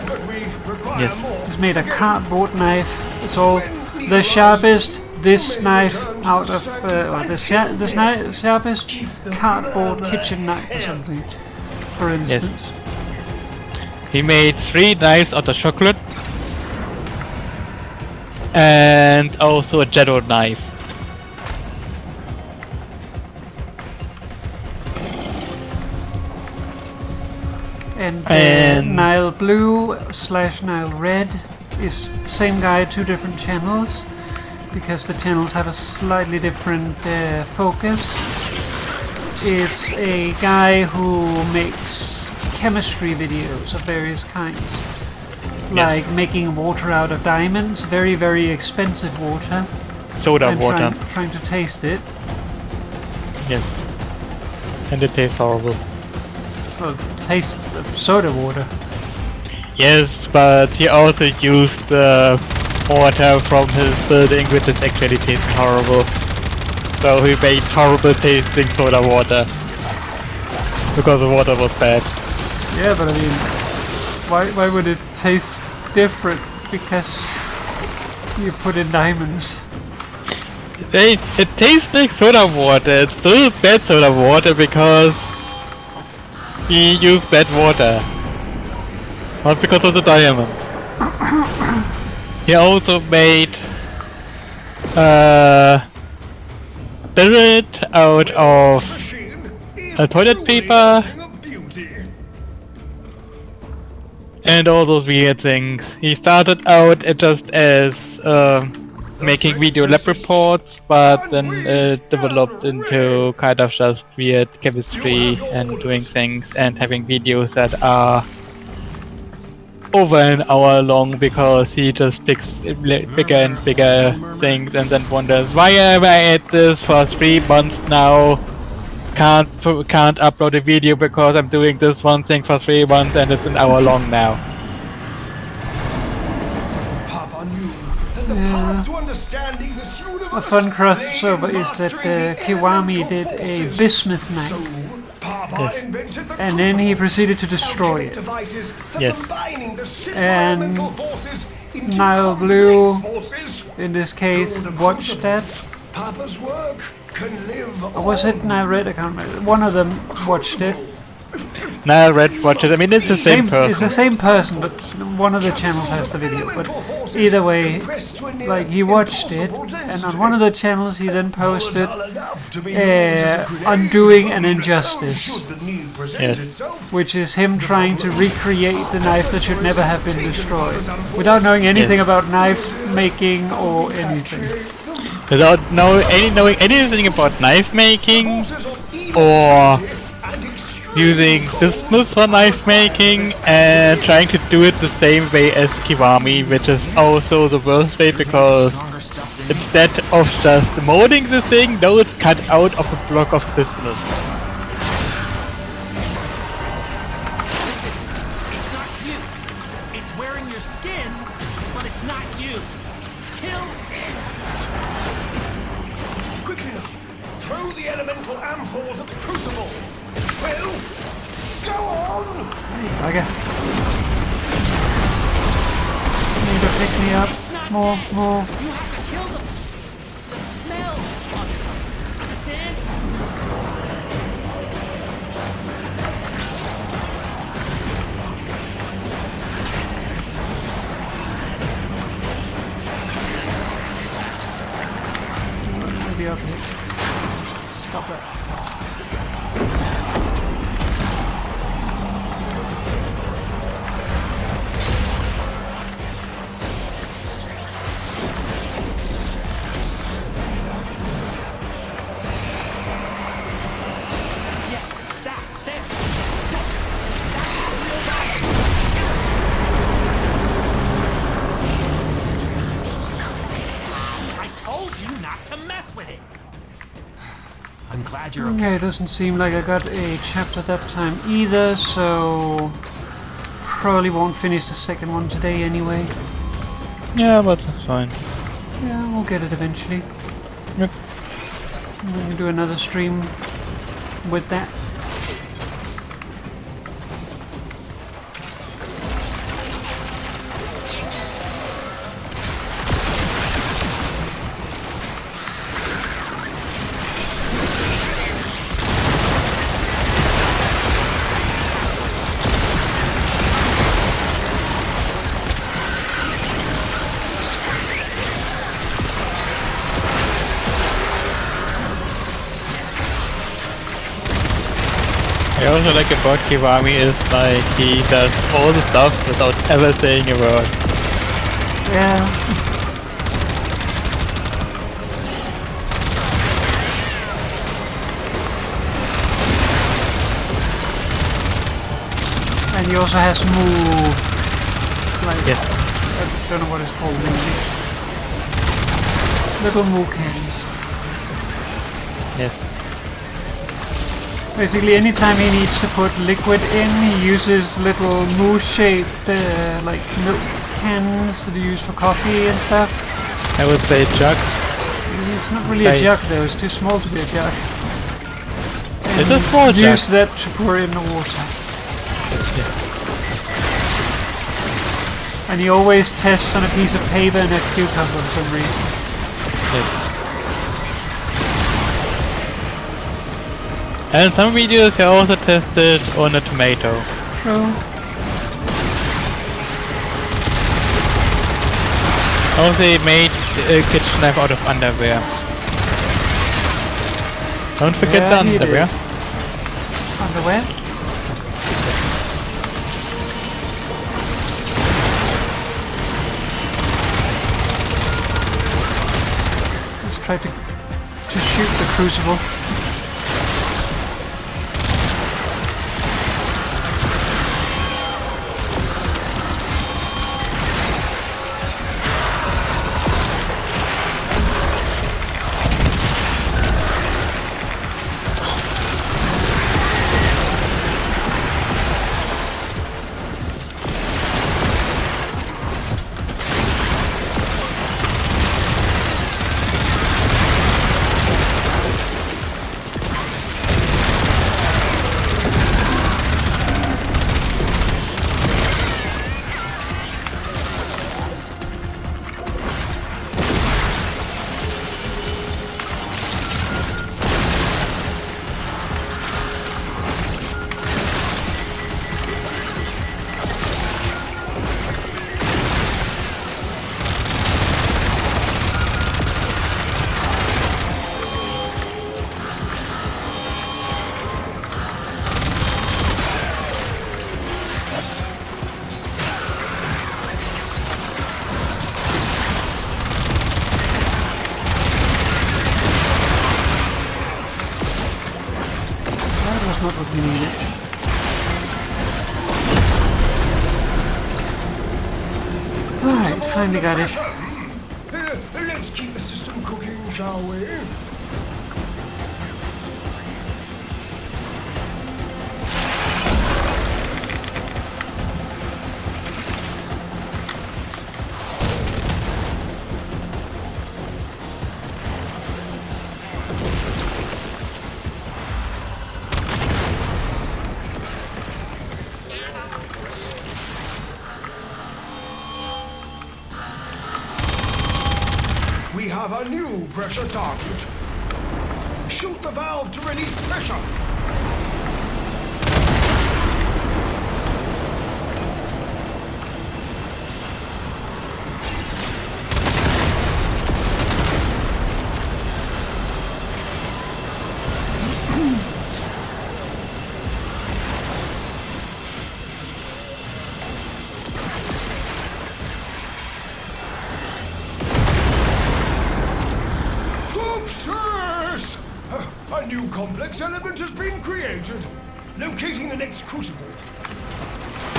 But we require Yes. more. He's made a cardboard knife. It's all the sharpest. This knife out of sharpest cardboard kitchen knife or something, for instance. He made 3 knives out of chocolate. And also a Jedi knife. And Nile Blue / Nile Red is same guy, 2 different channels, because the channels have a slightly different focus. Is a guy who makes chemistry videos of various kinds, like making water out of diamonds, very, very expensive water. Soda I'm water. trying to taste it. Yes. And it tastes horrible. Well, taste of soda water. Yes, but he also used the water from his building, which is actually tasting horrible. So he made horrible tasting soda water. Because the water was bad. Yeah, but I mean, why would it taste different? Because you put in diamonds. It tastes like soda water. It's still bad soda water because he used bad water. Not because of the diamond. He also made spirit out of toilet paper and all those weird things. He started out just as making video lab reports, but then it developed into kind of just weird chemistry and doing things and having videos that are over an hour long because he just picks bigger and bigger things and then wonders, why am I at this for 3 months now? Can't upload a video because I'm doing this one thing for 3 months and it's an hour long now. A fun crossover is that Kiwami did a bismuth knife. Yes. And then he proceeded to destroy it. Yes. And Nile Blue, in this case, watched that. Or was it Nile Red? I can't remember. One of them watched it. Nile Red watches. I mean, it's the same person. It's the same person, but one of the channels has the video. But either way, like, he watched it, and on one of the channels he then posted Undoing an Injustice. Yes. Which is him trying to recreate the knife that should never have been destroyed, without knowing anything about knife making or anything. Without knowing anything about knife making or using bismuth for knife making and trying to do it the same way as Kiwami, which is also the worst way because instead of just molding the thing, now it's cut out of a block of bismuth. Listen, it's not you. It's wearing your skin, but it's not you. Kill it! Quickly now, throw the elemental amphors at the crucible. Well, go on! Okay. Need to pick me up. More. You have to kill them. The smell of it. Understand? Maybe up here. Stop that. Yes, that, there. Look, that's its real body. Kill it. I told you not to mess with it. I'm glad you're Okay, it doesn't seem like I got a chapter that time either, so probably won't finish the second one today anyway. Yeah, but that's fine. Yeah, we'll get it eventually. Yep. We can do another stream with that. I also like about Kiwami is like he does all the stuff without ever saying a word. Yeah. And he also has move, like, Yes. I don't know what it's called, maybe. Little moo cans. Yes. Basically, anytime he needs to put liquid in, he uses little moo-shaped, like, milk cans that are used for coffee and stuff. I would say jug. It's not really a jug, though. It's too small to be a jug. It's a small jug. Use that to pour in the water. And he always tests on a piece of paper and a cucumber for some reason. Yes. And some videos he also tested on a tomato. True. Also he made a kitchen knife out of underwear. Don't forget the he underwear. did. Underwear? Let's try to shoot the crucible. Not what we needed. Alright, finally got it. Let's keep the system cooking, shall we? We have a new pressure target. Shoot the valve to release pressure. Success! A new complex element has been created, locating the next crucible.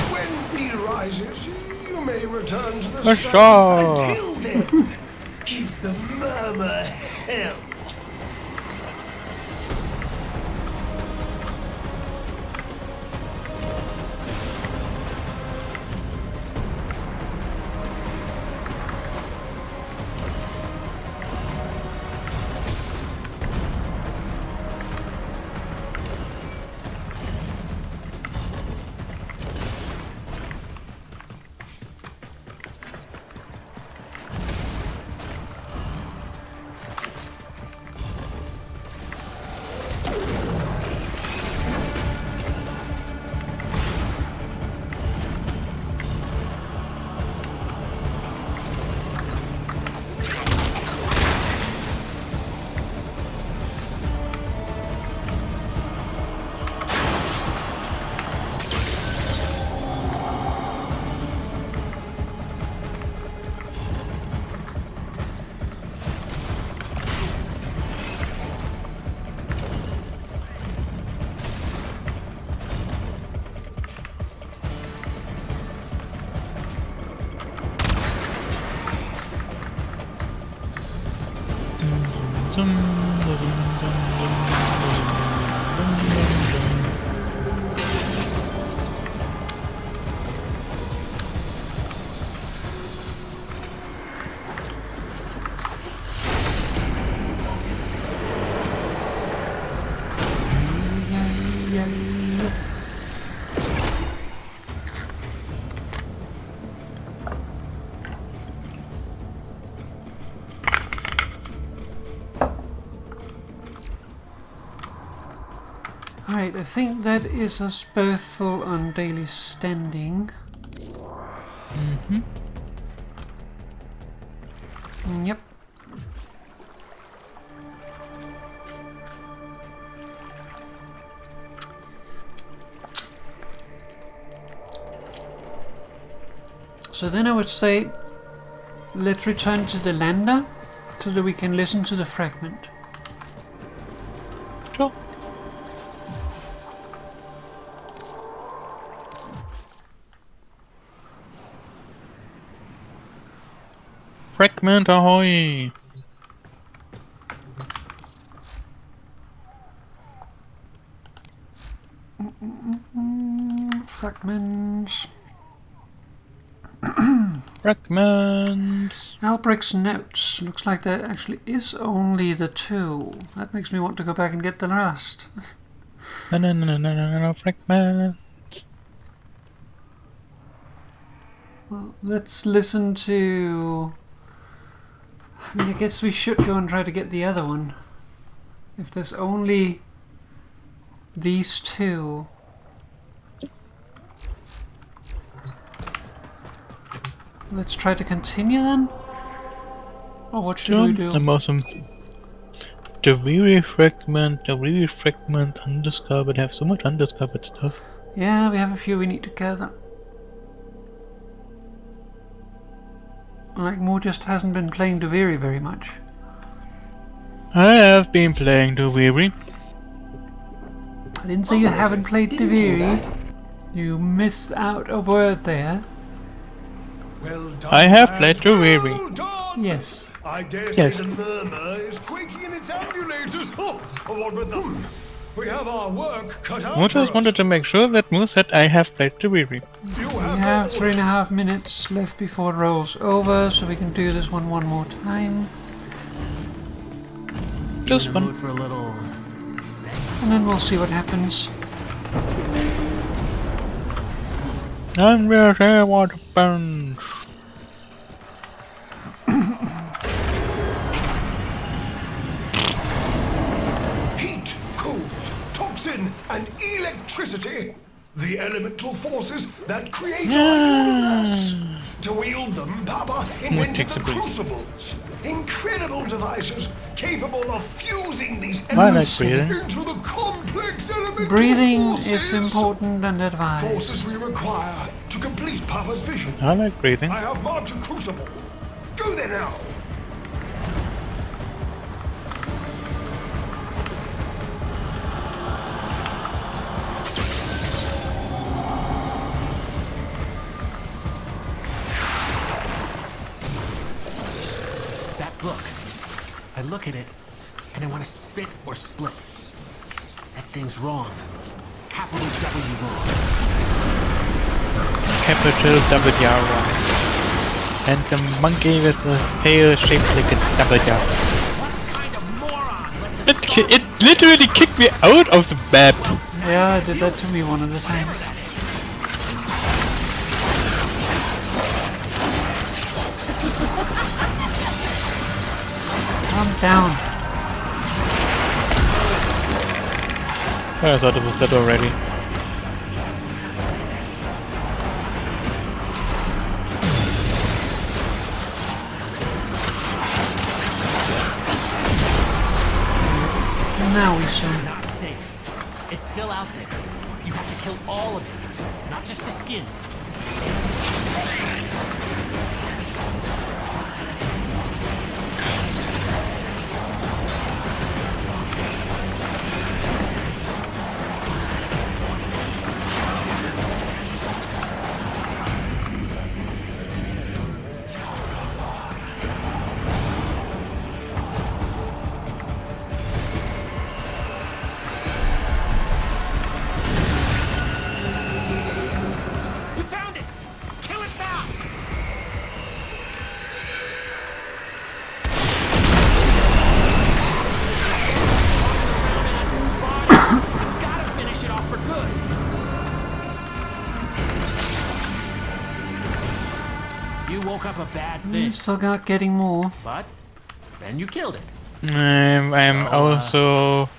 When need arises, you may return to the site. Until then, give the murmur hell. Alright, I think that is us both full on daily standing. Yep. So then I would say let's return to the lander so that we can listen to the fragment. Sure. Fragment ahoy! Fragments. Fragments! Albric's notes. Looks like there actually is only the 2. That makes me want to go back and get the rest. No, fragment! Well, let's listen to... I mean, I guess we should go and try to get the other one. If there's only these 2. Let's try to continue then? Or what should we do? I'm awesome. The weary fragment, undiscovered, have so much undiscovered stuff. Yeah, we have a few we need to gather. Like, Mo just hasn't been playing Duviri very much. I have been playing the weary. I didn't say you haven't played Duviri. You missed out a word there. Well done, I have lads, played the weary. well done. Yes. I dare Yes. say the murmur is quaking in its ambulators. Oh, what with them? We have our work cut out I for just us. wanted to make sure that Moose said I have played the weary. You We have have the 3.5 minutes left before it rolls over, so we can do this one more time. Just In the one. mood for a little. And then we'll see what happens. I'm ready, water punch. heat, cold, toxin, and electricity. The elemental forces that create our universe. To wield them, Papa invented takes the a break. crucibles. Incredible devices capable of fusing these I like elements breathing. into the complex elemental Breathing forces. is important and advised. Forces we require to complete Papa's vision. I like breathing. I have marked a crucible. Go there now. That book. I look at it, and I want to spit or split. That thing's wrong. Capital W wrong. Capital W wrong. And the monkey with the tail shaped like a W. What kind of moron lets us It literally kicked me out of the map. Yeah, it did that to me one of the times. Calm down. I thought it was dead already. Now we should. Not safe. It's still out there. You have to kill all of it, not just the skin. up a bad thing, Still not getting more. but then you killed it. I'm also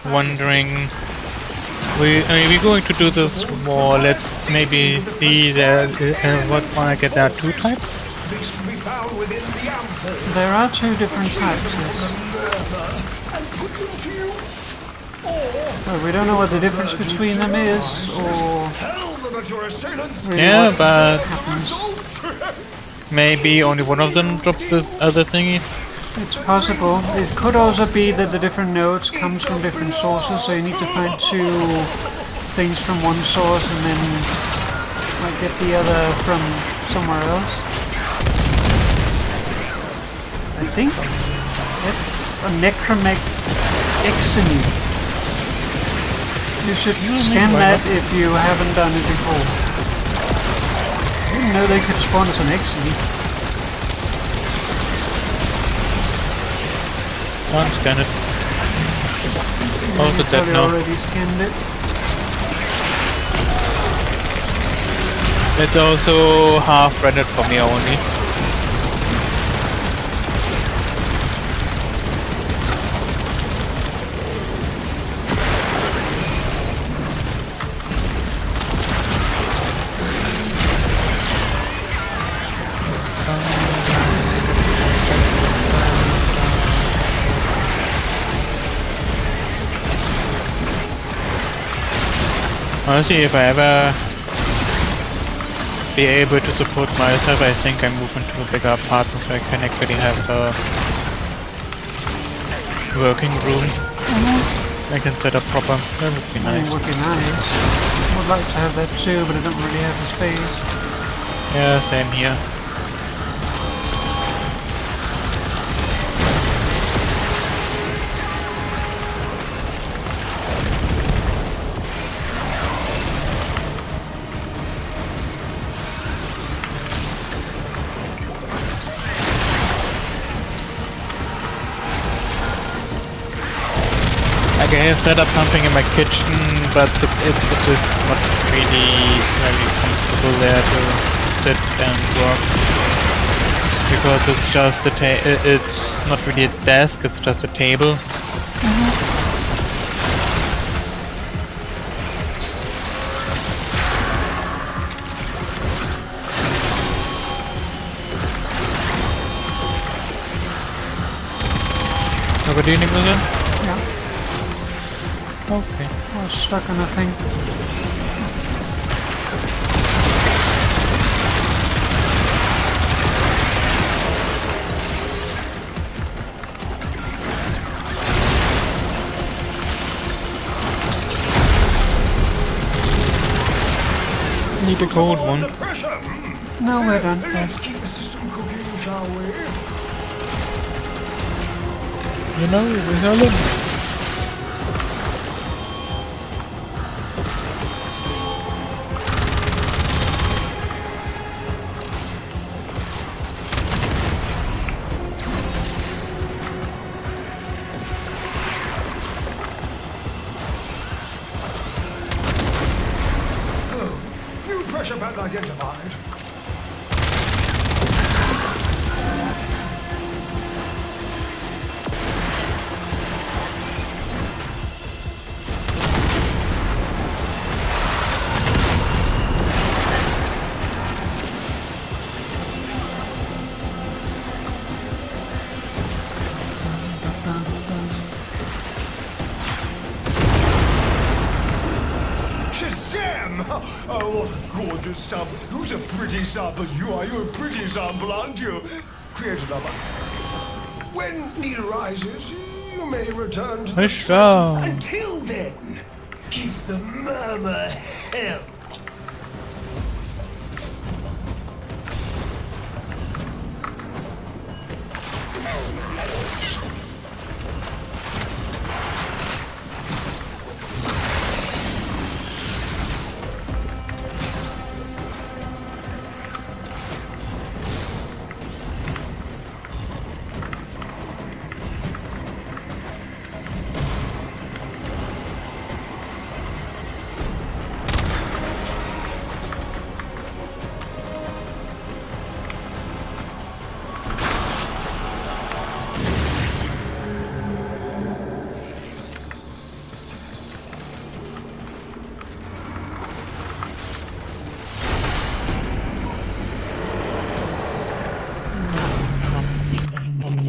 wondering. We're going to do this more. Let's maybe see what one I get. There are two types. This can be found within the ample. There are two different types. Yes. And put them to use. Or Well, we don't know what the difference between them is, or tell them at your assailants. really Yeah, what but happens. maybe only one of them drops the other thingy. It's possible. It could also be that the different nodes comes from different sources, so you need to find two things from one source and then like get the other from somewhere else. I think it's a necromech exony. You should scan that if you haven't done it before. I didn't know they could spawn as an exony. One scan it. Also I dead now. already scanned it. It's also half rendered for me only. Honestly, if I ever be able to support myself, I think I move into a bigger apartment so I can actually have a working room. I can set up proper. That would be It nice. would be nice. I would like to have that too, but I don't really have the space. Yeah, same here. I can set up something in my kitchen, but it's just not really very comfortable there to sit and work because it's just it's not really a desk, it's just a table. Are we dealing with it? Yeah. Okay. I was stuck on a thing. Need a cold one. Under pressure. No, we're done. Let's keep the system cooking, shall we? You know, we all in. New pressure band identified. Shazam! Oh, what a gorgeous sub. Who's a pretty sub? You are. You're a pretty sub, aren't you? Create another. When need arises, you may return to the Push set. on. Until then, keep the murmur held.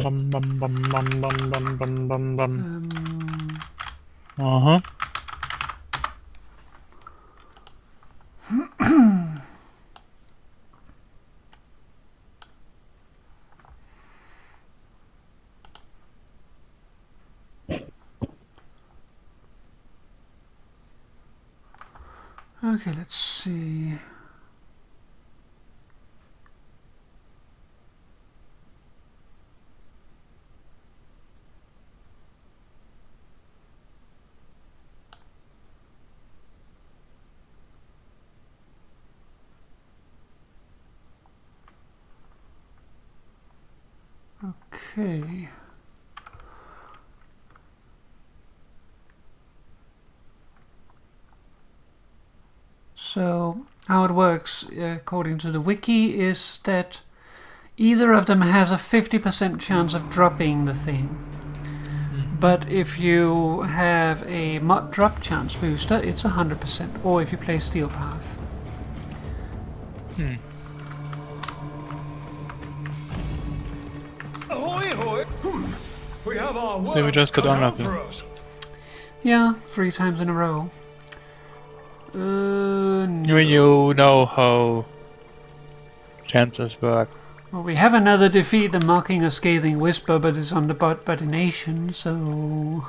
bum, bum, bum, bum, bum, bum, bum, bum, bum. Uh-huh. Okay, let's see. Okay. So, how it works, according to the wiki, is that either of them has a 50% chance of dropping the thing. But if you have a mod drop chance booster, it's 100%, or if you play Steel Path. Ahoy, ahoy! We have our work So we just got cut out unlucky. for us. Yeah, 3 times in a row. No. When you know how chances work. Well, we have another defeat, the Mocking a Scathing Whisper, but it's on the bot by the nation, so...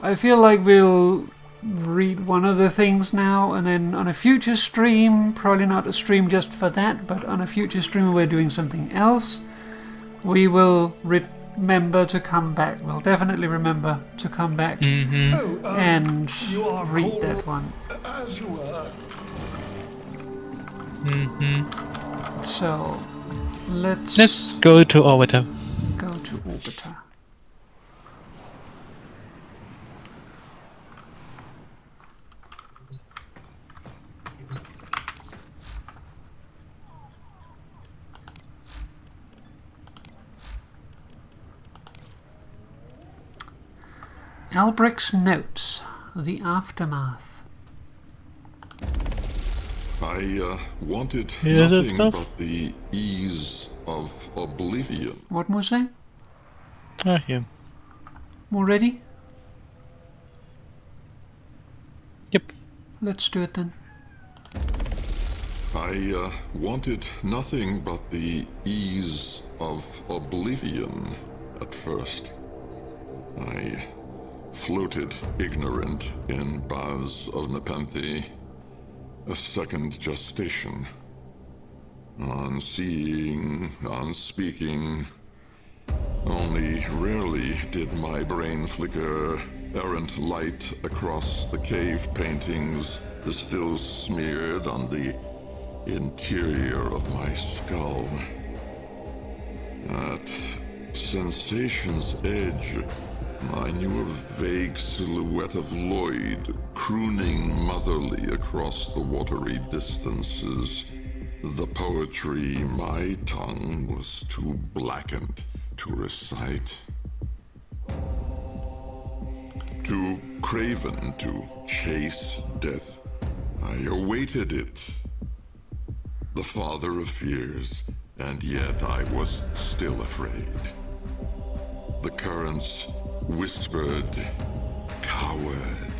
I feel like we'll read one of the things now, and then on a future stream, probably not a stream just for that, but on a future stream we're doing something else, we will remember to come back. We'll definitely remember to come back and You are read called that one. as you were. So, let's go to Orbiter. go to Orbiter. Albrecht's notes, the aftermath. I wanted Here's the nothing stuff. but the ease of oblivion. What was I? Ah, here. All ready? Yep. Let's do it then. I wanted nothing but the ease of oblivion at first. I floated ignorant in baths of Nepenthe, a second gestation. On seeing, on speaking, only rarely did my brain flicker errant light across the cave paintings, the still smeared on the interior of my skull. At sensation's edge, I knew a vague silhouette of Lloyd crooning motherly across the watery distances. The poetry my tongue was too blackened to recite. Too craven to chase death, I awaited it. The father of fears, and yet I was still afraid. The currents whispered, "Coward."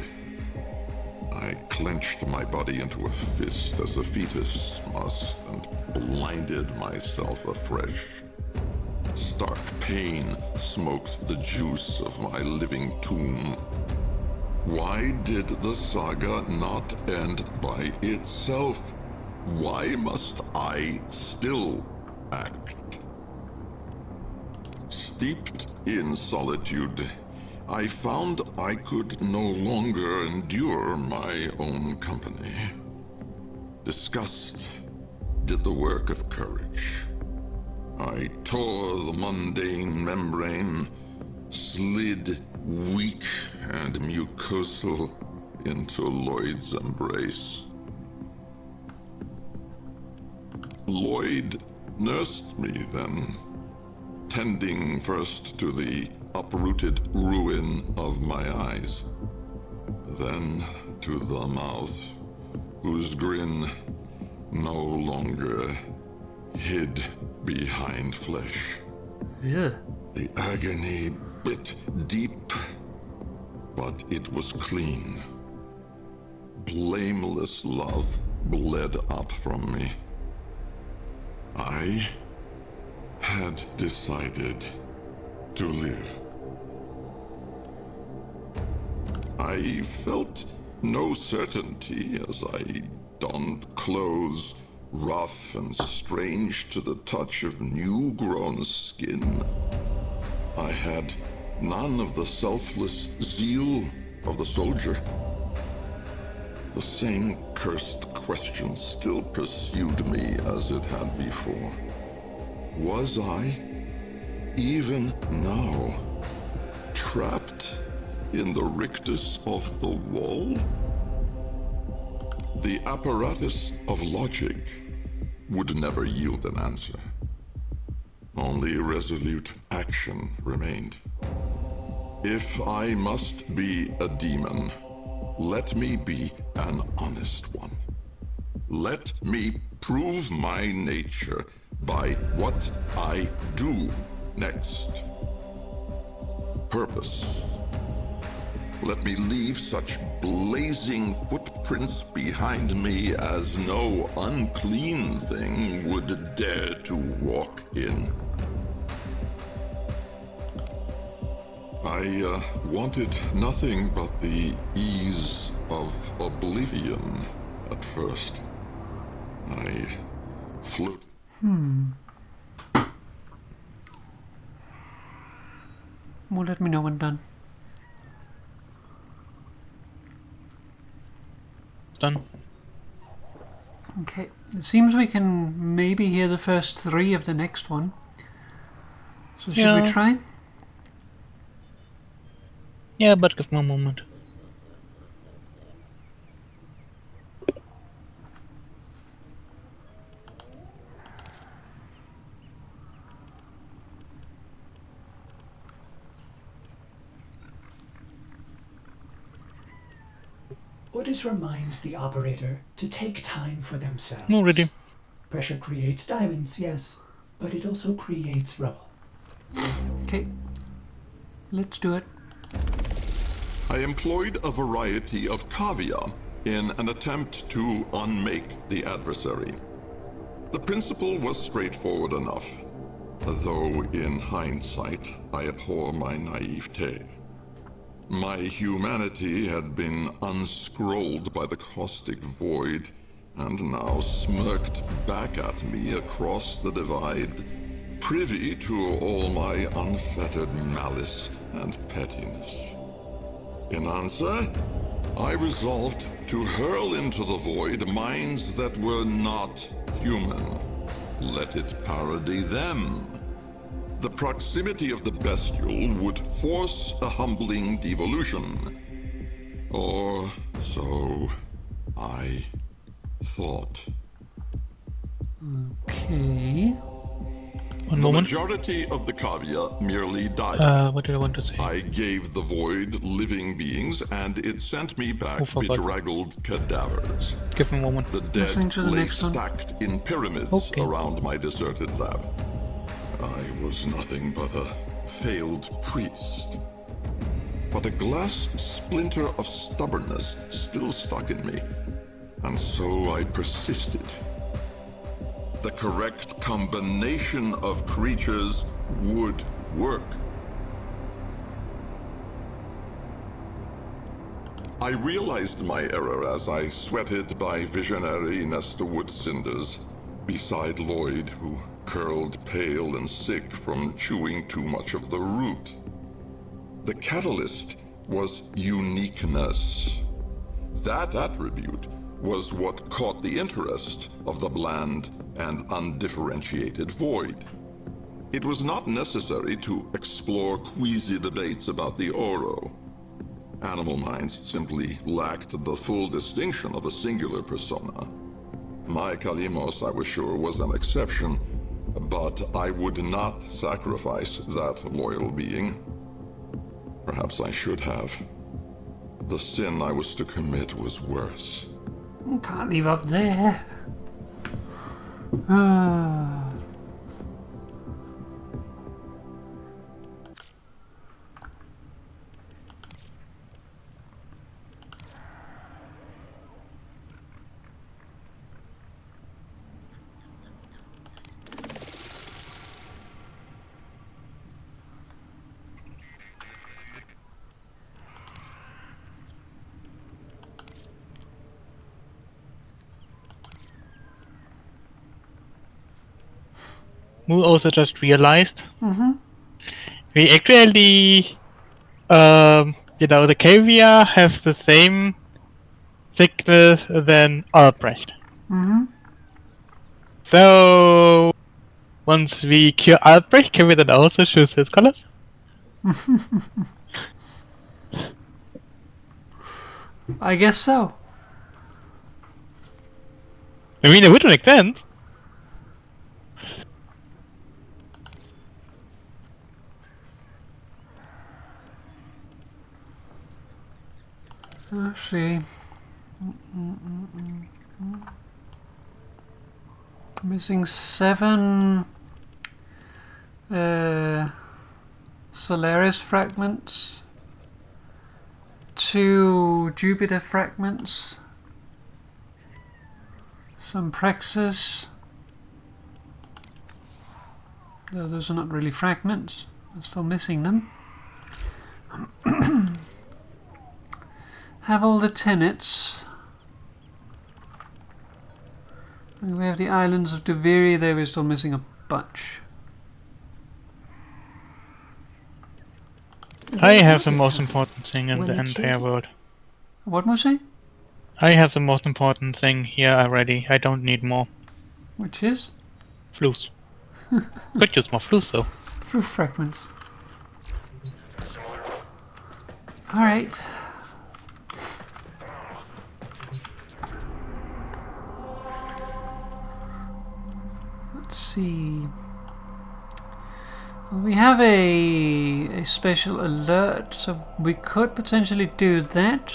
I clenched my body into a fist as a fetus must and blinded myself afresh. Stark pain smoked the juice of my living tomb. Why did the saga not end by itself? Why must I still act? Steeped in solitude, I found I could no longer endure my own company. Disgust did the work of courage. I tore the mundane membrane, slid weak and mucosal into Lloyd's embrace. Lloyd nursed me then, tending first to the uprooted ruin of my eyes, then to the mouth, whose grin no longer hid behind flesh. Yeah. The agony bit deep, but it was clean. Blameless love bled up from me. I had decided to live. I felt no certainty as I donned clothes rough and strange to the touch of new-grown skin. I had none of the selfless zeal of the soldier. The same cursed question still pursued me as it had before. Was I, even now, trapped in the rictus of the wall? The apparatus of logic would never yield an answer. Only resolute action remained. If I must be a demon, let me be an honest one. Let me prove my nature by what I do next. Purpose. Let me leave such blazing footprints behind me as no unclean thing would dare to walk in. I wanted nothing but the ease of oblivion at first. I floated. Well, let me know when done. Done. Okay, it seems we can maybe hear the first 3 of the next one. So should we try? Yeah, but give me a moment. Orders reminds the operator to take time for themselves. No, ready. Pressure creates diamonds, yes, but it also creates rubble. Okay, let's do it. I employed a variety of caveat in an attempt to unmake the adversary. The principle was straightforward enough, though in hindsight I abhor my naivete. My humanity had been unscrolled by the caustic void, and now smirked back at me across the divide, privy to all my unfettered malice and pettiness. In answer, I resolved to hurl into the void minds that were not human. Let it parody them. The proximity of the bestial would force a humbling devolution. Or so I thought. Okay. One The moment. majority of the cavia merely died. What did I want to say? I gave the void living beings, and it sent me back forgot. bedraggled cadavers. Give me a moment. The Listening dead to the lay next one. stacked in pyramids Okay. around my deserted lab. I was nothing but a failed priest. But a glass splinter of stubbornness still stuck in me, and so I persisted. The correct combination of creatures would work. I realized my error as I sweated by visionary Nestorwood cinders beside Lloyd, who curled pale and sick from chewing too much of the root. The catalyst was uniqueness. That attribute was what caught the interest of the bland and undifferentiated void. It was not necessary to explore queasy debates about the Oro. Animal minds simply lacked the full distinction of a singular persona. My Kalimos, I was sure, was an exception, but I would not sacrifice that loyal being. Perhaps I should have. The sin I was to commit was worse. Can't leave up there. Ah. Moo also just realized. Mm-hmm. We actually, the caviar have the same thickness than Albrecht. Mm-hmm. So once we cure Albrecht, can we then also choose his colors? I guess so. I mean, it would make sense. Let's see. Missing 7 Solaris fragments, 2 Jupiter fragments, some Praxis. Though those are not really fragments, I'm still missing them. Have all the tenets. And we have the islands of Duviri, there we're still missing a bunch. I have the most important thing in the entire world. What was it? I have the most important thing here already. I don't need more. Which is? Flues. Could use more flues though. Flue fragments. Alright. Let's see. Well, we have a special alert, so we could potentially do that.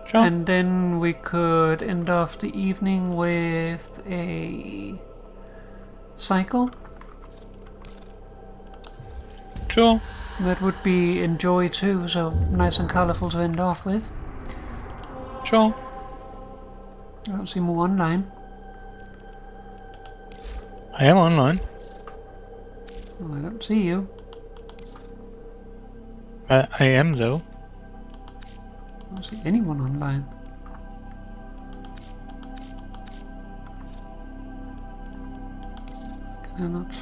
Sure. And then we could end off the evening with a cycle. Sure. That would be Enjoy too, so nice and colourful to end off with. Sure. I don't see more online. I am online. Well, I don't see you. I am though. I don't see anyone online. Can I not?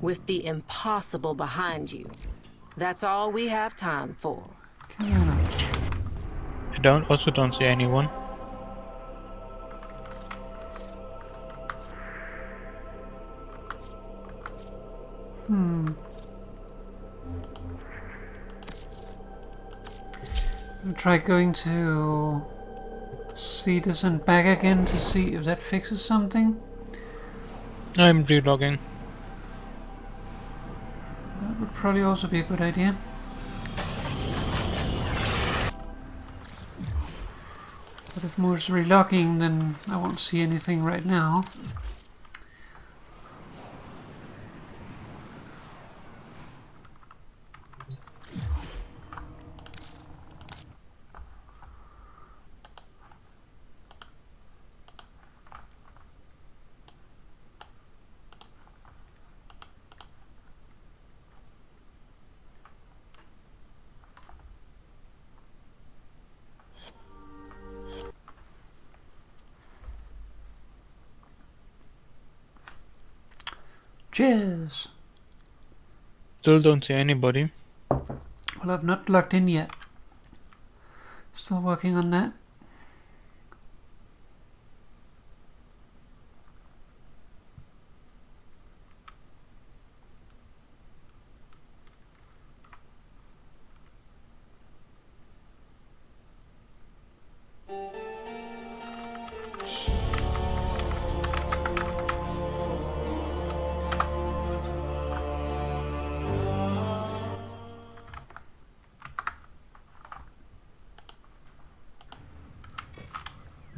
With the impossible behind you, that's all we have time for. Can I not? I also don't see anyone. I'll try going to see this and back again to see if that fixes something. I'm relogging. That would probably also be a good idea. But if Moore's relogging, then I won't see anything right now. Cheers! Still don't see anybody. Well, I've not logged in yet. Still working on that.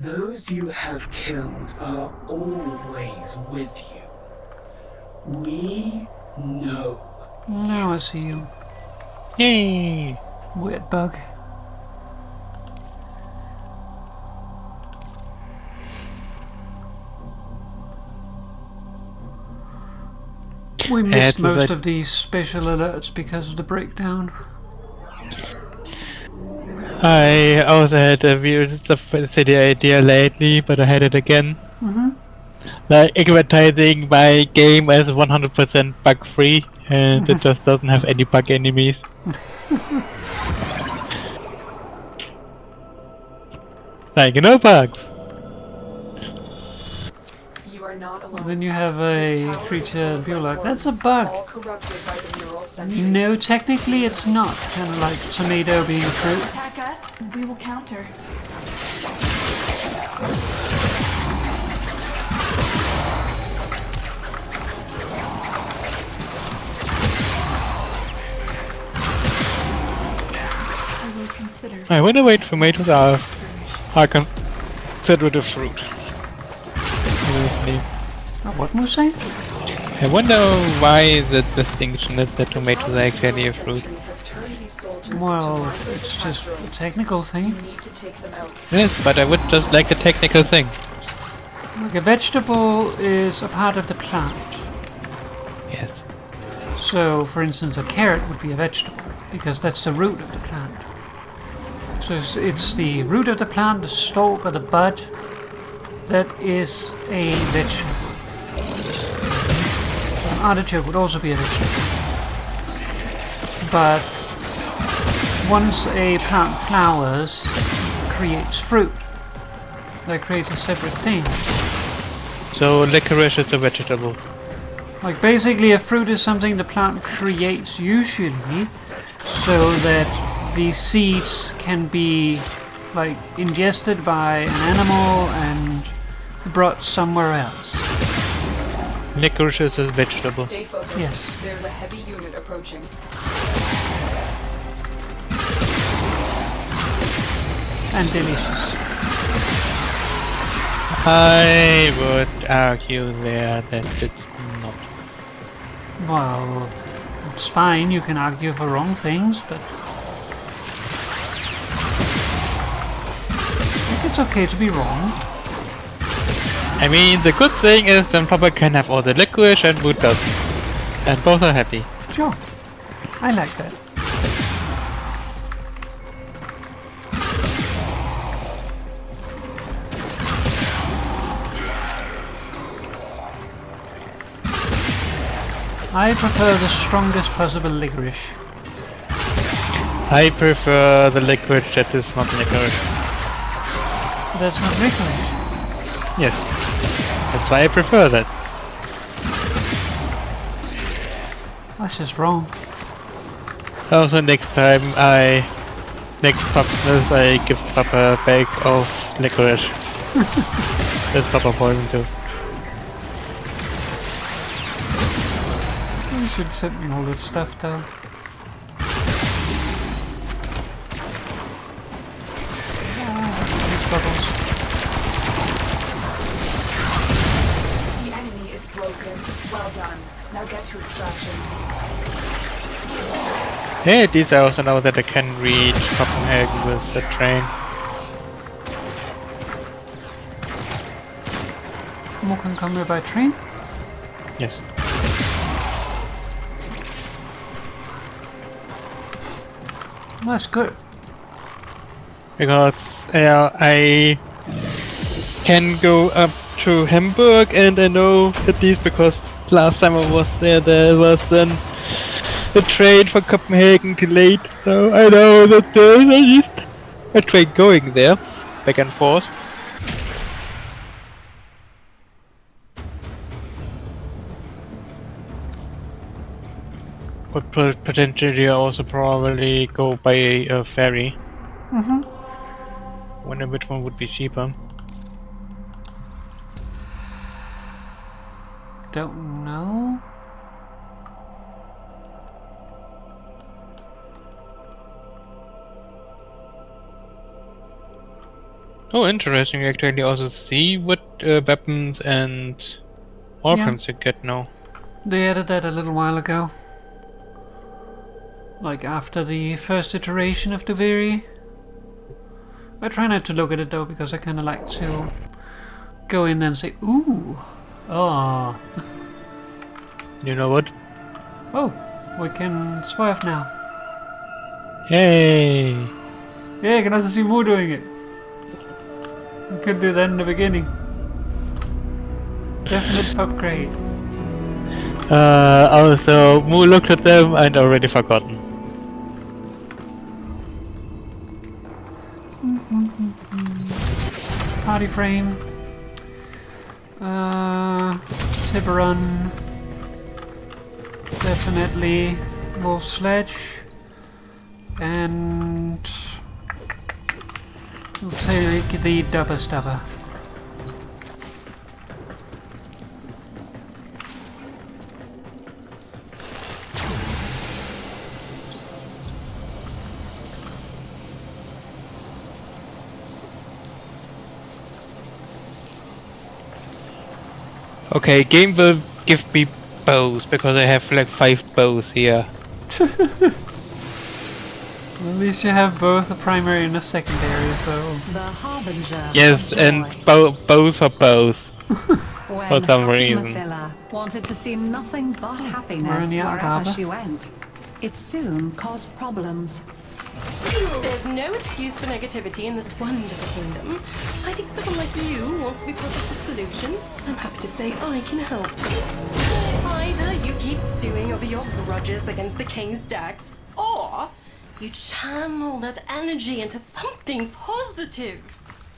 Those you have killed are always with you. We know. Now I see you. Yay! Weird bug. We missed most of these special alerts because of the breakdown. I also had a weird city idea lately, but I had it again. Like advertising my game as 100% bug free, and it just doesn't have any bug enemies. Like no bugs. You are not alone. Then you have a creature view like that's a bug. All corrupted by the neural century. No, technically it's not. Kind of like tomato being a fruit. Attack us, we will counter. I will consider. I wonder why tomatoes are considered a fruit. What was I? I wonder why the distinction is that tomatoes are actually a fruit. Well, it's just a technical thing. Yes, but I would just like a technical thing. Like a vegetable is a part of the plant. Yes. So, for instance, a carrot would be a vegetable because that's the root of the plant. So it's the root of the plant, the stalk or the bud, that is a vegetable. An artichoke would also be a vegetable. But once a plant flowers, it creates fruit. That creates a separate thing. So licorice is a vegetable. Like basically a fruit is something the plant creates usually so that the seeds can be like ingested by an animal and brought somewhere else. Licorice is a vegetable. Stay focused. Yes. There's a heavy unit approaching. And delicious. I would argue there that it's not. Well, it's fine, you can argue for wrong things, but I think it's okay to be wrong. I mean, the good thing is then Papa can have all the licorice and Wood doesn't. And both are happy. Sure. I like that. I prefer the strongest possible licorice. I prefer the licorice that is not licorice. That's not licorice. Yes. That's why I prefer that. That's just wrong. Also next time next Pupness I give Papa a bag of licorice. That's Papa poison too. You should send me all that stuff though. These bubbles. The enemy is broken. Well done. Now get to extraction. Hey, at least I also know that I can reach Copenhagen with the train. More can come here by train? Yes. That's good. Because I can go up to Hamburg, and I know at least because last time I was there was then the train for Copenhagen delayed, so I know that there's at least a train going there, back and forth. Could potentially also probably go by a ferry. Wonder which one would be cheaper. Don't know. Oh, interesting. You actually also see what weapons and Warframes you get now. They added that a little while ago. Like after the first iteration of Duviri. I try not to look at it though, because I kinda like to go in and say, ooh, oh. You know what? Oh, we can swerve now. Yay! Yeah, you can also see Moo doing it. You could do that in the beginning. Definite upgrade. Also, Moo looked at them and already forgotten. Party frame. Cyberon. Definitely Wolf Sledge. And we'll take the Dubber Stubber. Okay, game will give me bows because I have like 5 bows here. At least you have both a primary and a secondary, so... The harbinger Yes, of and joy. bows for bows. When for some happy reason. Mathila wanted to see nothing but happiness the wherever Alhava. she went. It soon caused problems. There's no excuse for negativity in this wonderful kingdom. I think someone like you wants to be part of the solution. I'm happy to say I can help. Either you keep stewing over your grudges against the king's decks, or you channel that energy into something positive.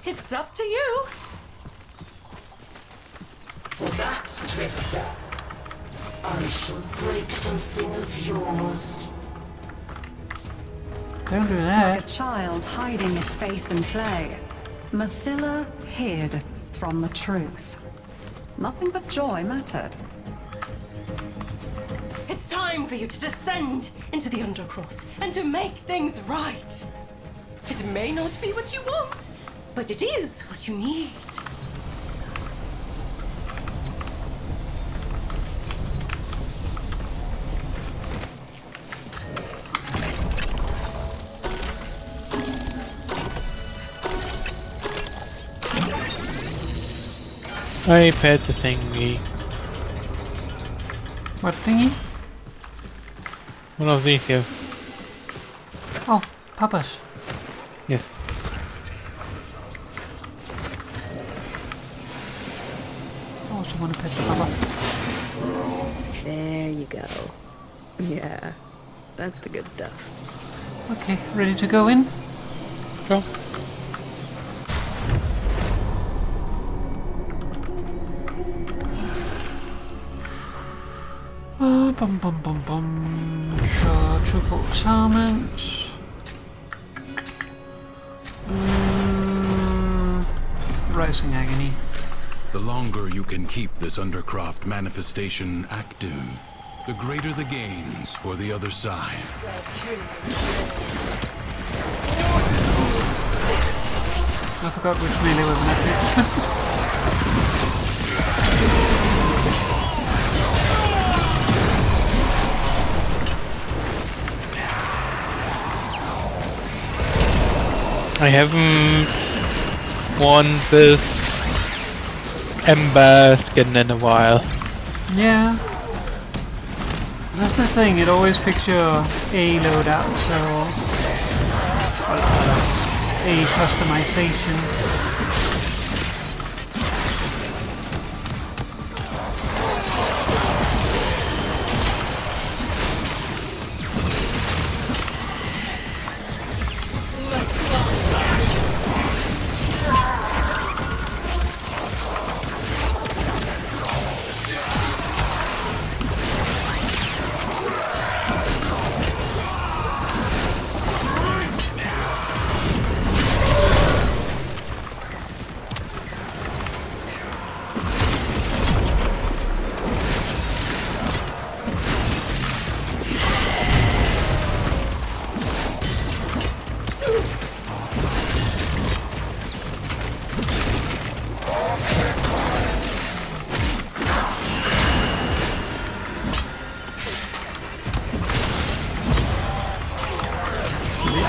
It's up to you. For that, Drifter, I shall break something of yours. Don't do Like a that. child hiding its face in play, Mathila hid from the truth. Nothing but joy mattered. It's time for you to descend into the undercroft and to make things right. It may not be what you want, but it is what you need. I pet the thingy. What thingy? One of these here. Oh, Papa's. Yes. I also want to pet the Papa. There you go. Yeah, that's the good stuff. Okay, ready to go in? Go. Bum bum bum bum. Truthful Torment. Rising Agony. The longer you can keep this Undercroft manifestation active, the greater the gains for the other side. I forgot which melee weapon I picked. I haven't worn this Ember skin in a while. Yeah. That's the thing, it always picks your A loadout, so A customization.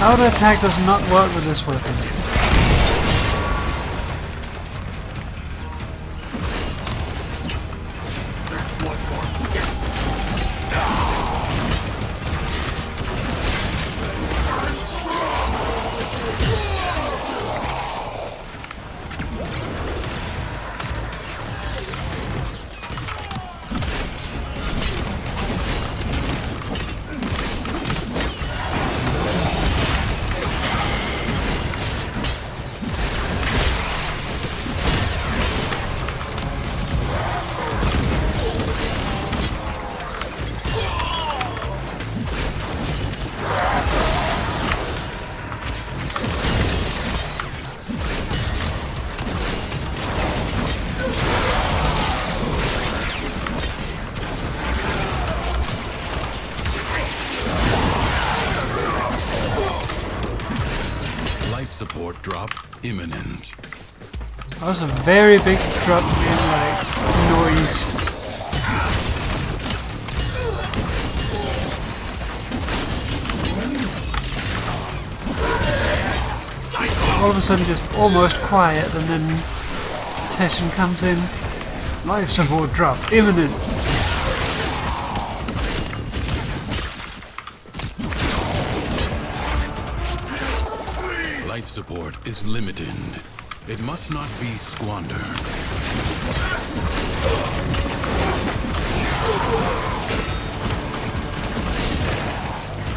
Auto attack does not work with this weapon. imminent. That was a very big drop in like noise. All of a sudden just almost quiet, and then Teshin comes in. Life support drop imminent. Life support is limited. It must not be squandered.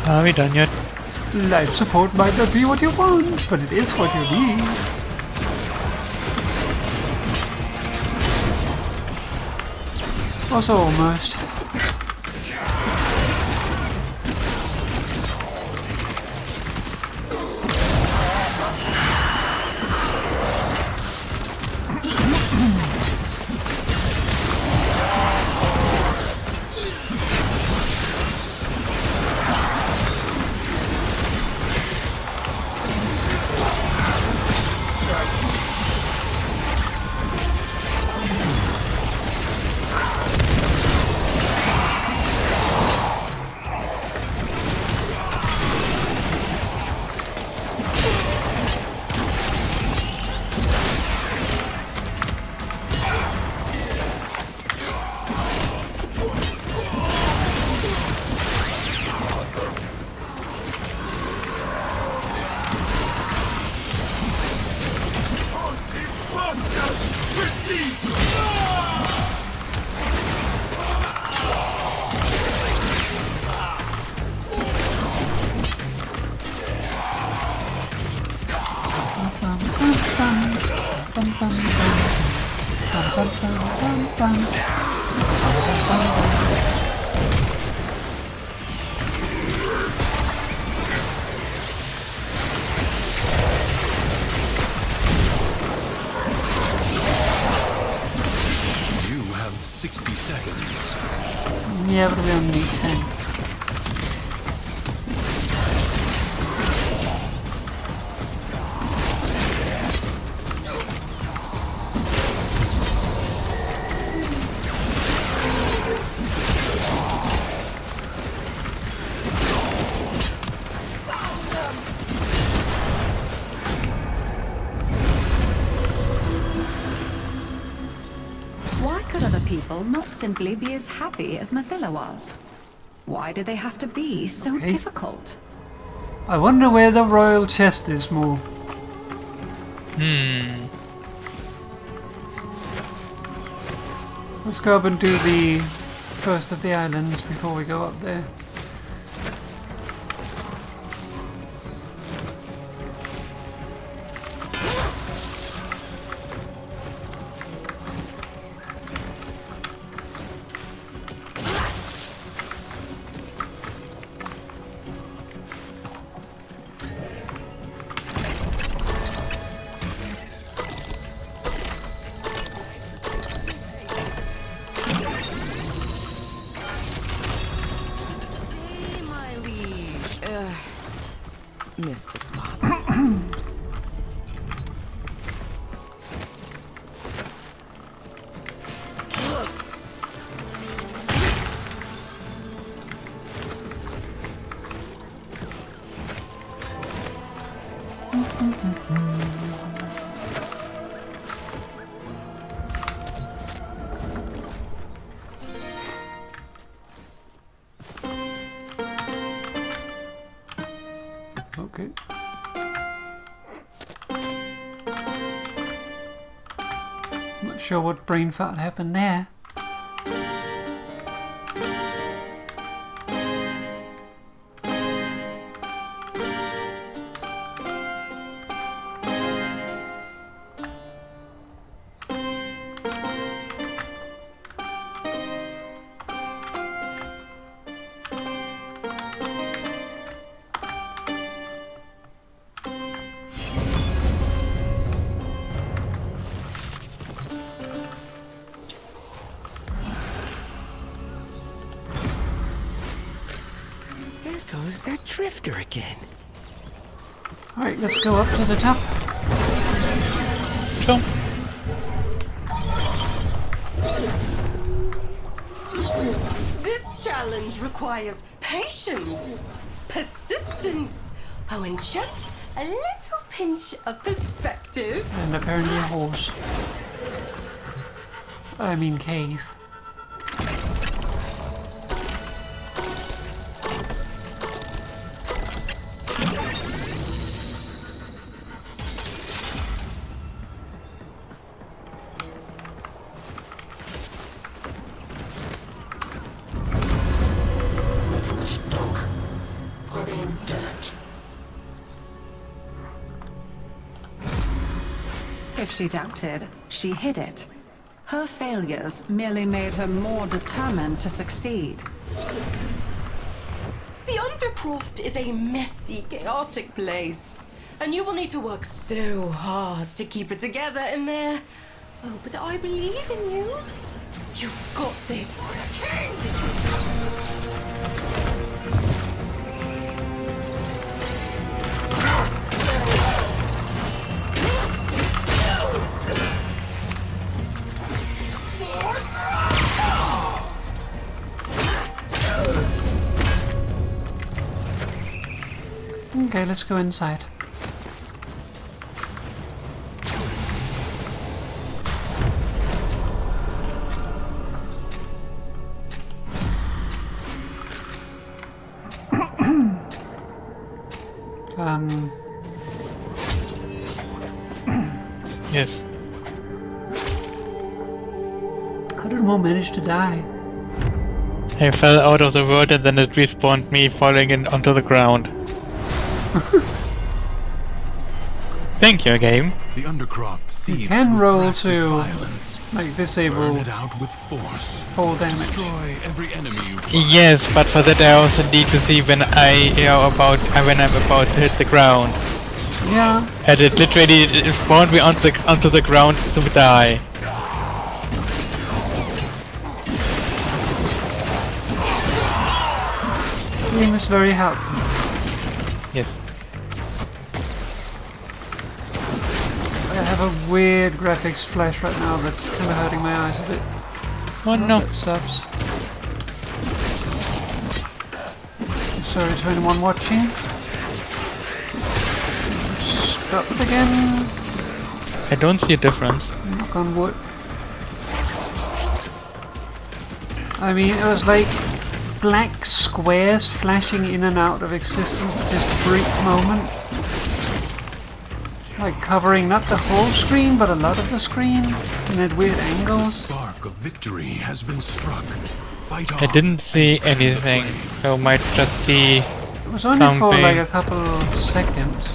Are we done yet? Life support might not be what you want, but it is what you need. Also almost. You have 60 seconds. Yeah, but we only need 10. Why could other people not simply be as happy as Mathila was? Why do they have to be so Okay. difficult? I wonder where the royal chest is more. Let's go up and do the first of the islands before we go up there. My liege, Mr. Smart. Okay. Not sure what brain fart happened there. There goes that drifter again. Alright, let's go up to the top. so. This challenge requires patience, persistence, oh, and just a little pinch of perspective. And apparently a horse. I mean cave. If she doubted, she hid it. Her failures merely made her more determined to succeed. The Undercroft is a messy, chaotic place, and you will need to work so hard to keep it together in there. Oh, but I believe in you. You've got this. Okay, let's go inside. Yes. How did Mo manage to die? I fell out of the world and then it respawned me falling in onto the ground. Thank you, game. The Undercroft You can roll to violence. like disable Burn it out with force. fall damage. Destroy every enemy you find. Yes, but for that I also need to see when I'm about to hit the ground. Yeah. And it literally spawned me onto the ground to die. Game is very helpful. Yes. I have a weird graphics flash right now that's kind of hurting my eyes a bit. Oh no. That stops. Sorry to anyone watching. Stop it again. I don't see a difference. Knock on wood. I mean, it was like black squares flashing in and out of existence for just a brief moment. Like covering not the whole screen, but a lot of the screen, and at weird angles. The spark of victory has been struck. Fight on. I didn't see anything, so it might just be It was only something. for like a couple of seconds.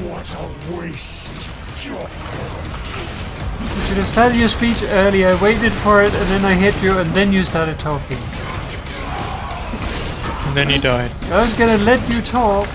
What a waste! You should have started your speech earlier, I waited for it, and then I hit you, and then you started talking. And then he died. I was gonna let you talk.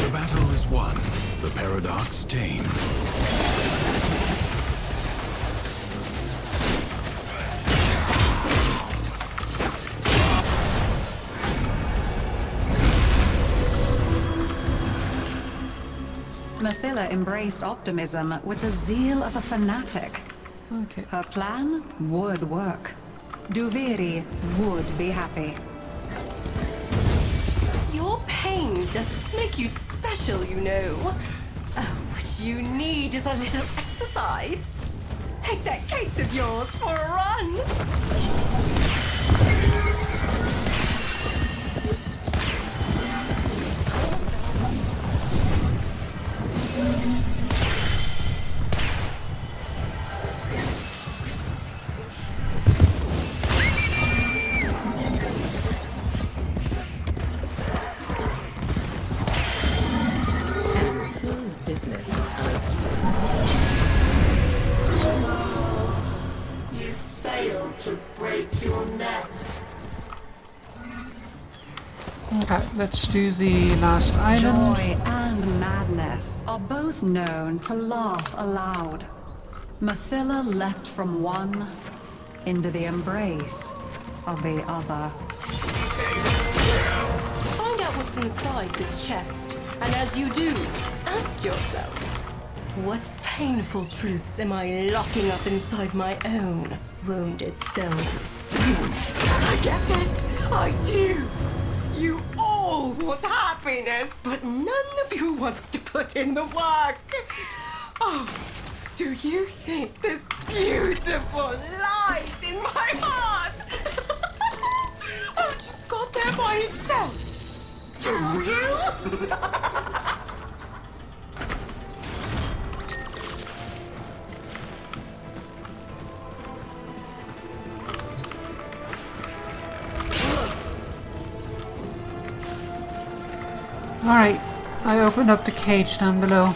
The battle is won. The paradox tamed. Mathila embraced optimism with the zeal of a fanatic. Okay. Her plan would work. Duviri would be happy. Your pain doesn't make you special, you know. What you need is a little exercise. Take that cape of yours for a run. Whose business? You failed to break your neck. Okay, let's do the last island. Joy and madness are both known to laugh aloud. Mathila leapt from one into the embrace of the other. Find out what's inside this chest, and as you do, ask yourself, what painful truths am I locking up inside my own wounded self? I get it! I do! You all want happiness, but none of you wants to put in the work! Oh, do you think this beautiful light in my heart just got there by itself? Do you? Alright, I opened up the cage down below.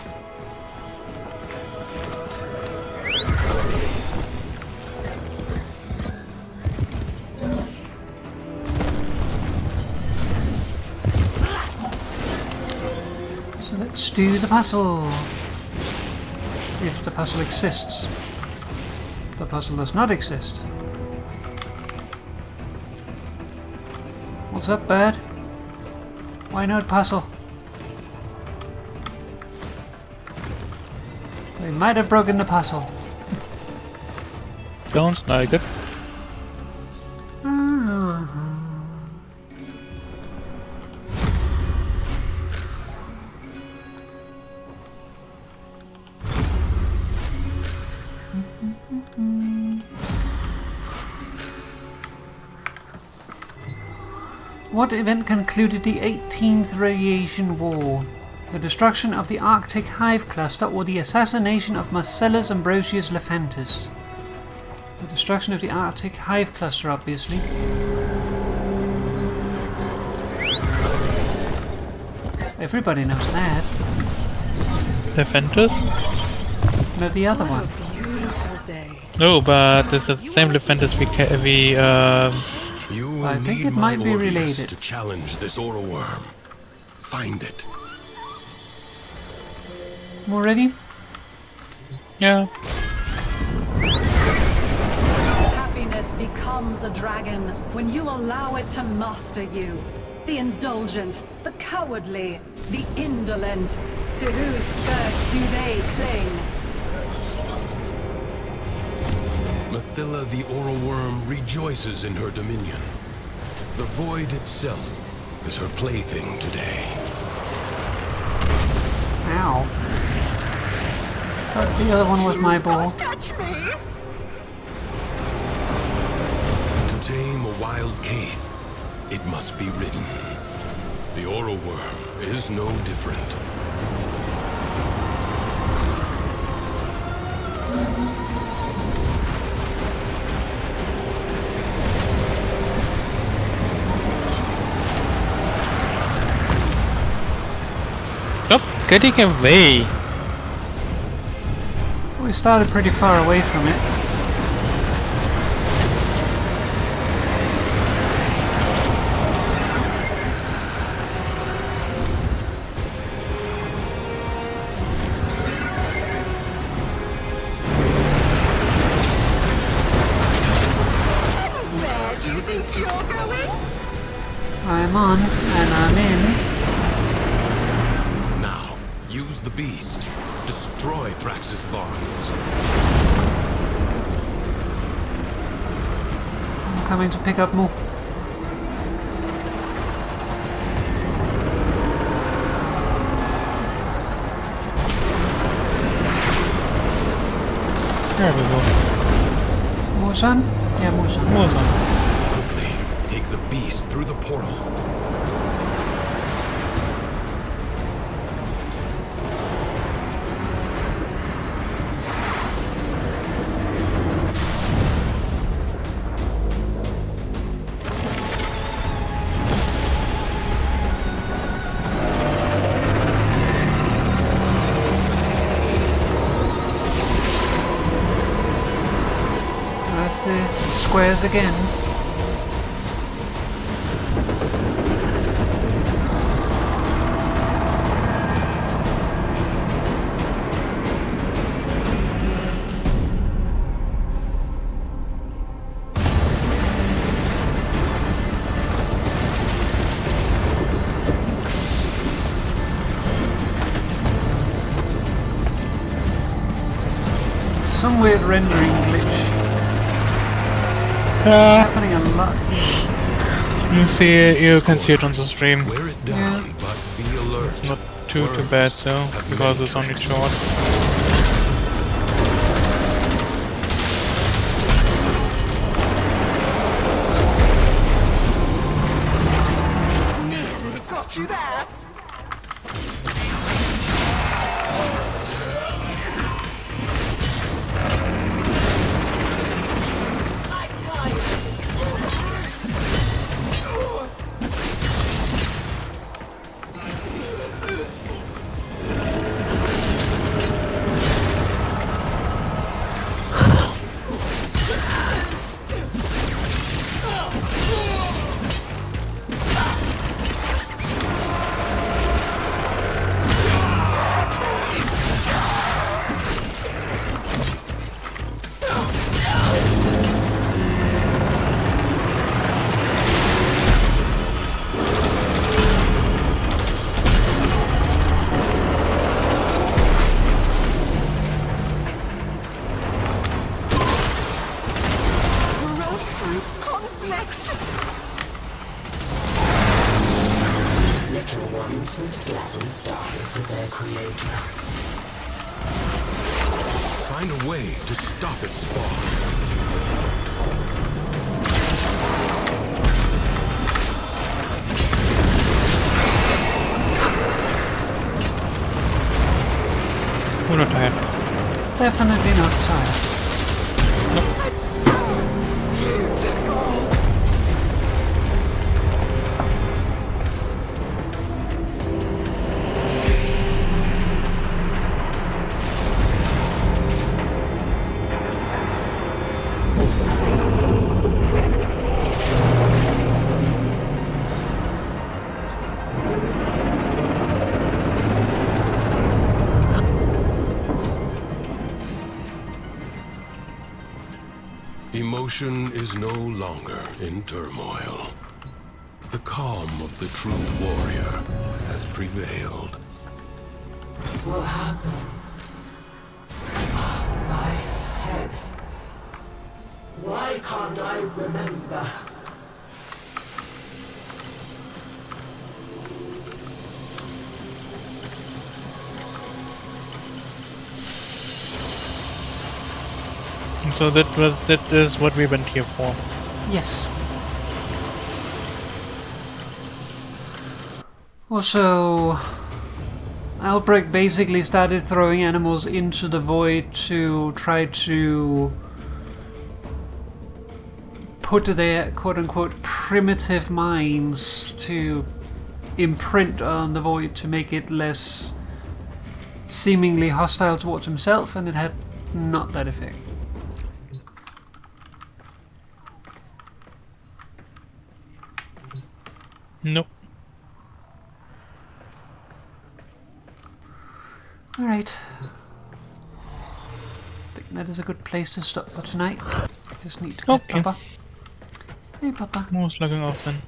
So let's do the puzzle. If the puzzle exists. The puzzle does not exist. What's up, bird? Why not puzzle? They might have broken the puzzle. Sounds like it. What event concluded the 18th Radiation War? The destruction of the Arctic Hive Cluster or the assassination of Marcellus Ambrosius Lephantis? The destruction of the Arctic Hive Cluster, obviously. Everybody knows that. Lephantis? No, the other one. No, but it's the same Lephantis You will I think need it my might be Orpheus related. to challenge this aura worm. Find it. More ready? Yeah. Happiness becomes a dragon when you allow it to master you. The indulgent, the cowardly, the indolent. To whose skirts do they cling? Mathila the aura worm rejoices in her dominion. The void itself is her plaything today. Ow. But the other one was my ball. Catch me! To tame a wild cave, it must be ridden. The aura worm is no different. Stop getting away! We started pretty far away from it. Where do you think you're going? I'm on, and I'm in. Now, use the beast. Destroy Thrax's bonds. I'm coming to pick up more. There we go. More sun? Yeah, more sun. More sun. Quickly, take the beast through the portal. Squares again. Some weird rendering glitch. Happening a lot here. You can see it on the stream. Wear it down, but be alert. Not too bad though, because it's only short. Nearly got you there. Little ones will gladly die for their creator. Find a way to stop its spawn. We're not tired. Definitely not tired. Nope. Emotion is no longer in turmoil. The calm of the true warrior has prevailed. What will happen? My head. Why can't I remember? So that is what we went here for. Yes. Also, Albrecht basically started throwing animals into the void to try to put their quote-unquote primitive minds to imprint on the void to make it less seemingly hostile towards himself, and it had not that effect. Nope. Alright. I think that is a good place to stop for tonight. I just need to get Papa. Hey Papa. Most looking off then.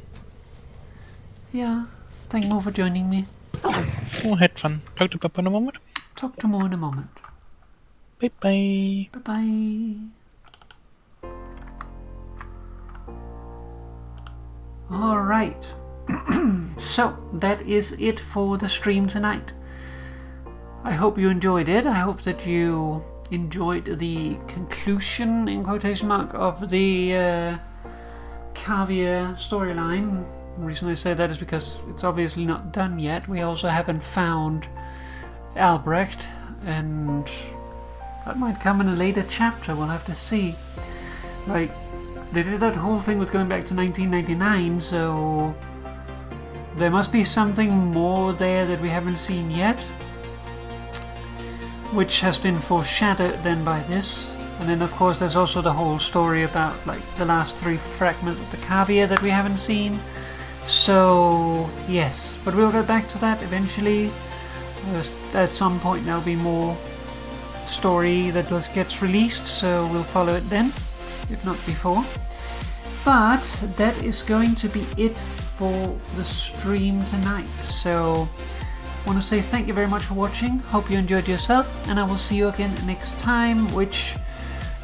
Yeah. Thank you for joining me. Oh, had fun. Talk to Papa in a moment. Talk to more in a moment. Bye bye. Bye bye. Alright. So, that is it for the stream tonight. I hope you enjoyed it. I hope that you enjoyed the conclusion, in quotation mark, of the Caviar storyline. The reason I say that is because it's obviously not done yet. We also haven't found Albrecht, and that might come in a later chapter, we'll have to see. Like, they did that whole thing with going back to 1999, so there must be something more there that we haven't seen yet, which has been foreshadowed then by this. And then of course there's also the whole story about like the last 3 fragments of the Caviar that we haven't seen. So yes, but we'll get back to that eventually. At some point there'll be more story that gets released, so we'll follow it then, if not before. But that is going to be it for the stream tonight. So I want to say thank you very much for watching. Hope you enjoyed yourself, and I will see you again next time, which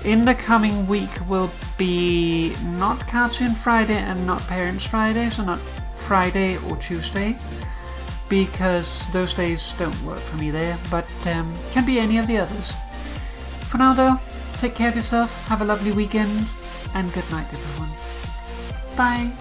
in the coming week will be not Cartoon Friday and not Parents Friday, so not Friday or Tuesday, because those days don't work for me there, but can be any of the others. For now though, take care of yourself, have a lovely weekend, and good night everyone. Bye!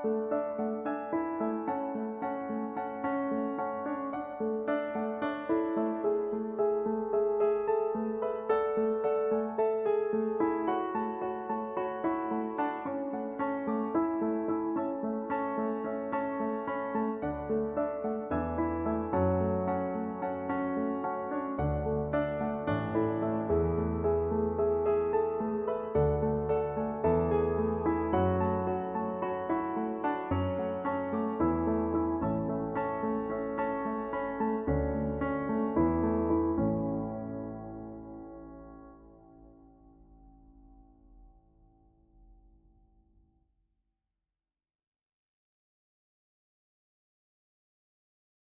you.